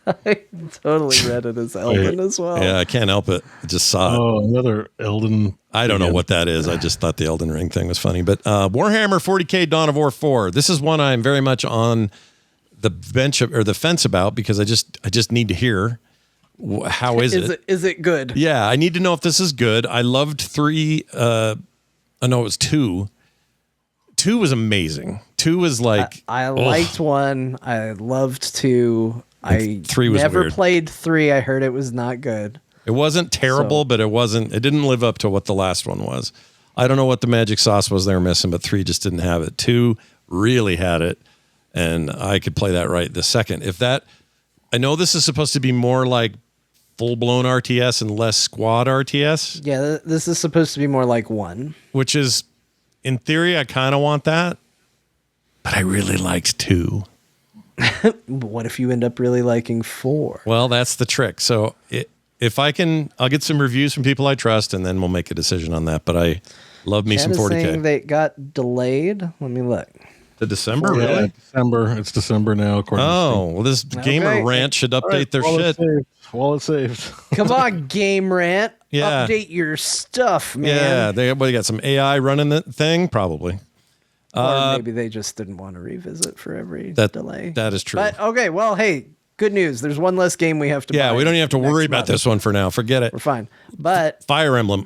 I totally read it as Elden as well. Yeah, I can't help it. I just saw it. Oh, another Elden. I don't know what that is. I just thought the Elden Ring thing was funny. But Warhammer 40K Dawn of War 4. This is one I'm very much on the bench or the fence about because I just need to hear how is it? Is it good? Yeah, I need to know if this is good. I loved 3. I know it was 2. 2 was amazing. 2 was like I liked 1. I loved 2. I 3 was never weird. Played 3. I heard it was not good. It wasn't terrible, but it didn't live up to what the last one was. I don't know what the magic sauce was they were missing, but 3 just didn't have it. 2 really had it, and I could play that right this second. I know this is supposed to be more like full-blown RTS and less squad RTS. Yeah, this is supposed to be more like 1. Which is, in theory, I kind of want that, but I really liked 2. What if you end up really liking 4? Well, that's the trick. So if I can, I'll get some reviews from people I trust, and then we'll make a decision on that. But I love me some 40K. Saying they got delayed. Let me look. To December, Yeah, really? December. It's December now. According Oh, well, this Gamer Rant should update their shit. Wallet saved. Come on, Game Rant. Yeah. Update your stuff, man. Yeah, they got some AI running the thing, probably. Or maybe they just didn't want to revisit for every delay. That is true. But okay, well, hey, good news. There's one less game we have to buy. Yeah, we don't even have to worry about this one for now. Forget it. We're fine. But Fire Emblem.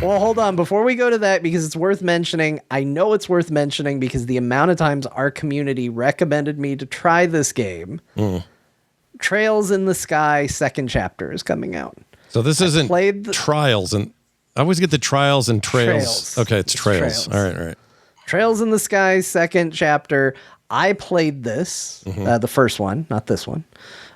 Well, hold on. Before we go to that, because it's worth mentioning, I know it's worth mentioning because the amount of times our community recommended me to try this game. Trails in the Sky second chapter is coming out. So this isn't Trials, and I always get the Trials and Trails. Okay, it's Trails. All right. Trails in the Sky second chapter. I played this, the first one, not this one.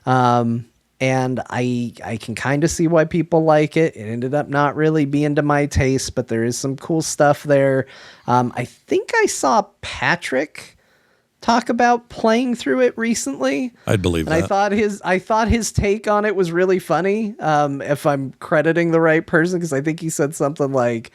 And I can kind of see why people like it. It ended up not really being to my taste, but there is some cool stuff there. I think I saw Patrick talk about playing through it recently. I'd believe that. I thought his take on it was really funny. If I'm crediting the right person, because I think he said something like,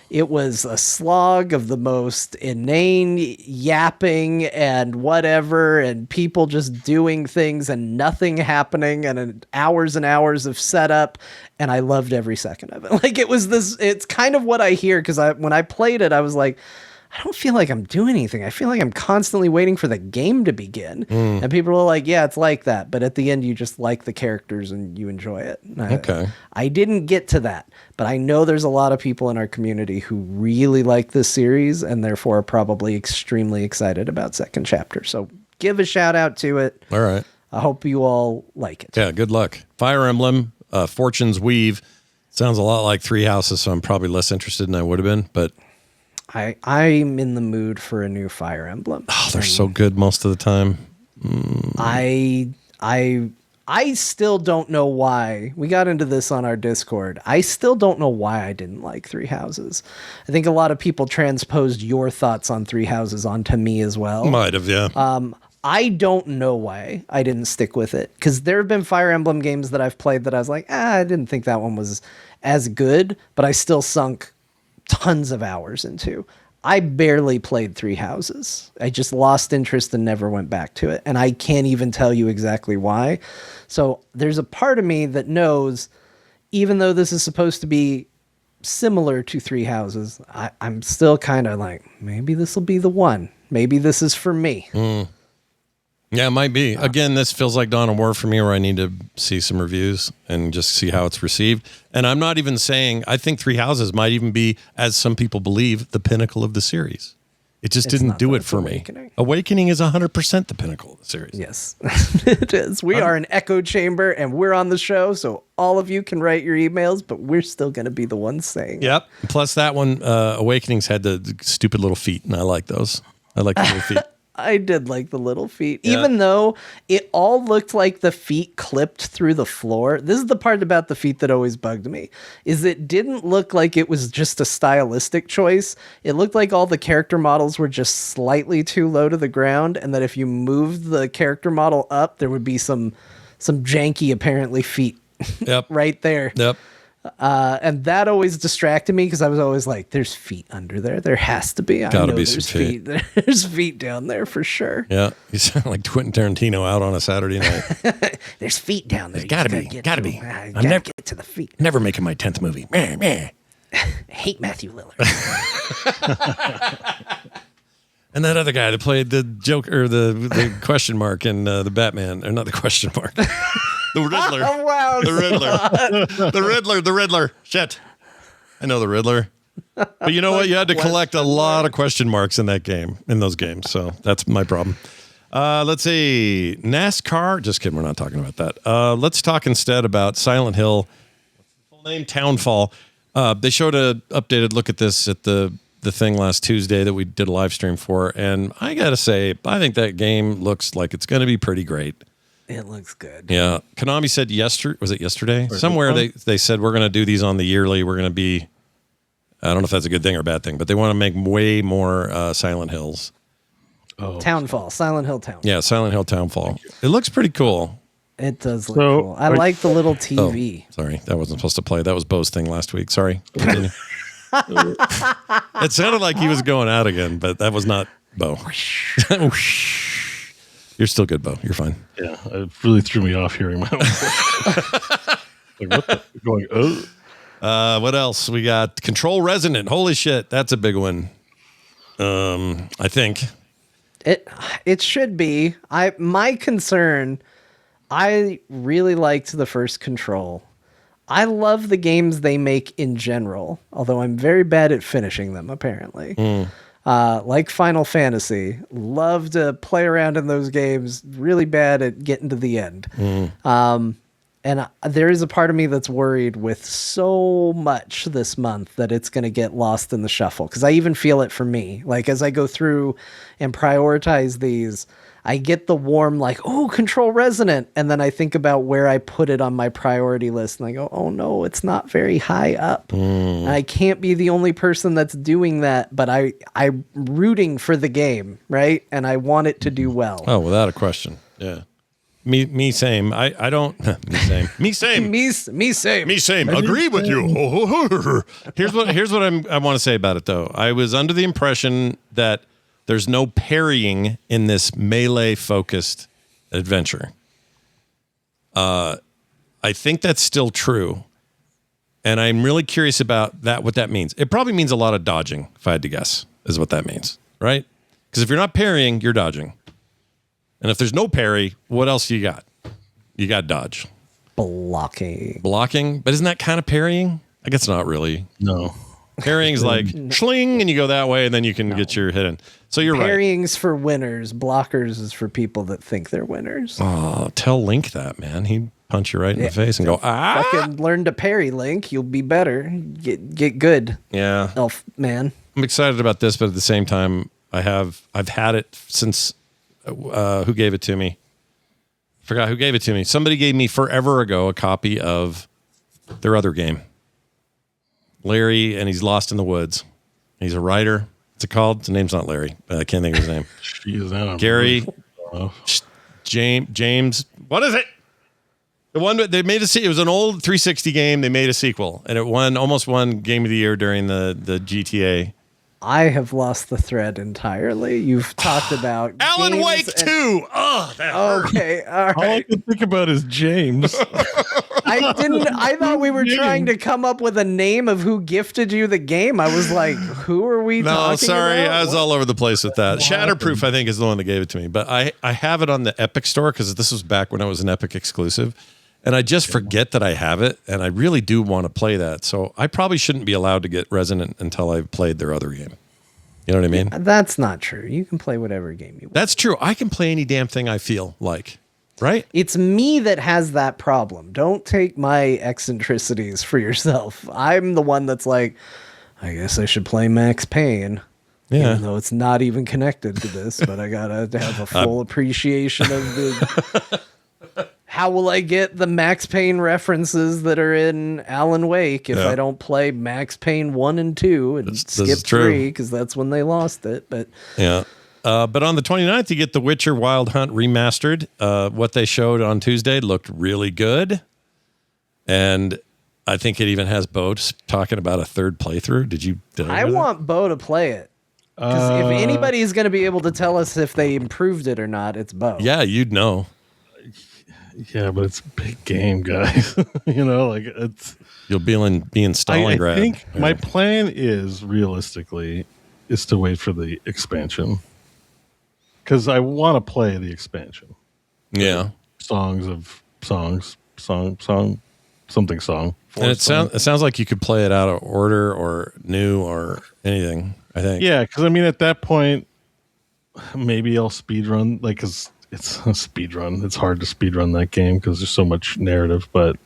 it was a slog of the most inane yapping and whatever, and people just doing things and nothing happening, and hours and hours of setup. And I loved every second of it. Like it's kind of what I hear. Cause when I played it, I was like, I don't feel like I'm doing anything. I feel like I'm constantly waiting for the game to begin. And people are like, yeah, it's like that. But at the end, you just like the characters and you enjoy it. Okay. I didn't get to that, but I know there's a lot of people in our community who really like this series and therefore are probably extremely excited about second chapter. So give a shout out to it. All right. I hope you all like it. Yeah, good luck. Fire Emblem, Fortune's Weave. Sounds a lot like Three Houses, so I'm probably less interested than I would have been, but I'm in the mood for a new Fire Emblem. Oh, they're so good most of the time. I still don't know why. We got into this on our Discord. I still don't know why I didn't like Three Houses. I think a lot of people transposed your thoughts on Three Houses onto me as well. Might have, yeah. I don't know why I didn't stick with it, because there have been Fire Emblem games that I've played that I was like, I didn't think that one was as good, but I still sunk tons of hours into. I barely played Three Houses. I just lost interest and never went back to it. And I can't even tell you exactly why. So there's a part of me that knows, even though this is supposed to be similar to Three Houses, I'm still kind of like, maybe this will be the one. Maybe this is for me. Yeah, it might be. Again, this feels like Dawn of War for me, where I need to see some reviews and just see how it's received. And I'm not even saying, I think Three Houses might even be, as some people believe, the pinnacle of the series. It just didn't do it for me. Awakening is 100% the pinnacle of the series. Yes, it is. We are an echo chamber and we're on the show, so all of you can write your emails, but we're still going to be the ones saying it. Yep. Plus that one, Awakenings had the stupid little feet, and I like those. I like the little feet. I did like the little feet, even though it all looked like the feet clipped through the floor. This is the part about the feet that always bugged me, is it didn't look like it was just a stylistic choice. It looked like all the character models were just slightly too low to the ground, and that if you moved the character model up, there would be some janky, apparently, feet right there. Yep. And that always distracted me because I was always like, there's feet under there. There has to be. Gotta be some feet. There's feet down there for sure. Yeah. You sound like Quentin Tarantino out on a Saturday night. There's feet down there. Gotta be. Get to the feet. Never making my 10th movie. Meh, meh. I hate Matthew Lillard. And that other guy that played the Joker, or the question mark in the Batman, or not the question mark. The Riddler. Oh, wow. The Riddler. Shit. I know the Riddler. But you know what? You had to collect a lot of question marks in those games. So that's my problem. Let's see. NASCAR. Just kidding. We're not talking about that. Let's talk instead about Silent Hill. What's the full name? Townfall. They showed an updated look at this at the thing last Tuesday that we did a live stream for. And I got to say, I think that game looks like it's going to be pretty great. It looks good. Yeah. Konami said yesterday? Somewhere they said we're going to do these on the yearly. We're going to be, I don't know if that's a good thing or a bad thing, but they want to make way more Silent Hills. Oh. Townfall. Silent Hill Townfall. Yeah, Silent Hill Townfall. It looks pretty cool. It does look cool. I like the little TV. Oh, sorry, that wasn't supposed to play. That was Beau's thing last week. Sorry. Continue. It sounded like he was going out again, but that was not Beau. You're still good, Beau. You're fine. Yeah, it really threw me off hearing my own voice. Like, what the? Going, oh. What else? We got Control Resonant. Holy shit, that's a big one. I think. It should be. My concern, I really liked the first Control. I love the games they make in general, although I'm very bad at finishing them, apparently. Like Final Fantasy, love to play around in those games, really bad at getting to the end. And there is a part of me that's worried with so much this month that it's going to get lost in the shuffle. Because I even feel it for me. Like, as I go through and prioritize these, I get the warm, like, oh, Control Resonant. And then I think about where I put it on my priority list. And I go, oh, no, it's not very high up. I can't be the only person that's doing that. But I'm rooting for the game, right? And I want it to do well. Oh, without a question. Yeah. Me same. I don't. Me same. Me same. Agree with you. Here's what I want to say about it though. I was under the impression that there's no parrying in this melee focused adventure. I think that's still true, and I'm really curious about that. What that means? It probably means a lot of dodging. If I had to guess, is what that means, right? Because if you're not parrying, you're dodging. And if there's no parry, what else you got? You got dodge. Blocking. But isn't that kind of parrying? I guess not really. No. Parrying's like schling and you go that way and then you can get your hit in. So you're right. Parrying's for winners. Blockers is for people that think they're winners. Oh, tell Link that, man. He'd punch you right in the face and go, ah! Fucking learn to parry, Link. You'll be better. Get good. Yeah. Elf man. I'm excited about this, but at the same time, I've had it since... who gave it to me? Forgot who gave it to me. Somebody gave me forever ago a copy of their other game. Larry, and he's lost in the woods. He's a writer. What's it called? His name's not Larry. I can't think of his name. Jeez, Gary, James. What is it? The one that they made it was an old 360 game. They made a sequel, and it almost won Game of the Year during the GTA. I have lost the thread entirely. You've talked about Alan Wake 2. Oh, that hurt. Okay, all right. All I can think about is James. I thought we were trying to come up with a name of who gifted you the game. I was like, who are we talking about? No, sorry. I was all over the place with that. Shatterproof, I think, is the one that gave it to me. But I have it on the Epic Store because this was back when it was an Epic exclusive. And I just forget that I have it. And I really do want to play that. So I probably shouldn't be allowed to get Resonant until I've played their other game. You know what I mean? That's not true. You can play whatever game you want. That's true. I can play any damn thing I feel like. Right? It's me that has that problem. Don't take my eccentricities for yourself. I'm the one that's like, I guess I should play Max Payne. Yeah. Even though it's not even connected to this, but I gotta have a full appreciation of the... How will I get the Max Payne references that are in Alan Wake if I don't play Max Payne 1 and 2 and skip 3 because that's when they lost it. But yeah. But on the 29th, you get The Witcher Wild Hunt Remastered. What they showed on Tuesday looked really good. And I think it even has Beau talking about a third playthrough. Did I want Beau to play it. Because if anybody is going to be able to tell us if they improved it or not, it's Beau. Yeah, you'd know. Yeah, but it's a big game, guys. It's. You'll be in Stalingrad. I think my plan is realistically to wait for the expansion because I want to play the expansion. Yeah, Song. And it sounds like you could play it out of order or new or anything. I think. Yeah, because at that point, maybe I'll speedrun because it's a speedrun. It's hard to speedrun that game because there's so much narrative. But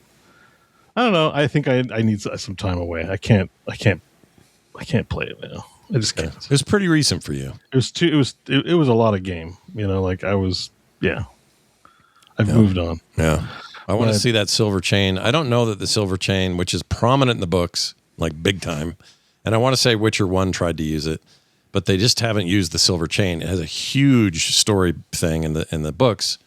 I don't know. I think I need some time away. I can't play it now. I just can't. It was pretty recent for you. It was a lot of game. I've moved on. Yeah. I want to see that silver chain. I don't know that the silver chain, which is prominent in the books, like big time, and I want to say Witcher 1 tried to use it, but they just haven't used the silver chain. It has a huge story thing in the books.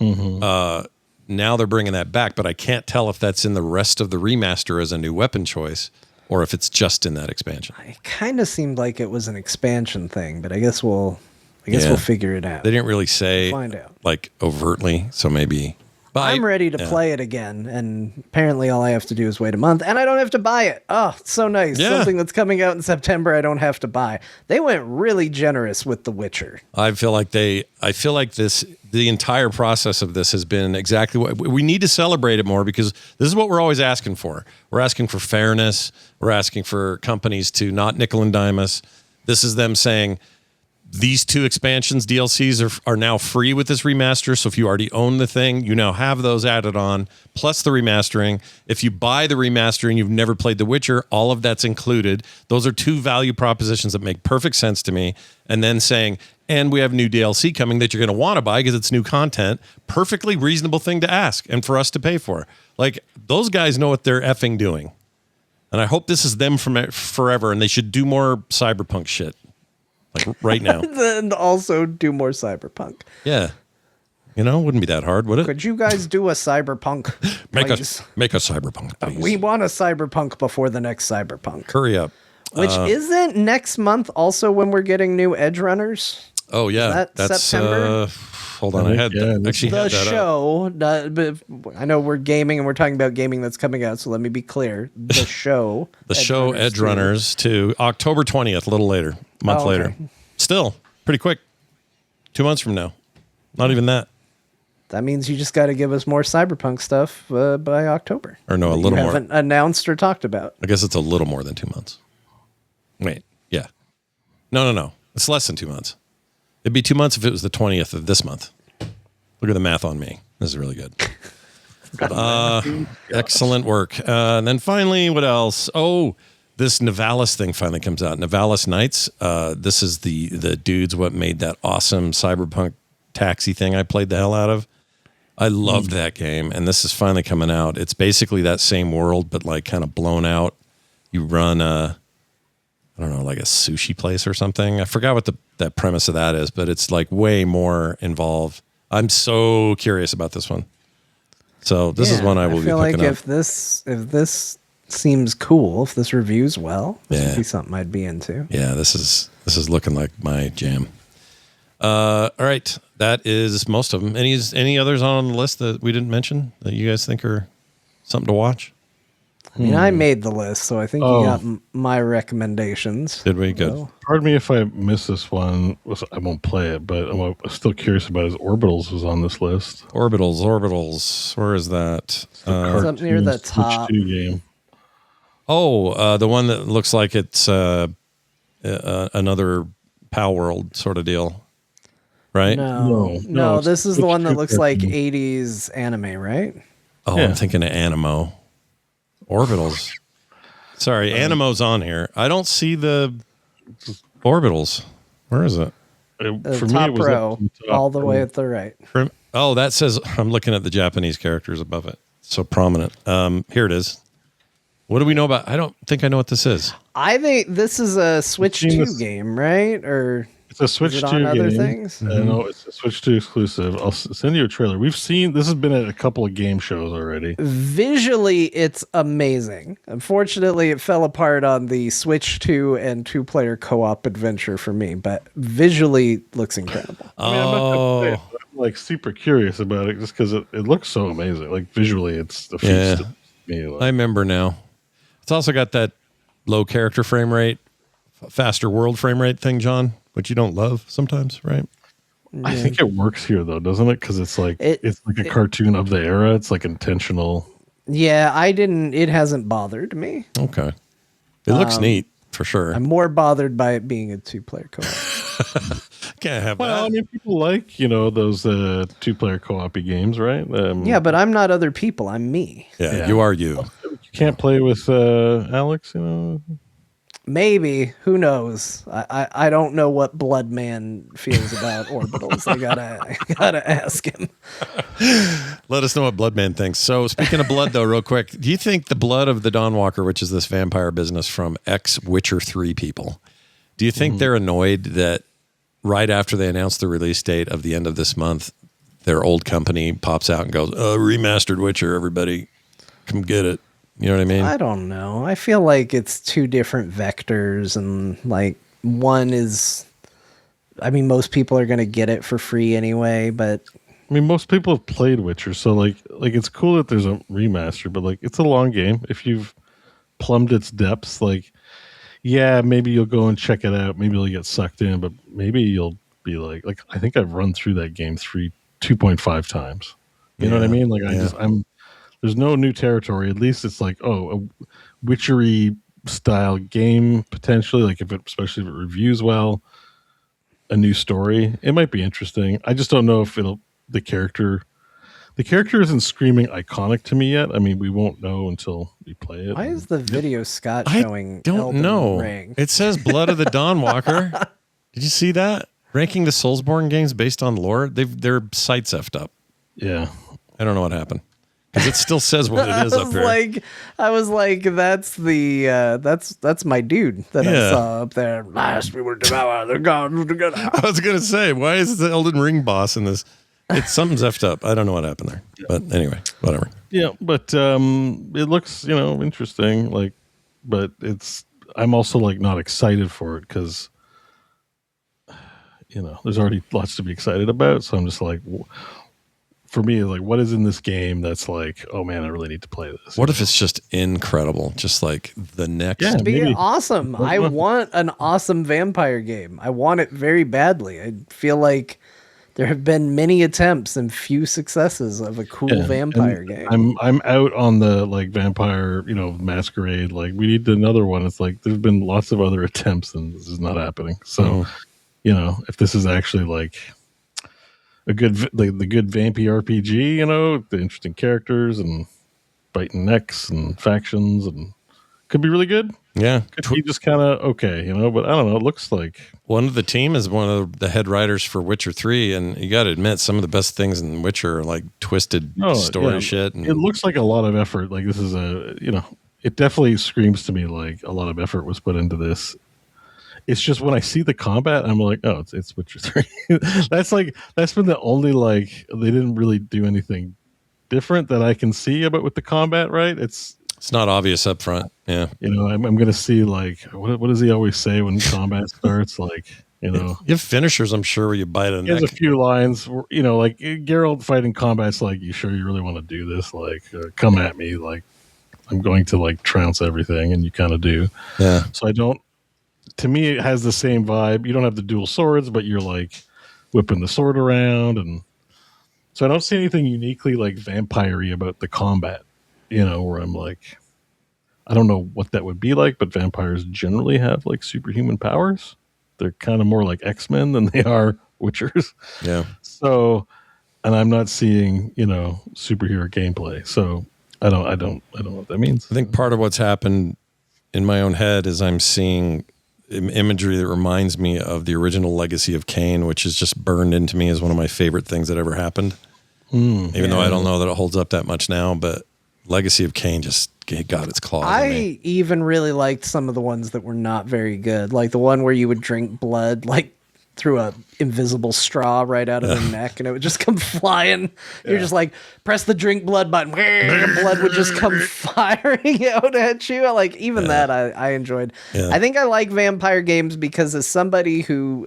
Mm-hmm. Now they're bringing that back, but I can't tell if that's in the rest of the remaster as a new weapon choice or if it's just in that expansion. It kind of seemed like it was an expansion thing, but I guess we'll figure it out. They didn't really say find out like overtly, so maybe. But I'm ready to play it again, and apparently all I have to do is wait a month, and I don't have to buy it. Oh, it's so nice. Yeah. Something that's coming out in September I don't have to buy. They went really generous with The Witcher. I feel like the entire process of this has been exactly what we need to celebrate it more because this is what we're always asking for. We're asking for fairness. We're asking for companies to not nickel and dime us. This is them saying, these 2 expansions, DLCs, are now free with this remaster. So if you already own the thing, you now have those added on, plus the remastering. If you buy the remaster and you've never played The Witcher, all of that's included. Those are 2 value propositions that make perfect sense to me. And then saying, and we have new DLC coming that you're going to want to buy because it's new content. Perfectly reasonable thing to ask and for us to pay for. Like, those guys know what they're effing doing. And I hope this is them from forever, and they should do more Cyberpunk shit. Like right now. And also do more Cyberpunk. Yeah. Wouldn't be that hard, would it? Could you guys do a Cyberpunk? Make a Cyberpunk, please. We want a Cyberpunk before the next Cyberpunk. Hurry up. Which isn't next month also when we're getting new Edge Runners? Oh, yeah. That's September? Hold on. I had the that show. I know we're gaming and we're talking about gaming that's coming out, so let me be clear. The show. Edge Runners to October 20th, a little later. Month later. Still, pretty quick. 2 months from now. Not even that. That means you just got to give us more Cyberpunk stuff by October. Or no, a little more. Haven't announced or talked about. I guess it's a little more than 2 months. Wait, yeah. No. It's less than 2 months. It'd be 2 months if it was the 20th of this month. Look at the math on me. This is really good. Excellent work. And then finally, what else? Oh, this Nivalis thing finally comes out. Nivalis Nights. This is the dudes what made that awesome Cyberpunk taxi thing I played the hell out of. I loved that game, and this is finally coming out. It's basically that same world, but like kind of blown out. You run like a sushi place or something. I forgot what that premise of that is, but it's like way more involved. I'm so curious about this one. So this is one I will be picking up. If this seems cool, if this reviews well, this would be something I'd be into. Yeah, this is looking like my jam. All right, that is most of them. Any others on the list that we didn't mention that you guys think are something to watch? I mean, I made the list, so I think you got my recommendations. Did we? Good. So. Pardon me if I miss this one. I won't play it, but I'm still curious about his Orbitals was on this list. Orbitals. Where is that? It's up near the top. Switch 2 game. Oh, the one that looks like it's another Pal World sort of deal, right? No. This is the one that looks like 80s anime, right? Oh, yeah. I'm thinking of Animo. Orbitals. Sorry, Animo's on here. I don't see the Orbitals. Where is it? For me, top it was row, all the way at the right. That says, I'm looking at the Japanese characters above it. So prominent. Here it is. What do we know about? I don't think I know what this is. I think this is a Switch 2 game, right? Or It's a Switch 2 on game. other things? No, it's a Switch 2 exclusive. I'll send you a trailer. We've seen this has been at a couple of game shows already. Visually, it's amazing. Unfortunately, it fell apart on the Switch 2 and 2-player co-op adventure for me, but visually looks incredible. I mean, I'm not gonna say it, but I'm like super curious about it just because it looks so amazing. Like visually, it's the feast. I remember now. It's also got that low character frame rate, faster world frame rate thing, John, which you don't love sometimes, right? I think it works here though, doesn't it? Because it's like it's like a cartoon of the era. It's like intentional. Yeah, it hasn't bothered me. Okay. It looks neat for sure. I'm more bothered by it being a 2-player co-op. Can't have Well, that. I mean, people like, those 2-player co-op games, right? Yeah, but I'm not other people. I'm me. Yeah, you are you. You can't play with Alex, Maybe. Who knows? I don't know what Bloodman feels about orbitals. I gotta ask him. Let us know what Bloodman thinks. So speaking of blood, though, real quick, do you think the blood of the Dawnwalker, which is this vampire business from ex-Witcher 3 people, do you think they're annoyed that right after they announce the release date of the end of this month, their old company pops out and goes, remastered Witcher, everybody, come get it. You know what I mean? I don't know. I feel like it's two different vectors, and like one is, I mean, most people are going to get it for free anyway, but I mean, most people have played Witcher, so like it's cool that there's a remaster, but like it's a long game. If you've plumbed its depths, like, yeah, maybe you'll go and check it out. Maybe you'll get sucked in, but maybe you'll be like I think I've run through that game 2.5 times. You know what I mean? Like there's no new territory. At least it's like, a Witchery style game potentially. Like especially if it reviews well, a new story. It might be interesting. I just don't know if the character isn't screaming iconic to me yet. I mean, we won't know until we play it. Why is the video Scott I showing? don't Elden know. Ring? It says Blood of the Dawnwalker. Did you see that? Ranking the Soulsborne games based on lore. Their site's effed up. Yeah. I don't know what happened. Because it still says what it is up here. I was like, that's my dude that I saw up there. Last we were devoured, the gods together. I was going to say, why is the Elden Ring boss in this? Something's effed up. I don't know what happened there. But anyway, whatever. Yeah, but it looks, interesting. Like, but I'm also like not excited for it because, there's already lots to be excited about. So I'm just like, for me, like, what is in this game that's like, oh man, I really need to play this? What if it's just incredible? Just like the next. Yeah, be awesome. I want an awesome vampire game. I want it very badly. I feel like there have been many attempts and few successes of a cool vampire game. I'm out on the like vampire, masquerade. Like we need another one. It's like there's been lots of other attempts and this is not happening. So, if this is actually like a good, the good vampy RPG, the interesting characters and biting necks and factions and could be really good. Yeah. Could be just kind of okay, but I don't know. It looks like one of the team is one of the head writers for Witcher 3. And you got to admit some of the best things in Witcher are like twisted story shit. And it looks like a lot of effort. Like this is it definitely screams to me like a lot of effort was put into this. It's just when I see the combat, I'm like, oh, it's Witcher 3. that's been the only like they didn't really do anything different that I can see about with the combat, right? It's not obvious up front. Yeah. I'm gonna see like what does he always say when combat starts? Like, you have finishers, I'm sure, where you bite a neck. There's a few lines where, like Geralt fighting combat's like, you sure you really want to do this? Like, come at me, like I'm going to like trounce everything, and you kind of do. Yeah. So to me, it has the same vibe. You don't have the dual swords, but you're like whipping the sword around. And so I don't see anything uniquely like vampire-y about the combat, where I'm like, I don't know what that would be like, but vampires generally have like superhuman powers. They're kind of more like X-Men than they are Witchers. Yeah. So, and I'm not seeing, superhero gameplay. So I don't know what that means. I think part of what's happened in my own head is I'm seeing imagery that reminds me of the original Legacy of Kain, which is just burned into me as one of my favorite things that ever happened. Even though I don't know that it holds up that much now, but Legacy of Kain just got its claws on me. Even really liked some of the ones that were not very good, like the one where you would drink blood like threw a invisible straw right out of their neck and it would just come flying. You're just like, press the drink blood button. And blood would just come firing out at you. Like, even that I enjoyed. Yeah. I think I like vampire games because as somebody who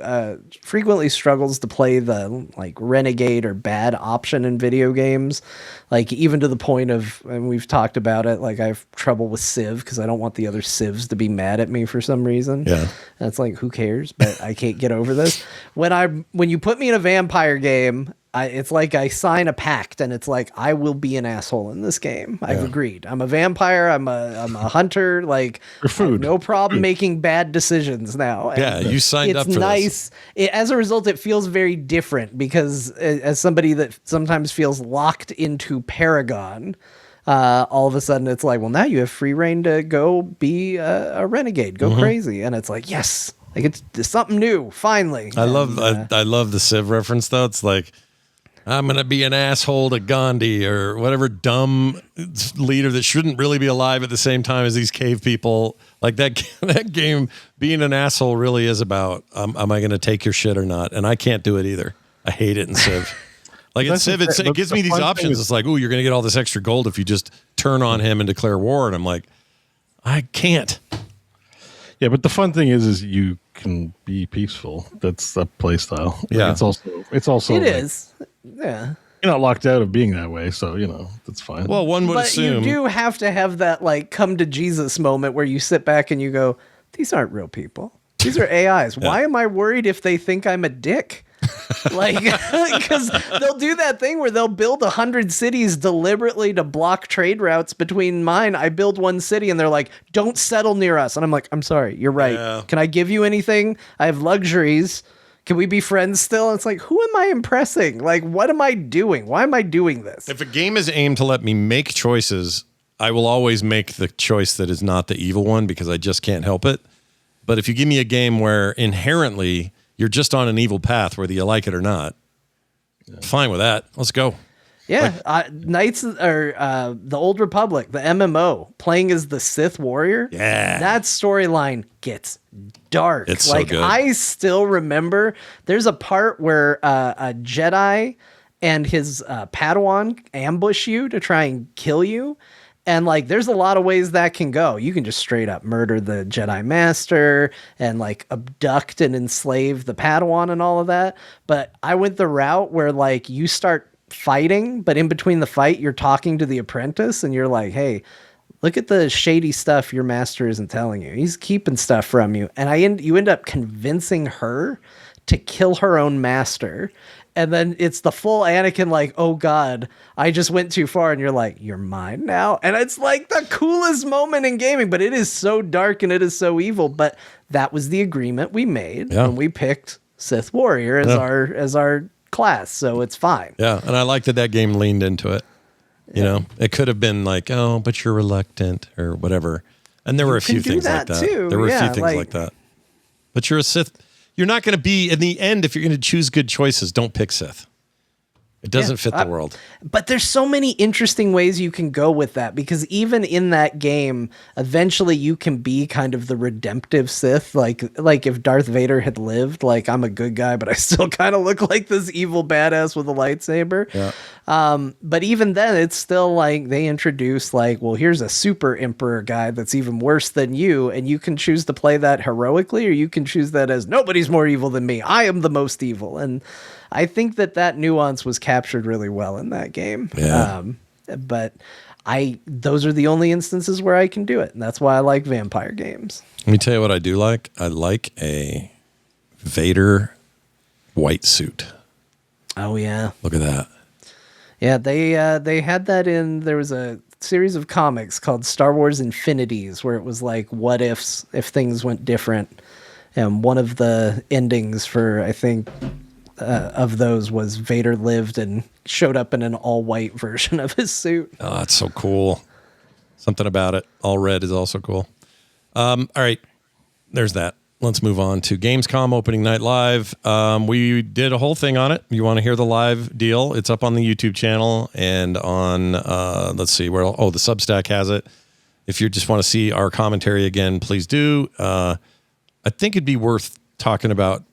frequently struggles to play the like renegade or bad option in video games, like even to the point of, and we've talked about it, like I have trouble with Civ because I don't want the other Civs to be mad at me for some reason. Yeah. And it's like, who cares? But I can't get over this. When you put me in a vampire game, it's like I sign a pact, and it's like I will be an asshole in this game. I've agreed. I'm a vampire. I'm a hunter. Like, I have no problem making bad decisions now. Yeah, you signed up for this. As a result, it feels very different because as somebody that sometimes feels locked into Paragon, all of a sudden it's like, well, now you have free reign to go be a renegade, go crazy, and it's like, yes. Like it's something new, finally. I love the Civ reference though. It's like, I'm gonna be an asshole to Gandhi or whatever dumb leader that shouldn't really be alive at the same time as these cave people. Like that game, being an asshole really is about, am I gonna take your shit or not? And I can't do it either. I hate it in Civ. Like in Civ, it gives me these options. It's like, oh, you're gonna get all this extra gold if you just turn on him and declare war. And I'm like, I can't. Yeah, but the fun thing is you can be peaceful. That's a play style. Yeah, it's also it like, is. Yeah, you're not locked out of being that way, so that's fine. Well, one would assume you do have to have that like come to Jesus moment where you sit back and you go, "These aren't real people. These are AIs. Why am I worried if they think I'm a dick?" Like, because they'll do that thing where they'll build 100 cities deliberately to block trade routes between mine. I build one city and they're like, don't settle near us. And I'm like, I'm sorry, you're right. Yeah. Can I give you anything? I have luxuries. Can we be friends still? It's like, who am I impressing? Like, what am I doing? Why am I doing this? If a game is aimed to let me make choices, I will always make the choice that is not the evil one because I just can't help it. But if you give me a game where inherently you're just on an evil path, whether you like it or not, fine with that. Let's go. Yeah, Knights or the Old Republic, the MMO, playing as the Sith warrior. Yeah, that storyline gets dark. It's like so good. I still remember. There's a part where a Jedi and his Padawan ambush you to try and kill you. And like, there's a lot of ways that can go. You can just straight up murder the Jedi Master and like abduct and enslave the Padawan and all of that. But I went the route where like you start fighting, but in between the fight, you're talking to the apprentice and you're like, hey, look at the shady stuff your master isn't telling you. He's keeping stuff from you. And you end up convincing her to kill her own master. And then it's the full Anakin like, oh God, I just went too far. And you're like, you're mine now. And it's like the coolest moment in gaming, but it is so dark and it is so evil. But that was the agreement we made when we picked Sith Warrior as our class. So it's fine. Yeah. And I like that game leaned into it. You know, it could have been like, oh, but you're reluctant or whatever. And there were a few things like that. There were a few things like that. But you're a Sith. You're not going to be, in the end, if you're going to choose good choices, don't pick Sith. It doesn't fit the world. But there's so many interesting ways you can go with that, because even in that game, eventually you can be kind of the redemptive Sith. Like if Darth Vader had lived, like I'm a good guy, but I still kind of look like this evil badass with a lightsaber. Yeah. But even then, it's still like they introduce like, well, here's a super emperor guy that's even worse than you, and you can choose to play that heroically, or you can choose that as nobody's more evil than me. I am the most evil. And I think that nuance was captured really well in that game. Yeah. But those are the only instances where I can do it. And that's why I like vampire games. Let me tell you what I do like. I like a Vader white suit. Oh yeah. Look at that. Yeah. They had that there was a series of comics called Star Wars Infinities, where it was like, what ifs, if things went different. And one of the endings for, I think, of those was Vader lived and showed up in an all-white version of his suit. Oh, that's so cool. Something about it. All red is also cool. All right. There's that. Let's move on to Gamescom opening night live. We did a whole thing on it. You want to hear the live deal? It's up on the YouTube channel and on, let's see, the Substack has it. If you just want to see our commentary again, please do. I think it'd be worth talking about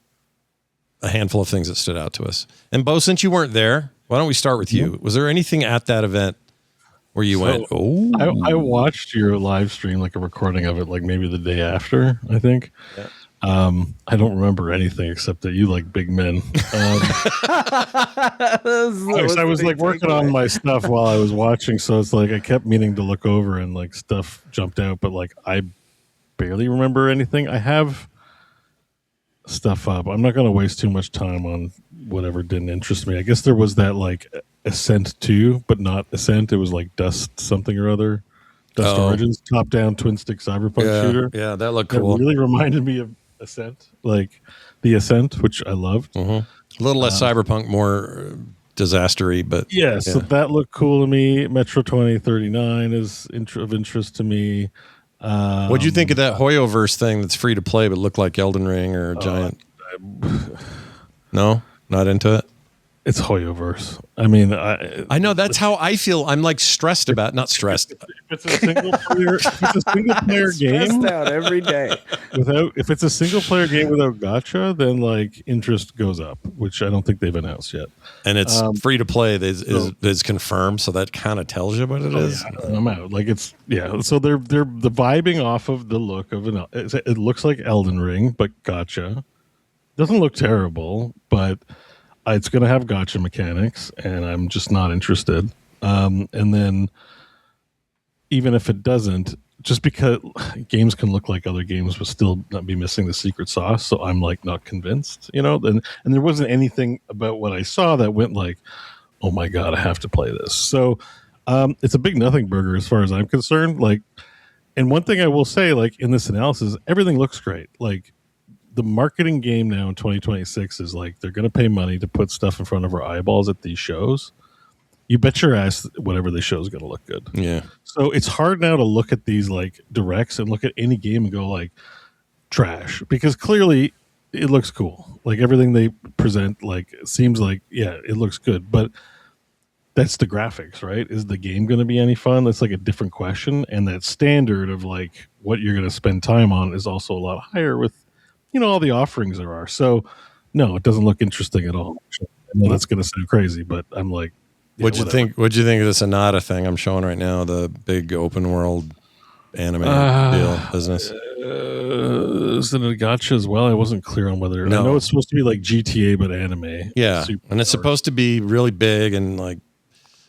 a handful of things that stood out to us. And Beau, since you weren't there, why don't we start with you? Was there anything at that event where you went, oh? I watched your live stream, like a recording of it, like maybe the day after, I think. Yeah. I don't remember anything except that you like big men. I was like working on my stuff while I was watching, so it's like I kept meaning to look over and like stuff jumped out, but like I barely remember anything. I have stuff up. I'm not going to waste too much time on whatever didn't interest me. I guess there was that like Ascent 2, but not Ascent. It was like Dust something or other. Dust Origins, top-down twin-stick cyberpunk shooter. Yeah, that looked cool. It really reminded me of Ascent, like the Ascent, which I loved. Mm-hmm. A little less cyberpunk, more disastery, but yeah, so that looked cool to me. Metro 2039 is of interest to me. What'd you think of that Hoyoverse thing that's free to play but looked like Elden Ring or a giant? No, not into it. It's Hoyoverse. I mean, I know that's how I feel. I'm like stressed about, not stressed. If it's a single player game out every day. If it's a single player game without gacha, then like interest goes up, which I don't think they've announced yet. And it's free to play is confirmed, so that kind of tells you what it is. Yeah, I'm out. Like it's So they're the vibing off of the look of it looks like Elden Ring, but gacha. Doesn't look terrible, but it's going to have gacha mechanics, and I'm just not interested. And then, even if it doesn't, just because games can look like other games, but still not be missing the secret sauce, so I'm like not convinced, And there wasn't anything about what I saw that went like, oh my god, I have to play this. So it's a big nothing burger as far as I'm concerned. Like, and one thing I will say, like in this analysis, everything looks great. Like, the marketing game now in 2026 is like they're going to pay money to put stuff in front of our eyeballs at these shows. You bet your ass whatever the show is going to look good. Yeah. So it's hard now to look at these like directs and look at any game and go like trash, because clearly it looks cool. Like everything they present, like it seems like, yeah, it looks good, but that's the graphics, right? Is the game going to be any fun? That's like a different question. And that standard of like what you're going to spend time on is also a lot higher with, all the offerings there are. So no, it doesn't look interesting at all. I know that's going to sound crazy, but I'm like, what'd you think of the Sonata thing I'm showing right now? The big open world anime deal business. Is it a gacha as well? I wasn't clear on whether. No. I know it's supposed to be like GTA, but anime. Yeah. And it's supposed to be really big and like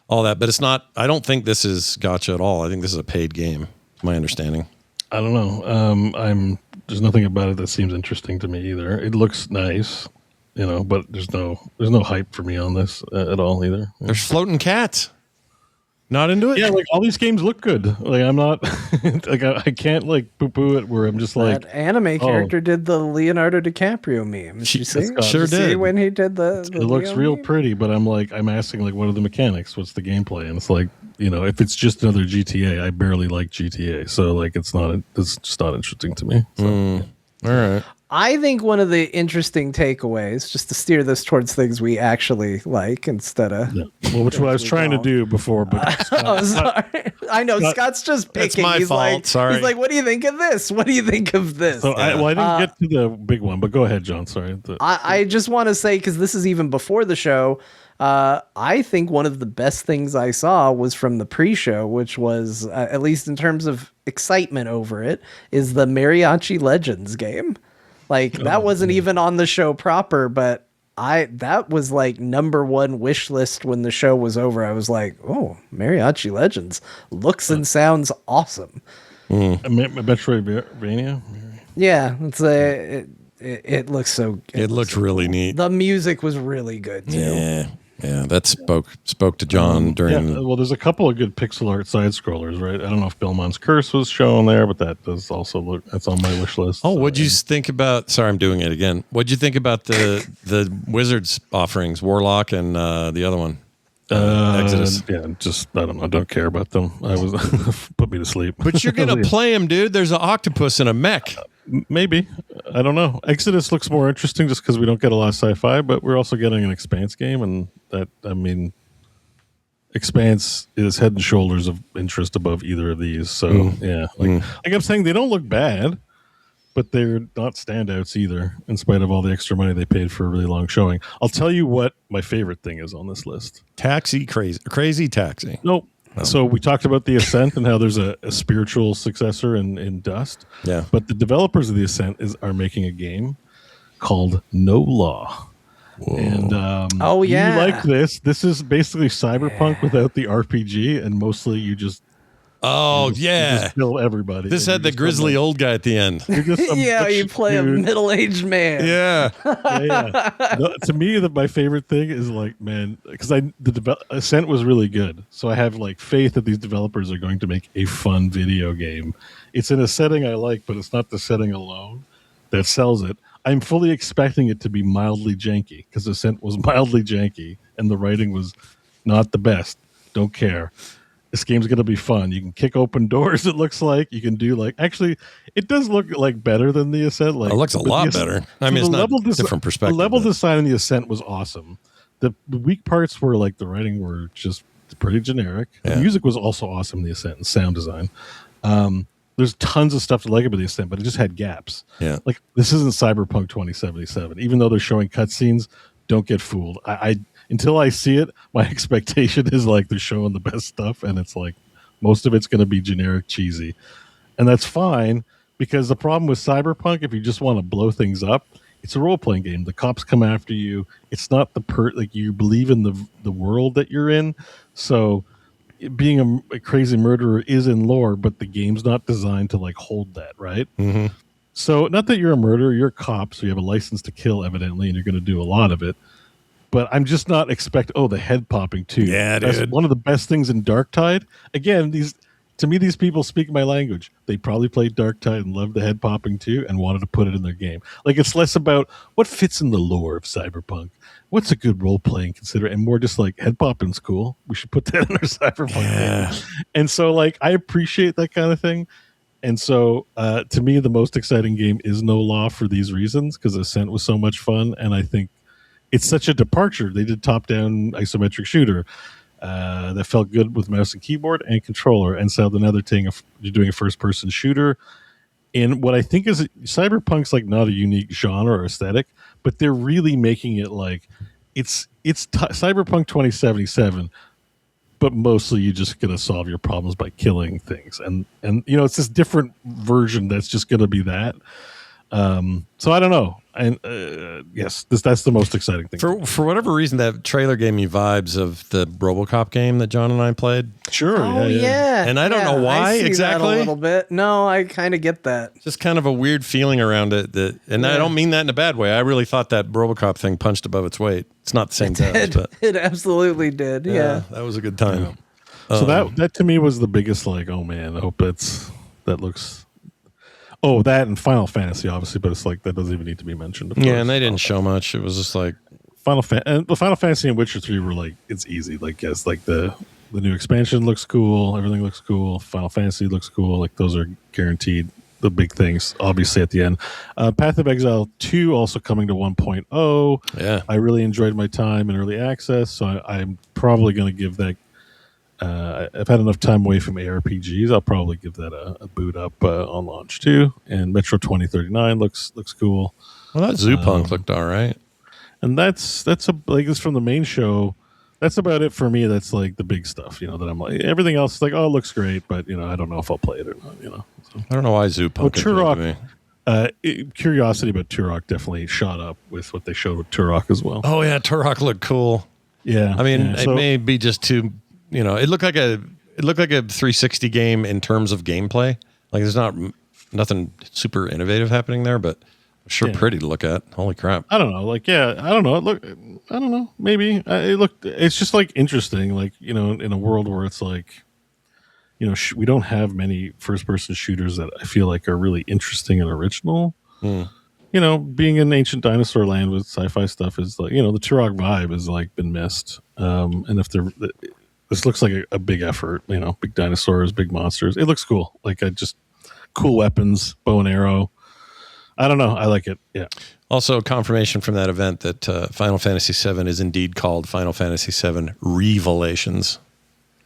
all that, but it's not. I don't think this is gacha at all. I think this is a paid game. My understanding. I don't know. There's nothing about it that seems interesting to me either. It looks nice, but there's no hype for me on this at all either. There's floating cats. Not into it? Yeah, like all these games look good. Like I'm not like I can't like poo-poo it where I'm just like that anime character did the Leonardo DiCaprio meme. Did you see? Sure did. See when he did the it looks real meme? pretty, but I'm asking like what are the mechanics? What's the gameplay? And it's like, if it's just another GTA, I barely like GTA. So like it's just not interesting to me. So, all right. I think one of the interesting takeaways, just to steer this towards things we actually like instead of which what I was trying to do before, but sorry. I know Scott's just picking. It's my fault. Like, sorry. He's like, what do you think of this? What do you think of this? So I didn't get to the big one, but go ahead, John. Sorry. I just want to say, because this is even before the show, I think one of the best things I saw was from the pre-show, which was, at least in terms of excitement over it, is the Mariachi Legends game. Like that wasn't even on the show proper, but that was like number one wish list when the show was over. I was like, oh, Mariachi Legends looks and sounds awesome. Metroidvania? Yeah, it looks so. It looked really neat. The music was really good too. Yeah, that spoke to John during. Yeah, well, there's a couple of good pixel art side scrollers, right? I don't know if Belmont's Curse was shown there, but that does also look. That's on my wish list. Oh, what'd you think about? Sorry, I'm doing it again. What'd you think about the Wizards offerings, Warlock and the other one, Exodus? Yeah, just I don't know. Don't care about them. I was put me to sleep. But you're gonna play them, dude. There's an octopus and a mech. Maybe. I don't know. Exodus looks more interesting just because we don't get a lot of sci-fi, but we're also getting an Expanse game, and Expanse is head and shoulders of interest above either of these. So like I'm saying, they don't look bad, but they're not standouts either, in spite of all the extra money they paid for a really long showing. I'll tell you what my favorite thing is on this list. Crazy Taxi. Nope. So we talked about the Ascent and how there's a spiritual successor in Dust. Yeah. But the developers of the Ascent are making a game called No Law. Whoa. And you like this. This is basically Cyberpunk without the RPG, and mostly you just kill everybody. This had the grizzly old guy at the end. You play a middle-aged man. Yeah. To me, my favorite thing is like, man, because Ascent was really good, so I have like faith that these developers are going to make a fun video game. It's in a setting I like, but it's not the setting alone that sells it. I'm fully expecting it to be mildly janky, because Ascent was mildly janky and the writing was not the best. Don't care. This game's going to be fun. You can kick open doors, it looks like. You can do actually, it does look like better than the Ascent. It looks a lot better. I mean, it's not a different perspective. The level design in the Ascent was awesome. The weak parts were like the writing were just pretty generic. Yeah. The music was also awesome in the Ascent and sound design. There's tons of stuff to like about the Ascent, but it just had gaps. Yeah. Like, this isn't Cyberpunk 2077. Even though they're showing cutscenes, don't get fooled. Until I see it, my expectation is like they're showing the best stuff, and it's like most of it's going to be generic, cheesy. And that's fine, because the problem with Cyberpunk, if you just want to blow things up, it's a role-playing game. The cops come after you. It's not you believe in the world that you're in. So being a crazy murderer is in lore, but the game's not designed to hold that, right? Mm-hmm. So not that you're a murderer, you're a cop, so you have a license to kill, evidently, and you're going to do a lot of it. But I'm just not the head popping too. Yeah, that's dude. One of the best things in Darktide. Again, these people speak my language. They probably played Darktide and loved the head popping too, and wanted to put it in their game. It's less about what fits in the lore of Cyberpunk. What's a good role playing consider, and more just head popping's cool. We should put that in our Cyberpunk game. And so I appreciate that kind of thing. And so to me, the most exciting game is No Law for these reasons, because Ascent was so much fun, and I think it's such a departure. They did top-down isometric shooter that felt good with mouse and keyboard and controller. And so another thing, you're doing a first-person shooter. And what I think is Cyberpunk's not a unique genre or aesthetic, but they're really making it it's Cyberpunk 2077, but mostly you're just going to solve your problems by killing things. And it's this different version that's just going to be that. So I don't know. And yes, that's the most exciting thing. For whatever reason, that trailer gave me vibes of the RoboCop game that John and I played. Sure. Oh yeah. And I don't know why I see exactly. That a little bit. No, I kind of get that. Just kind of a weird feeling around it. I don't mean that in a bad way. I really thought that RoboCop thing punched above its weight. It's not the same guys, but it absolutely did. Yeah. That was a good time. Yeah. So that to me was the biggest oh man, I hope that looks. Oh, that and Final Fantasy, obviously, but it's that doesn't even need to be mentioned. Yeah, and they didn't show much. It was just Final Fantasy and Witcher 3 were it's easy. Yes, the new expansion looks cool. Everything looks cool. Final Fantasy looks cool. Those are guaranteed the big things, obviously, at the end. Path of Exile 2 also coming to 1.0. Yeah. I really enjoyed my time in early access, so I'm probably going to give that. I've had enough time away from ARPGs. I'll probably give that a boot up on launch too. And Metro 2039 looks cool. Well, that Zoopunk looked all right. And that's it's from the main show. That's about it for me. That's the big stuff. That I'm everything else is it looks great, but I don't know if I'll play it or not. So. I don't know why Zoopunk. Turok. Curiosity about Turok definitely shot up with what they showed with Turok as well. Oh yeah, Turok looked cool. Yeah, I mean, it may be just too. It looked like a 360 game in terms of gameplay. There's nothing super innovative happening there, but sure pretty to look at. Holy crap! I don't know. I don't know. I don't know. Maybe it's just interesting. In a world where it's we don't have many first-person shooters that I feel are really interesting and original. Being in ancient dinosaur land with sci-fi stuff is the Turok vibe has been missed. And if this looks like a big effort, big dinosaurs, big monsters. It looks cool. Just cool weapons, bow and arrow. I don't know. I like it. Yeah. Also, confirmation from that event that Final Fantasy VII is indeed called Final Fantasy VII Revelations.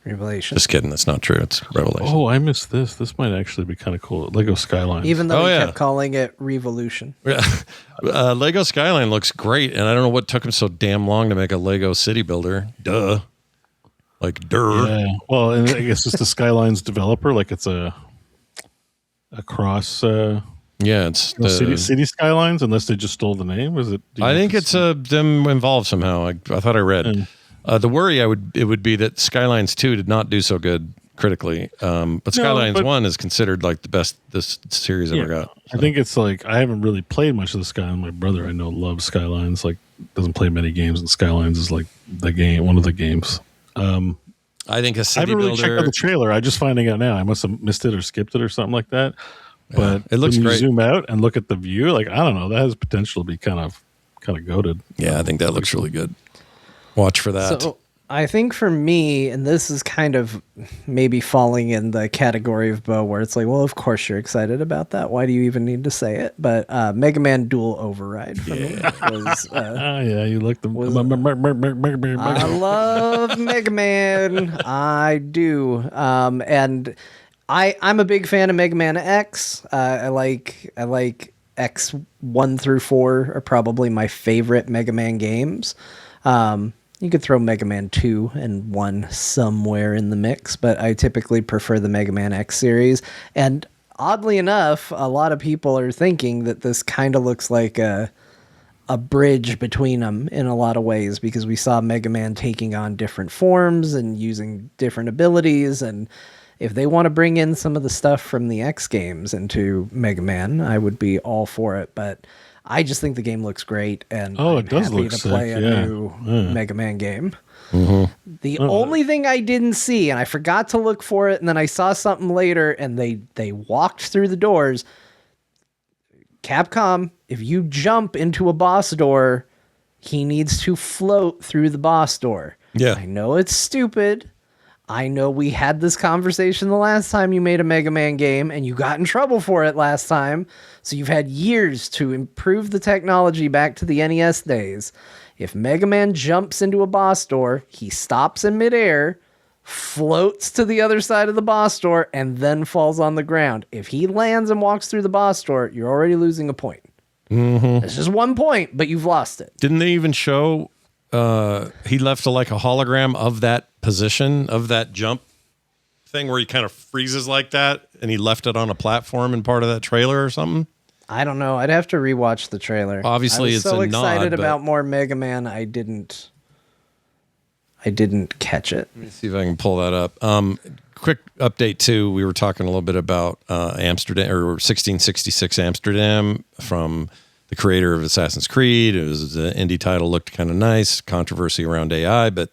Revelation. Just kidding. That's not true. It's Revelation. Oh, I missed this. This might actually be kind of cool. Lego Skylines. Even though we kept calling it Revolution. Yeah. Lego Skyline looks great, and I don't know what took them so damn long to make a Lego city builder. Duh. Yeah. Well, and I guess it's the Skylines developer. Like it's a cross. It's the city Skylines, unless they just stole the name. Is it? I think it's them involved somehow. I thought I read. The worry it would be that Skylines 2 did not do so good critically, but Skylines 1 is considered like the best this series ever got. So. I think it's like I haven't really played much of the Skylines. My brother I know loves Skylines. Like doesn't play many games, and Skylines is like one of the games. I think a city I haven't really builder, checked out the trailer. I'm just finding out now. I must have missed it or skipped it or something like that. But it looks when you great. zoom out and look at the view, like I don't know, that has potential to be kind of goated. Yeah, I think that looks really good. Watch for that. So I think for me, and this is kind of maybe falling in the category of Beau, where it's like, well, of course you're excited about that. Why do you even need to say it? But Mega Man Dual Override for me was. You looked them. I love Mega Man. I do, and I'm a big fan of Mega Man X. I like X 1 through 4 are probably my favorite Mega Man games. You could throw Mega Man 2 and 1 somewhere in the mix, but I typically prefer the Mega Man X series. And oddly enough, a lot of people are thinking that this kind of looks like a bridge between them in a lot of ways, because we saw Mega Man taking on different forms and using different abilities. And if they want to bring in some of the stuff from the X games into Mega Man, I would be all for it. But I just think the game looks great, and it does happy look to sick, play a new Mega Man game. The only thing I didn't see, and I forgot to look for it, and then I saw something later, and they walked through the doors. Capcom, if you jump into a boss door, he needs to float through the boss door. Yeah. I know it's stupid. I know we had this conversation the last time you made a Mega Man game, and you got in trouble for it last time. So you've had years to improve the technology back to the NES days. If Mega Man jumps into a boss door, he stops in midair, floats to the other side of the boss door, and then falls on the ground. If he lands and walks through the boss door, you're already losing a point. It's just 1 point, but you've lost it. Didn't they even show he left a hologram of that position, of that jump thing where he kind of freezes like that, and he left it on a platform in part of that trailer or something? I don't know. I'd have to rewatch the trailer. Obviously, it's so a nod, excited but- about more Mega Man. I didn't catch it. Let me see if I can pull that up. Quick update too. We were talking a little bit about Amsterdam, or 1666 Amsterdam, from the creator of Assassin's Creed. It was an indie title, looked kind of nice. Controversy around AI, but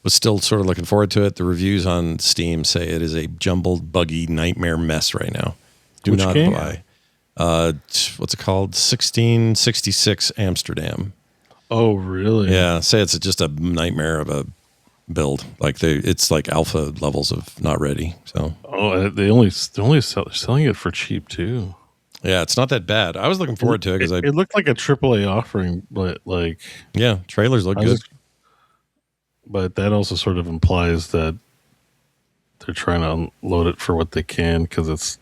was still sort of looking forward to it. The reviews on Steam say it is a jumbled, buggy nightmare mess right now. Do Which not game? buy. What's it called? 1666 Amsterdam. Oh, really? Yeah, say it's just a nightmare of a build. It's like alpha levels of not ready. So they're only selling it for cheap too. yeah, it's not that bad. I was looking forward to it because it looked like a AAA offering, but trailers look good. But that also sort of implies that they're trying to unload it for what they can, because it's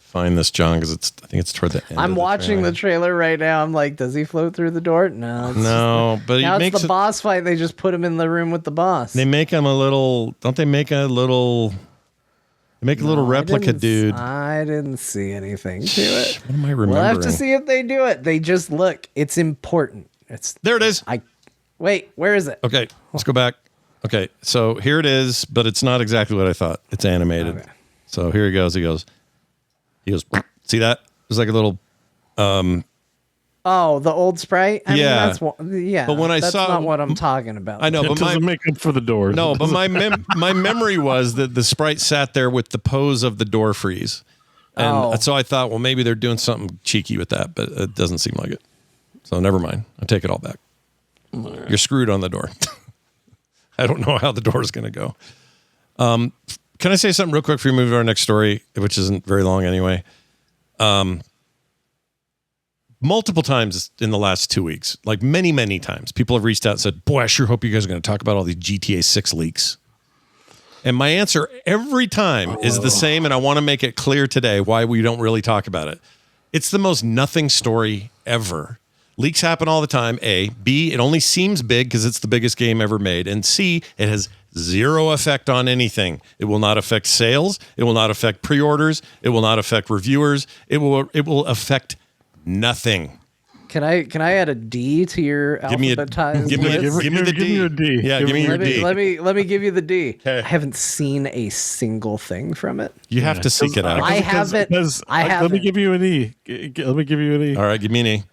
Find this, John, because I think it's toward the end. I'm watching the trailer right now. I'm like, does he float through the door? No. But now he it's makes the boss fight. They just put him in the room with the boss. They make him a little. Don't they make a little? They make a little replica dude. I didn't see anything to it. What am I remembering? We'll have to see if they do it. They just look. It's important. There it is. Wait. Where is it? Okay, let's go back. Okay, so here it is, but it's not exactly what I thought. It's animated. Okay. So here he goes. He goes. See that? There's like a little. Oh, the old sprite? I mean, Yeah. but when I that's saw- not what I'm talking about. I know, it but doesn't make up for the doors. No, but my memory was that the sprite sat there with the pose of the door freeze. And so I thought, well, maybe they're doing something cheeky with that, but it doesn't seem like it. So never mind. I take it all back. You're screwed on the door. I don't know how the door is going to go. Can I say something real quick before we move to our next story, which isn't very long anyway? Multiple times in the last 2 weeks, like many, many times, people have reached out and said, boy, I sure hope you guys are going to talk about all these GTA 6 leaks. And my answer every time is the same, and I want to make it clear today why we don't really talk about it. It's the most nothing story ever. Leaks happen all the time, A. B, it only seems big because it's the biggest game ever made. And C, it has zero effect on anything. It will not affect sales. It will not affect pre-orders. It will not affect reviewers. It will affect nothing. Can I add a D to your alphabetized give me the D. Give me your D. Yeah, give me your D. Let me give you the D. Okay. I haven't seen a single thing from it. You have to seek it out. I haven't. Let me give you an E. Let me give you an E. All right, give me an E.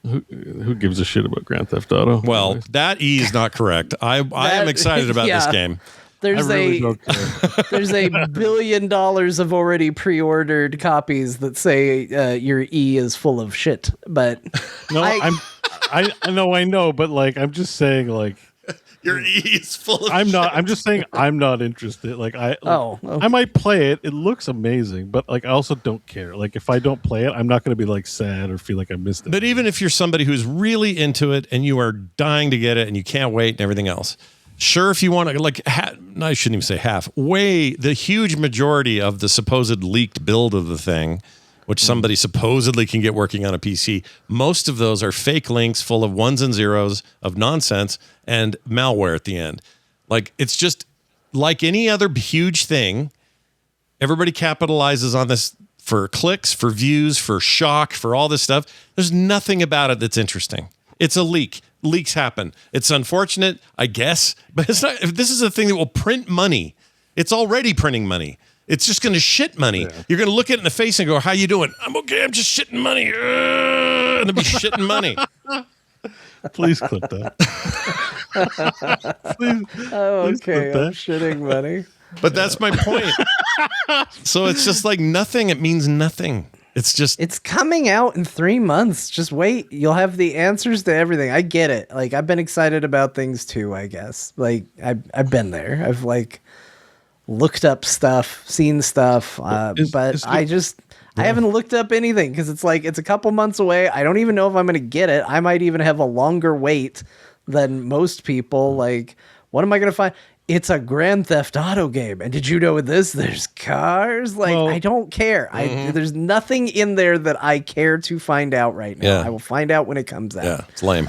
Who gives a shit about Grand Theft Auto? Well, that E is not correct. I am excited about this game. There's really there's $1 billion of already pre-ordered copies that say your E is full of shit. But no, I know, but like I'm just saying, like your E is full of. I'm just saying I'm not interested. Like I might play it. It looks amazing, but like I also don't care. Like if I don't play it, I'm not going to be like sad or feel like I missed it. But even if you're somebody who's really into it and you are dying to get it and you can't wait and everything else. Sure, if you want to, like, I shouldn't even say half, the huge majority of the supposed leaked build of the thing, which somebody supposedly can get working on a PC, most of those are fake links full of ones and zeros of nonsense and malware at the end. Like, it's just like any other huge thing, everybody capitalizes on this for clicks, for views, for shock, for all this stuff. There's nothing about it that's interesting. It's a leak. Leaks happen. It's unfortunate, I guess, but it's not. If this is a thing that will print money, it's already printing money. It's just going to shit money. Yeah. You're going to look it in the face and go, "How you doing?" "I'm okay. I'm just shitting money," and it'll be shitting money. Please clip that. please okay. I'm shitting money. But that's my point. So it's just like nothing. It means nothing. It's coming out in 3 months. Just wait. You'll have the answers to everything. I get it. Like I've been excited about things too, I guess. Like I've been there. I've like looked up stuff, seen stuff. But I haven't looked up anything because it's like it's a couple months away. I don't even know if I'm going to get it. I might even have a longer wait than most people. Like, what am I going to find? It's a Grand Theft Auto game. And did you know this? There's cars. Like, I don't care. There's nothing in there that I care to find out right now. I will find out when it comes out. Yeah, it's lame.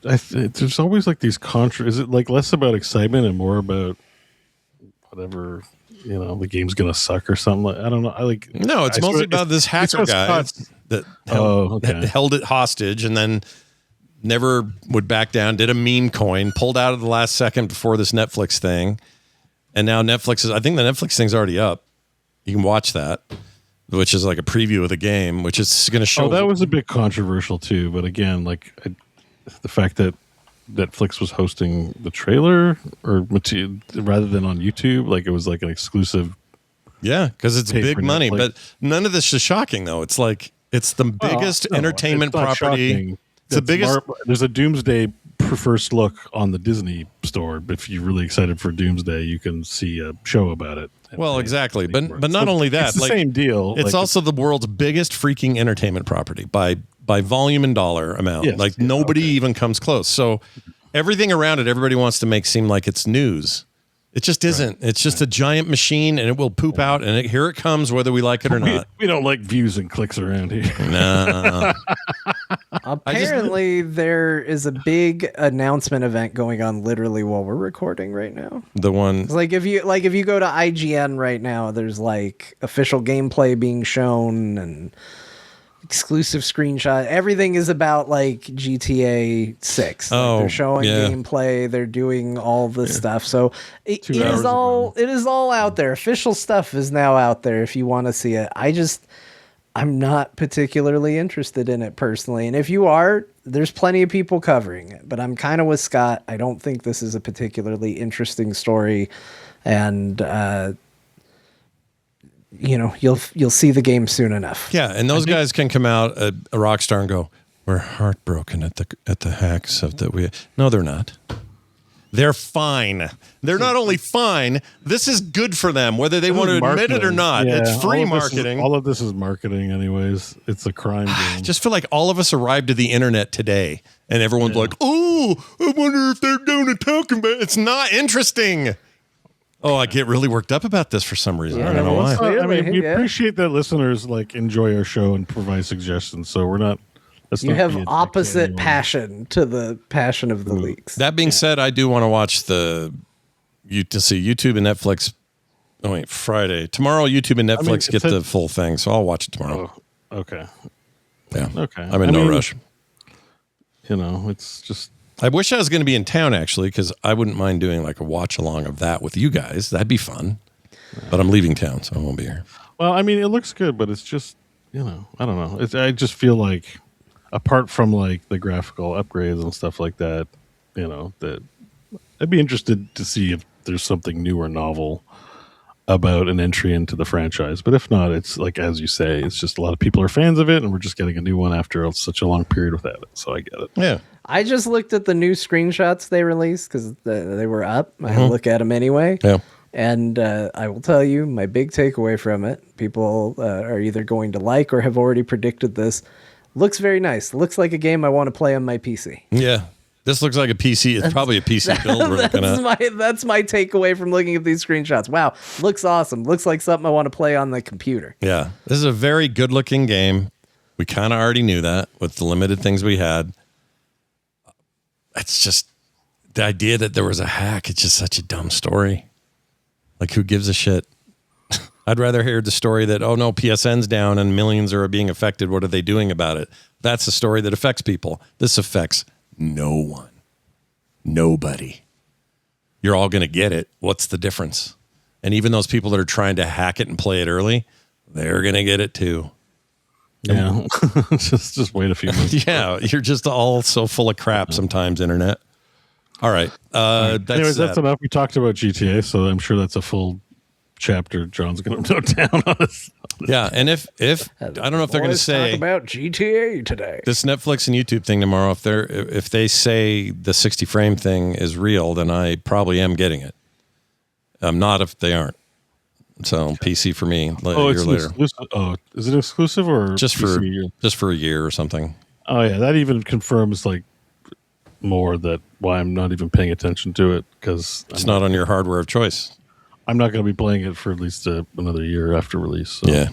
There's always like these is it like less about excitement and more about whatever, the game's going to suck or something? I don't know. No, it's mostly about this hacker guy that held it hostage and then never would back down, did a meme coin, pulled out at the last second before this Netflix thing. And now I think the Netflix thing's already up. You can watch that, which is like a preview of the game, which is going to show. Oh, that was a bit controversial too. But again, like the fact that Netflix was hosting the trailer rather than on YouTube, like it was like an exclusive. Yeah, because it's big money. But none of this is shocking though. It's like, it's the biggest entertainment property. Shocking. It's the biggest. There's a Doomsday first look on the Disney store. But if you're really excited for Doomsday, you can see a show about it. Well, exactly. But not only that, it's the same deal. It's also the world's biggest freaking entertainment property by volume and dollar amount. Yes, nobody even comes close. So everything around it, everybody wants to make seem like it's news. It just isn't. Right. It's just a giant machine, and it will poop out, and here it comes, whether we like it or not. We don't like views and clicks around here. No. Apparently, there is a big announcement event going on literally while we're recording right now. The one, like if you go to IGN right now, there's like official gameplay being shown and exclusive screenshot. Everything is about like GTA 6. They're showing gameplay. They're doing all this stuff. So it is all out there. Official stuff is now out there if you want to see it. I'm not particularly interested in it personally. And if you are, there's plenty of people covering it. But I'm kind of with Scott. I don't think this is a particularly interesting story. And you'll see the game soon enough. Yeah, and those guys can come out a Rockstar and go, "We're heartbroken at the hacks of that we." No, they're not. They're fine. They're not only fine. This is good for them, whether they want to admit it or not. Yeah, it's free marketing. All of this is marketing, anyways. It's a crime game. I just feel like all of us arrived to the internet today, and everyone's like, "Oh, I wonder if they're going to talk about it." It's not interesting. Oh, I get really worked up about this for some reason. I don't know why. I mean, we appreciate that listeners like enjoy our show and provide suggestions. So we're not. You have opposite passion to the passion of the leaks. That being said, I do want to watch YouTube and Netflix. Oh wait, Friday. Tomorrow, YouTube and Netflix get the full thing, so I'll watch it tomorrow. Oh, okay. Yeah. Okay. I'm in no rush. You know, it's just. I wish I was going to be in town actually, because I wouldn't mind doing like a watch along of that with you guys. That'd be fun. But I'm leaving town, so I won't be here. Well, I mean, it looks good, but it's just, I don't know. I just feel like, apart from like the graphical upgrades and stuff like that, that I'd be interested to see if there's something new or novel about an entry into the franchise. But if not, it's like, as you say, it's just a lot of people are fans of it, and we're just getting a new one after such a long period without it. So I get it. Yeah. I just looked at the new screenshots they released because they were up. I had to look at them anyway. Yeah. And I will tell you, my big takeaway from it, people are either going to like or have already predicted this. Looks very nice. Looks like a game I want to play on my PC. Yeah. This looks like a PC. It's probably a PC build we're looking at. That's my takeaway from looking at these screenshots. Wow. Looks awesome. Looks like something I want to play on the computer. Yeah. This is a very good looking game. We kind of already knew that with the limited things we had. It's just the idea that there was a hack. It's just such a dumb story. Like, who gives a shit? I'd rather hear the story that, oh no, PSN's down and millions are being affected. What are they doing about it? That's a story that affects people. This affects no one. Nobody. You're all going to get it. What's the difference? And even those people that are trying to hack it and play it early, they're going to get it too. Yeah. just wait a few minutes. Yeah. You're just all so full of crap sometimes, internet. All right. Anyways, that's enough. We talked about GTA, so I'm sure that's a full chapter John's going to note down on us. Yeah, and if I don't know if they're going to say talk about GTA today. This Netflix and YouTube thing tomorrow, if they say the 60 frame thing is real, then I probably am getting it. I'm not if they aren't. So PC for me. Oh, it's exclusive. Oh, is it exclusive or just for a year or something? Oh yeah, that even confirms like more that why I'm not even paying attention to it, because it's not on your hardware of choice. I'm not going to be playing it for at least another year after release. So. Yeah,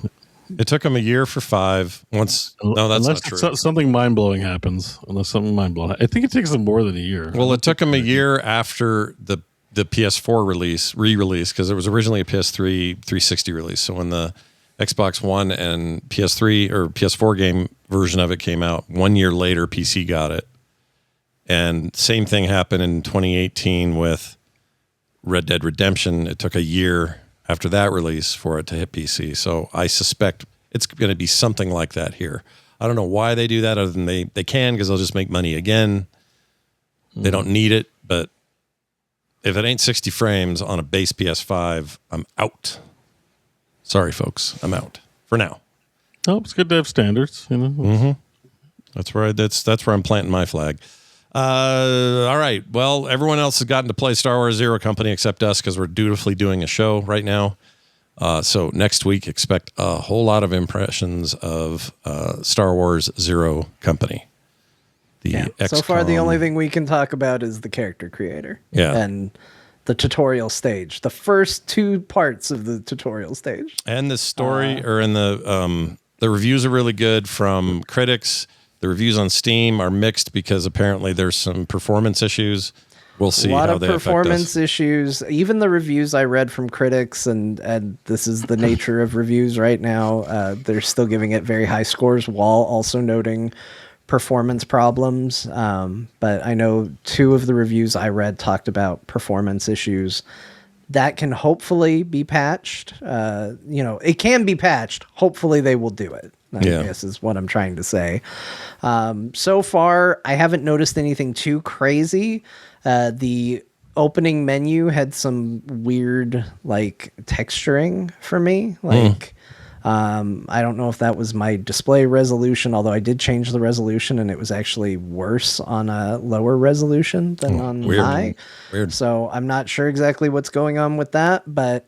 it took them a year for 5. No, that's unless not true. Something mind blowing happens. Unless something mind blowing, I think it takes them more than a year. Well, it took them a year after the PS4 re-release, because it was originally a PS3 360 release. So when the Xbox One and PS3 or PS4 game version of it came out, 1 year later, PC got it. And same thing happened in 2018 with Red Dead Redemption. It took a year after that release for it to hit PC. So I suspect it's going to be something like that here. I don't know why they do that, other than they can, because they'll just make money again. They don't need it, but if it ain't 60 frames on a base PS5, I'm out. Sorry, folks. I'm out for now. Oh, it's good to have standards, you know. Mm-hmm. That's where I'm planting my flag. All right. Well, everyone else has gotten to play Star Wars Zero Company except us, because we're dutifully doing a show right now. So next week, expect a whole lot of impressions of Star Wars Zero Company. So far, the only thing we can talk about is the character creator. Yeah. And the tutorial stage. The first 2 parts of the tutorial stage. And the story, the reviews are really good from critics. The reviews on Steam are mixed because apparently there's some performance issues. We'll see how they affect us. A lot of performance issues. Even the reviews I read from critics, and this is the nature of reviews right now, they're still giving it very high scores while also noting performance problems. But I know 2 of the reviews I read talked about performance issues. That can hopefully be patched. It can be patched. Hopefully they will do it. I guess is what I'm trying to say. So far, I haven't noticed anything too crazy. The opening menu had some weird texturing for me. I don't know if that was my display resolution, although I did change the resolution and it was actually worse on a lower resolution than on high. Weird. So I'm not sure exactly what's going on with that, but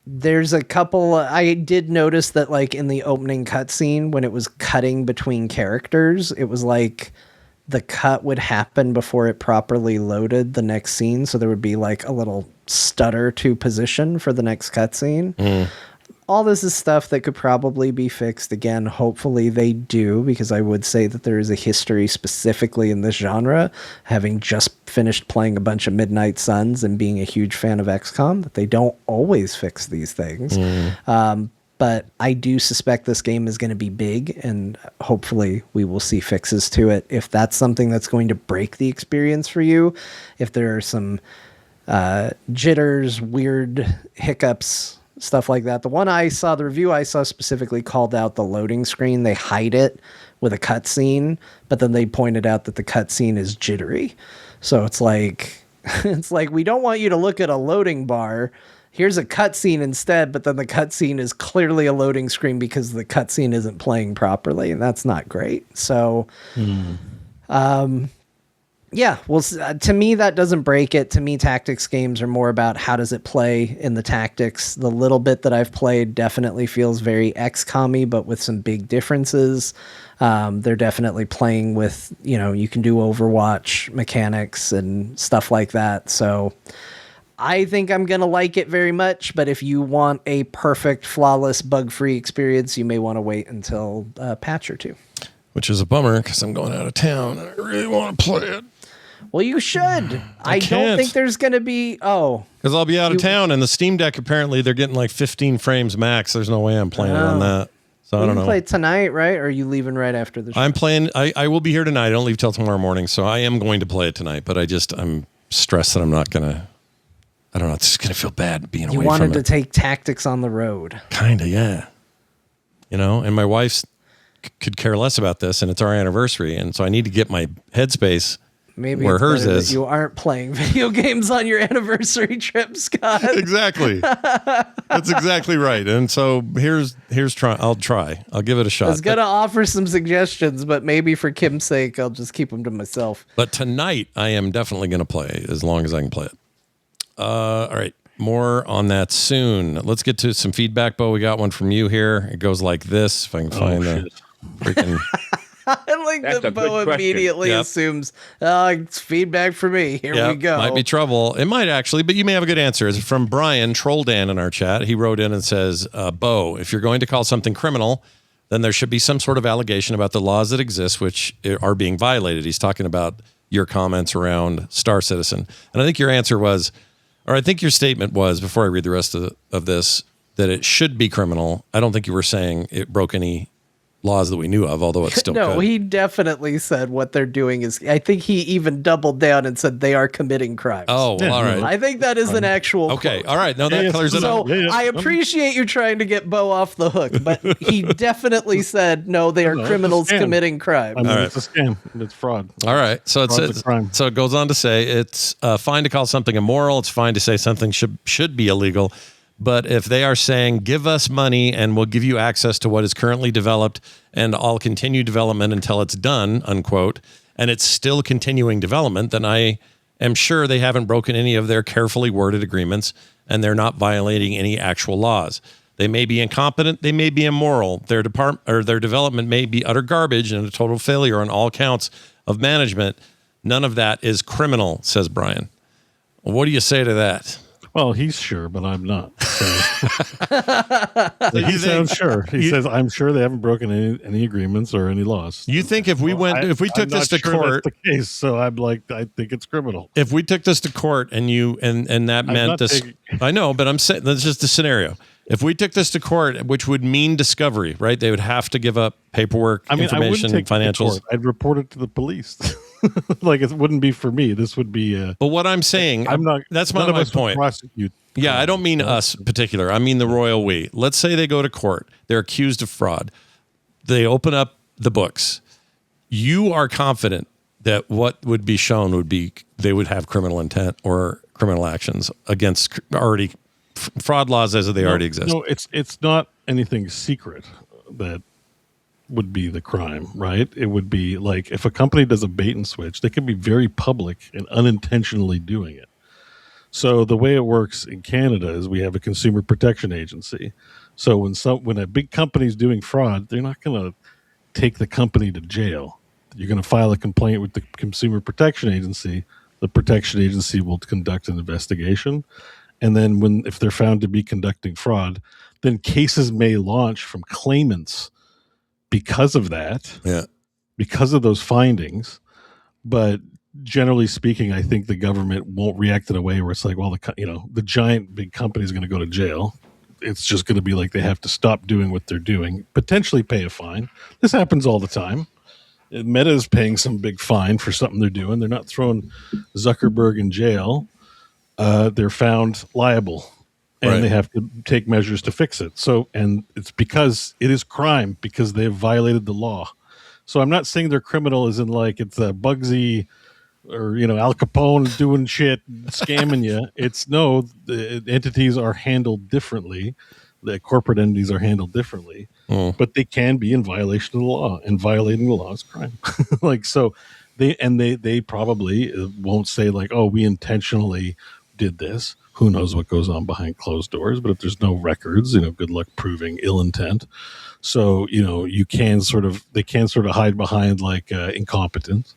there's a couple. I did notice that in the opening cutscene, when it was cutting between characters, it was the cut would happen before it properly loaded the next scene. So there would be like a little stutter to position for the next cutscene. All this is stuff that could probably be fixed. Again, hopefully they do, because I would say that there is a history specifically in this genre, having just finished playing a bunch of Midnight Suns and being a huge fan of XCOM, that they don't always fix these things. But I do suspect this game is going to be big, and hopefully we will see fixes to it. If that's something that's going to break the experience for you, if there are some jitters, weird hiccups, stuff like that. The one I saw, the review I saw specifically called out the loading screen. They hide it with a cutscene, but then they pointed out that the cutscene is jittery. So it's like, we don't want you to look at a loading bar. Here's a cutscene instead, but then the cutscene is clearly a loading screen because the cutscene isn't playing properly, and that's not great. So, yeah, well, to me, that doesn't break it. To me, tactics games are more about how does it play in the tactics. The little bit that I've played definitely feels very XCOM-y, but with some big differences. They're definitely playing with, you can do Overwatch mechanics and stuff like that. So I think I'm going to like it very much, but if you want a perfect, flawless, bug-free experience, you may want to wait until a patch or two. Which is a bummer, because I'm going out of town and I really want to play it. Well, you should. I don't think there's going to be... Because I'll be out of town, and the Steam Deck, apparently, they're getting like 15 frames max. There's no way I'm playing it on that. So I don't know. You play tonight, right? Or are you leaving right after the show? I'm playing... I will be here tonight. I don't leave till tomorrow morning, so I am going to play it tonight. But I'm stressed that I'm not going to... I don't know. It's just going to feel bad being away from it. You wanted to take tactics on the road. Kind of, yeah. And my wife could care less about this, and it's our anniversary, and so I need to get my headspace where hers is. You aren't playing video games on your anniversary trip, Scott. Exactly. That's exactly right. And so here's try. I'll try. I'll give it a shot. I was going to offer some suggestions, but maybe for Kim's sake, I'll just keep them to myself. But tonight, I am definitely going to play as long as I can play it. All right. More on that soon. Let's get to some feedback, Beau. We got one from you here. It goes like this. If I can find the freaking... I like that Beau immediately assumes, it's feedback for me. Here we go. Might be trouble. It might actually, but you may have a good answer. It's from Brian Trolldan in our chat. He wrote in and says, Beau, if you're going to call something criminal, then there should be some sort of allegation about the laws that exist which are being violated. He's talking about your comments around Star Citizen. And I think your answer was, or I think your statement was, before I read the rest of this, that it should be criminal. I don't think you were saying it broke any laws that we knew of, although it's still no, he definitely said what they're doing is, I think he even doubled down and said they are committing crimes. Oh, well, all right. I think that is an actual okay, quote. All right. No, that clears it up. So I appreciate you trying to get Beau off the hook, but he definitely said, no, they are criminals committing crimes. I mean, it's a scam. It's fraud. All right. So it goes on to say it's fine to call something immoral. It's fine to say something should be illegal. But if they are saying, give us money and we'll give you access to what is currently developed and I'll continue development until it's done, unquote, and it's still continuing development, then I am sure they haven't broken any of their carefully worded agreements and they're not violating any actual laws. They may be incompetent. They may be immoral. Their development may be utter garbage and a total failure on all counts of management. None of that is criminal, says Brian. Well, what do you say to that? Well, he's sure, but I'm not. So. He sounds sure. He says, "I'm sure they haven't broken any agreements or any laws." You think if we took this to court, that's the case? So I'm like, I think it's criminal. If we took this to court and that meant this, I know, but I'm saying that's just the scenario. If we took this to court, which would mean discovery, right? They would have to give up paperwork, information, I wouldn't take financials. I'd report it to the police. Like it wouldn't be for me. This would be. But what I'm saying, I'm not. That's my point. Prosecute. Yeah, I don't mean us in particular. I mean the royal we. Let's say they go to court. They're accused of fraud. They open up the books. You are confident that what would be shown would be they would have criminal intent or criminal actions against already fraud laws as they already exist. No, it's not anything secret that would be the crime, right? It would be like if a company does a bait and switch, they can be very public and unintentionally doing it. So the way it works in Canada is we have a consumer protection agency. So when a big company is doing fraud, they're not going to take the company to jail. You're going to file a complaint with the Consumer Protection Agency. The Protection Agency will conduct an investigation. And then if they're found to be conducting fraud, then cases may launch from claimants because of that, because of those findings. But generally speaking, I think the government won't react in a way where it's like, well, the giant big company is going to go to jail. It's just going to be like they have to stop doing what they're doing, potentially pay a fine. This happens all the time. Meta is paying some big fine for something they're doing. They're not throwing Zuckerberg in jail. They're found liable, and they have to take measures to fix it. So, and it's because it is crime because they have violated the law. So I'm not saying they're criminal as in like it's a Bugsy or, Al Capone doing shit, scamming you. It's the entities are handled differently. The corporate entities are handled differently, but they can be in violation of the law, and violating the law is crime. They probably won't say like, oh, we intentionally did this. Who knows what goes on behind closed doors? But if there's no records, good luck proving ill intent. So, they can sort of hide behind like incompetence.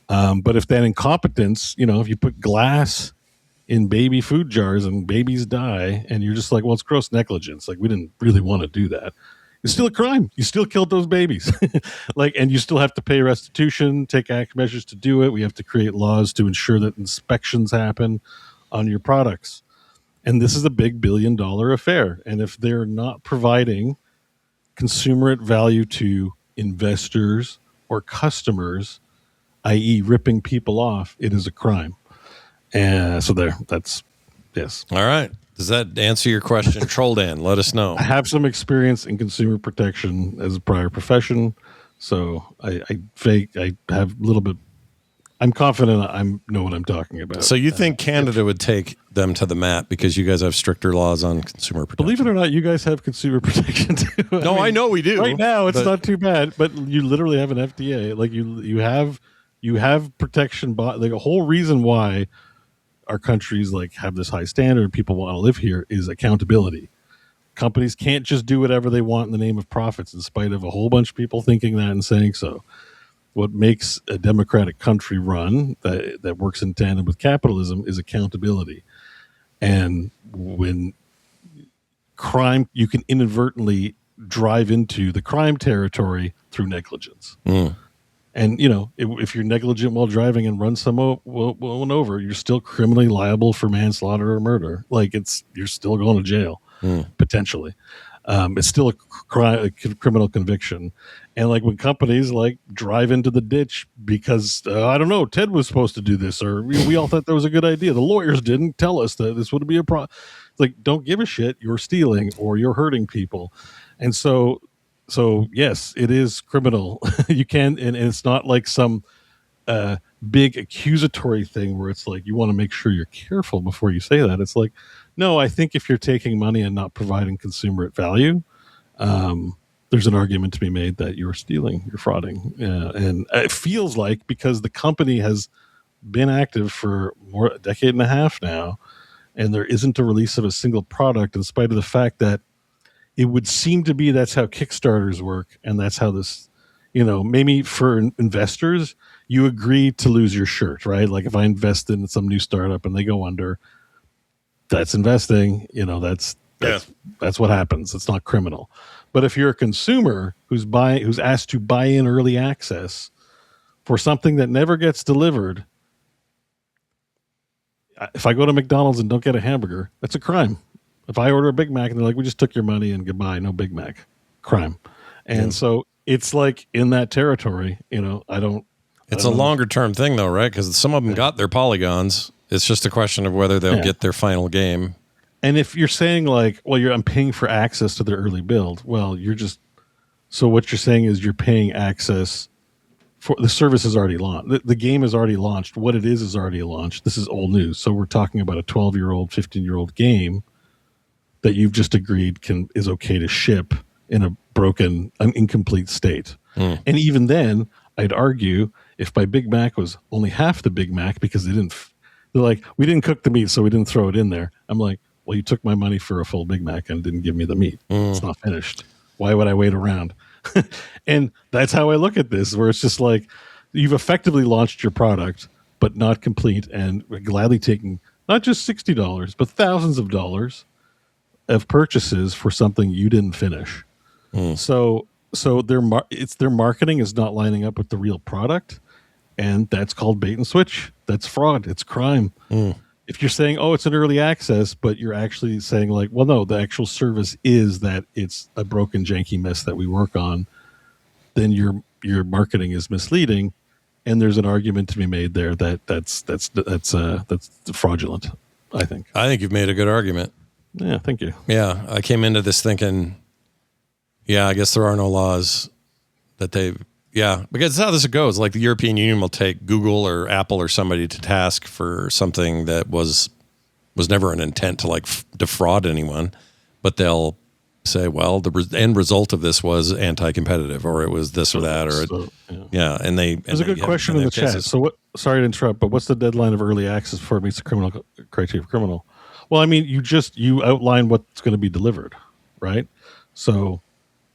But if that incompetence, if you put glass in baby food jars and babies die, and you're just like, well, it's gross negligence. Like, we didn't really want to do that. It's still a crime. You still killed those babies. And you still have to pay restitution, take act measures to do it. We have to create laws to ensure that inspections happen on your products. And this is a big $1 billion affair. And if they're not providing consumerate value to investors or customers, i.e. ripping people off, it is a crime. And so that's yes. All right. Does that answer your question? Troll Dan, let us know. I have some experience in consumer protection as a prior profession. So I have a little bit. I'm confident I know what I'm talking about. So you think Canada would take them to the mat because you guys have stricter laws on consumer protection? Believe it or not, you guys have consumer protection too. No, I know we do. Right now, it's not too bad, but you literally have an FDA. Like you have protection. Like a whole reason why our countries like have this high standard, people want to live here, is accountability. Companies can't just do whatever they want in the name of profits, in spite of a whole bunch of people thinking that and saying so. What makes a democratic country run that works in tandem with capitalism is accountability. And when crime, you can inadvertently drive into the crime territory through negligence. And, if you're negligent while driving and run someone over, you're still criminally liable for manslaughter or murder. Like you're still going to jail, potentially. It's still a criminal conviction. And like when companies like drive into the ditch because, I don't know, Ted was supposed to do this, or we all thought that was a good idea. The lawyers didn't tell us that this would be a problem. Like, don't give a shit. You're stealing or you're hurting people. And so yes, it is criminal. You can, and it's not like some big accusatory thing where it's like you want to make sure you're careful before you say that. It's like, no, I think if you're taking money and not providing consumer value, there's an argument to be made that you're stealing, you're frauding, and it feels like because the company has been active for a decade and a half now, and there isn't a release of a single product, in spite of the fact that it would seem to be that's how Kickstarters work, and that's how this, maybe for investors, you agree to lose your shirt, right? Like if I invest in some new startup and they go under, that's investing, that's what happens. It's not criminal. But if you're a consumer who's asked to buy in early access for something that never gets delivered, if I go to McDonald's and don't get a hamburger, that's a crime. If I order a Big Mac and they're like, we just took your money and goodbye, no Big Mac, crime. And so it's like in that territory, It's a longer term thing though, right? Because some of them got their polygons. It's just a question of whether they'll get their final game. And if you're saying like, well, I'm paying for access to their early build, well, so what you're saying is you're paying access for the service is already launched. The game is already launched. What it is already launched. This is old news. So we're talking about a 12-year-old, 15-year-old game that you've just agreed is okay to ship in a broken, incomplete state. And even then, I'd argue if my Big Mac was only half the Big Mac because they're like, we didn't cook the meat, so we didn't throw it in there. I'm like, well, you took my money for a full Big Mac and didn't give me the meat. It's not finished. Why would I wait around? And that's how I look at this, where it's just like you've effectively launched your product, but not complete, and gladly taking not just $60, but thousands of dollars of purchases for something you didn't finish. So their marketing is not lining up with the real product, and that's called bait and switch. That's fraud. It's crime. If you're saying, oh, it's an early access, but you're actually saying like, well, no, the actual service is that it's a broken, janky mess that we work on, then your marketing is misleading, and there's an argument to be made there that that's fraudulent. I think you've made a good argument. Yeah, thank you. Yeah, I came into this thinking, yeah, I guess there are no laws that because that's how this goes. Like the European Union will take Google or Apple or somebody to task for something that was never an intent to like defraud anyone, but they'll say, well, the end result of this was anti-competitive, or it was this or that, or and there's a good question in the chat. So what? Sorry to interrupt, but what's the deadline of early access before it meets the criminal criteria for criminal? Well, I mean, you outline what's going to be delivered, right? So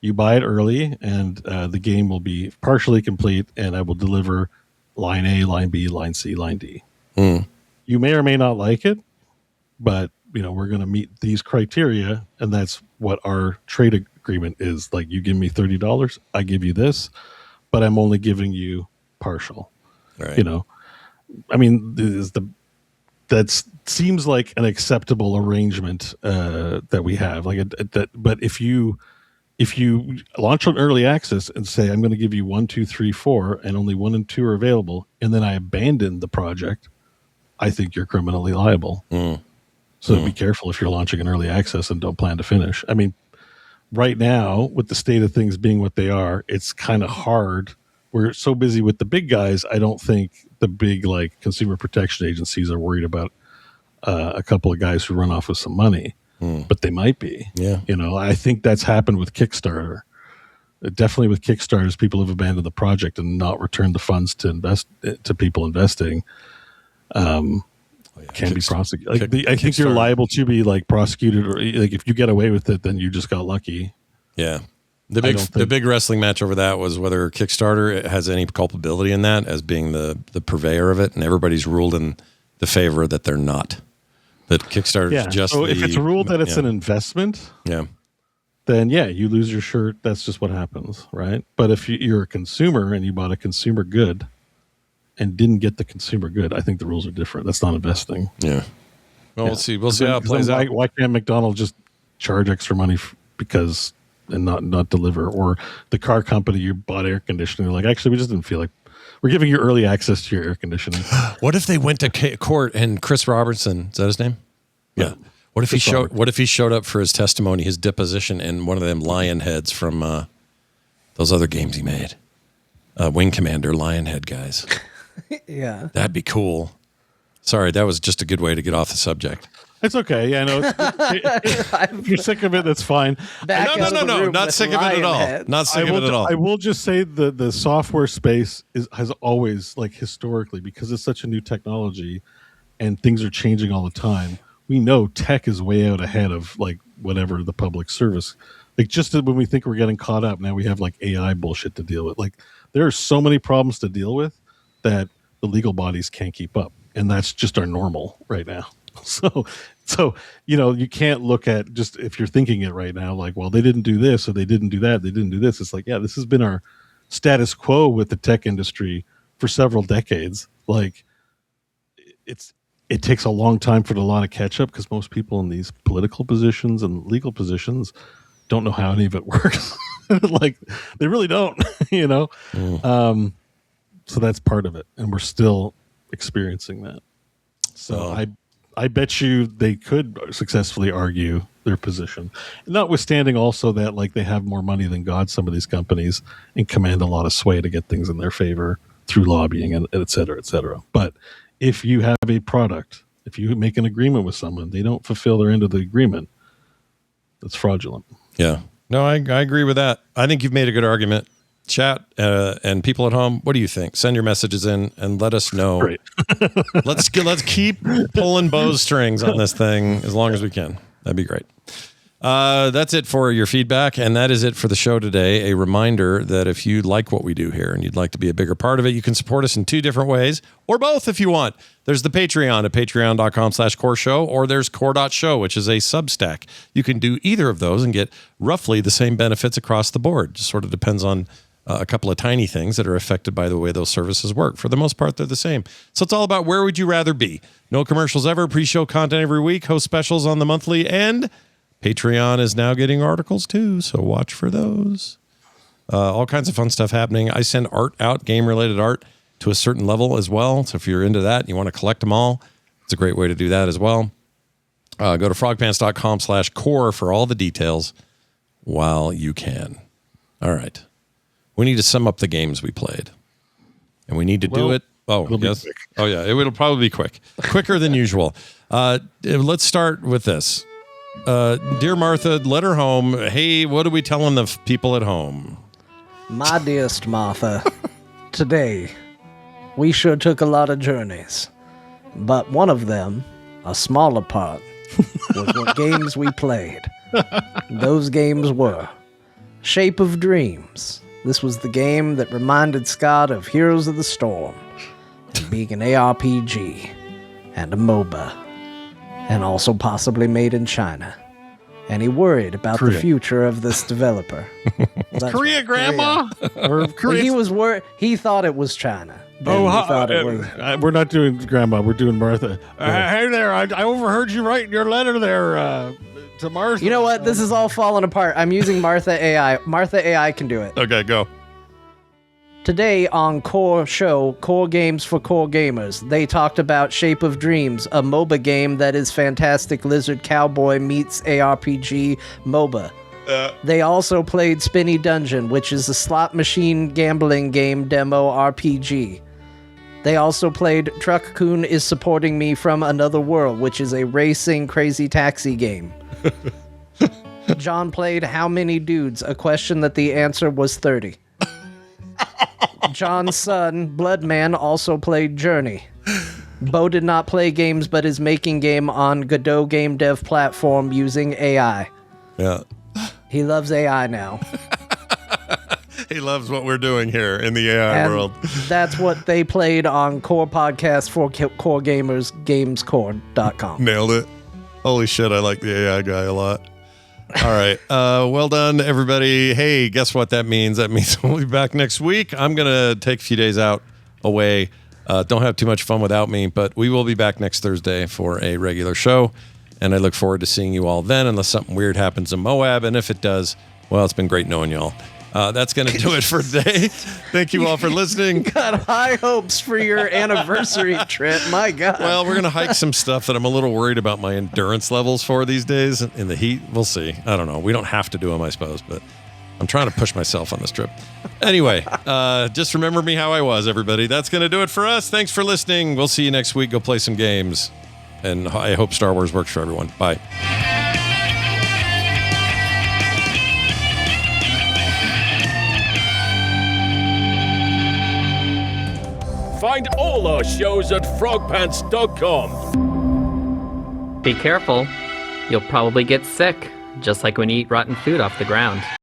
you buy it early, and the game will be partially complete, and I will deliver line A, line B, line C, line D. You may or may not like it, but we're going to meet these criteria, and that's what our trade agreement is. Like, you give me $30, I give you this, but I'm only giving you partial. Right. I mean, that seems like an acceptable arrangement that we have. But if you launch on early access and say, I'm going to give you 1, 2, 3, 4, and only 1 and 2 are available, and then I abandon the project, I think you're criminally liable. So be careful if you're launching an early access and don't plan to finish. I mean, right now, with the state of things being what they are, it's kind of hard. We're so busy with the big guys. I don't think the big consumer protection agencies are worried about a couple of guys who run off with some money, but they might be. Yeah, I think that's happened with Kickstarter. Definitely with Kickstarters, people have abandoned the project and not returned the funds to invest to people investing. Can be prosecuted. I think you're liable to be prosecuted, or if you get away with it, then you just got lucky. Yeah. The big wrestling match over that was whether Kickstarter has any culpability in that as being the purveyor of it, and everybody's ruled in the favor that they're not. That Kickstarter is just. So if it's ruled that it's an investment, then you lose your shirt. That's just what happens, right? But if you're a consumer and you bought a consumer good and didn't get the consumer good, I think the rules are different. That's not investing. Yeah. Well, we'll see. We'll see how it plays out. Why can't McDonald's just charge extra money and not deliver? Or the car company, you bought air conditioning, they're like, actually, we just didn't feel like we're giving you early access to your air conditioning. What if they went to court and Chris Robertson, is that his name? Yeah. What if he showed up for his testimony, his deposition, in one of them lion heads from those other games he made? Wing Commander lion head guys. Yeah. That'd be cool. Sorry, that was just a good way to get off the subject. It's okay. Yeah, no. If you're sick of it, that's fine. No. Not sick of it at all. Not sick of it at all. I will just say the software space has always, historically, because it's such a new technology and things are changing all the time, we know tech is way out ahead of whatever the public service. Just when we think we're getting caught up, now we have AI bullshit to deal with. There are so many problems to deal with that the legal bodies can't keep up. And that's just our normal right now. So you can't look at just if you're thinking it right now, well, they didn't do this or they didn't do that, they didn't do this. It's this has been our status quo with the tech industry for several decades. It takes a long time for the law to catch up because most people in these political positions and legal positions don't know how any of it works. They really don't, so that's part of it. And we're still experiencing that. So I bet you they could successfully argue their position, notwithstanding also that they have more money than God, some of these companies, and command a lot of sway to get things in their favor through lobbying and et cetera, et cetera. But if you have a product, if you make an agreement with someone, they don't fulfill their end of the agreement, that's fraudulent. Yeah. No, I agree with that. I think you've made a good argument. Chat and people at home, what do you think? Send your messages in and let us know. Great. let's keep pulling Beau's strings on this thing as long as we can. That'd be great. That's it for your feedback, and that is it for the show today. A reminder that if you like what we do here and you'd like to be a bigger part of it, you can support us in 2 different ways, or both if you want. There's the Patreon at patreon.com/core show, or there's core.show, which is a Substack. You can do either of those and get roughly the same benefits across the board. Just sort of depends on a couple of tiny things that are affected by the way those services work. For the most part, they're the same. So it's all about where would you rather be. No commercials ever, pre-show content every week, host specials on the monthly, and Patreon is now getting articles too, so watch for those. All kinds of fun stuff happening. I send art out, game-related art, to a certain level as well. So if you're into that and you want to collect them all, it's a great way to do that as well. Go to frogpants.com/core for all the details while you can. All right. We need to sum up the games we played. And we need to do it. Oh, yes. Oh, yeah. It'll probably be quick. Quicker than usual. Let's start with this. Dear Martha, letter home. Hey, what are we telling the people at home? My dearest Martha, today we sure took a lot of journeys, but one of them, a smaller part, was what games we played. Those games were Shape of Dreams. This was the game that reminded Scott of Heroes of the Storm, and being an ARPG and a MOBA, and also possibly made in China. And he worried about the future of this developer. Korea, Grandma? Or Korea. He thought it was China. We're not doing Grandma. We're doing Martha. Hey there, I overheard you writing your letter there to Martha. You know what? This is all falling apart. I'm using Martha AI. Martha AI can do it. Okay, go. Today on Core Show, Core Games for Core Gamers, they talked about Shape of Dreams, a MOBA game that is Fantastic Lizard Cowboy meets ARPG MOBA. They also played Spinny Dungeon, which is a slot machine gambling game demo RPG. They also played Truck-kun is Supporting Me from Another World, which is a racing crazy taxi game. John played How Many Dudes, a question that the answer was 30. John's son, Bloodman, also played Journey. Beau did not play games, but is making game on Godot game dev platform using AI. Yeah. He loves AI now. He loves what we're doing here in the AI world. That's what they played on Core Podcast for Core Gamers, gamescore.com. Nailed it. Holy shit, I like the AI guy a lot. All right. Well done, everybody. Hey, guess what that means? That means we'll be back next week. I'm going to take a few days away. Don't have too much fun without me, but we will be back next Thursday for a regular show. And I look forward to seeing you all then, unless something weird happens in Moab. And if it does, well, it's been great knowing y'all. That's going to do it for today. Thank you all for listening. Got high hopes for your anniversary trip. My God. Well, we're going to hike some stuff that I'm a little worried about my endurance levels for these days in the heat. We'll see. I don't know. We don't have to do them, I suppose, but I'm trying to push myself on this trip. Anyway, just remember me how I was, everybody. That's going to do it for us. Thanks for listening. We'll see you next week. Go play some games. And I hope Star Wars works for everyone. Bye. Find all our shows at frogpants.com. Be careful. You'll probably get sick, just like when you eat rotten food off the ground.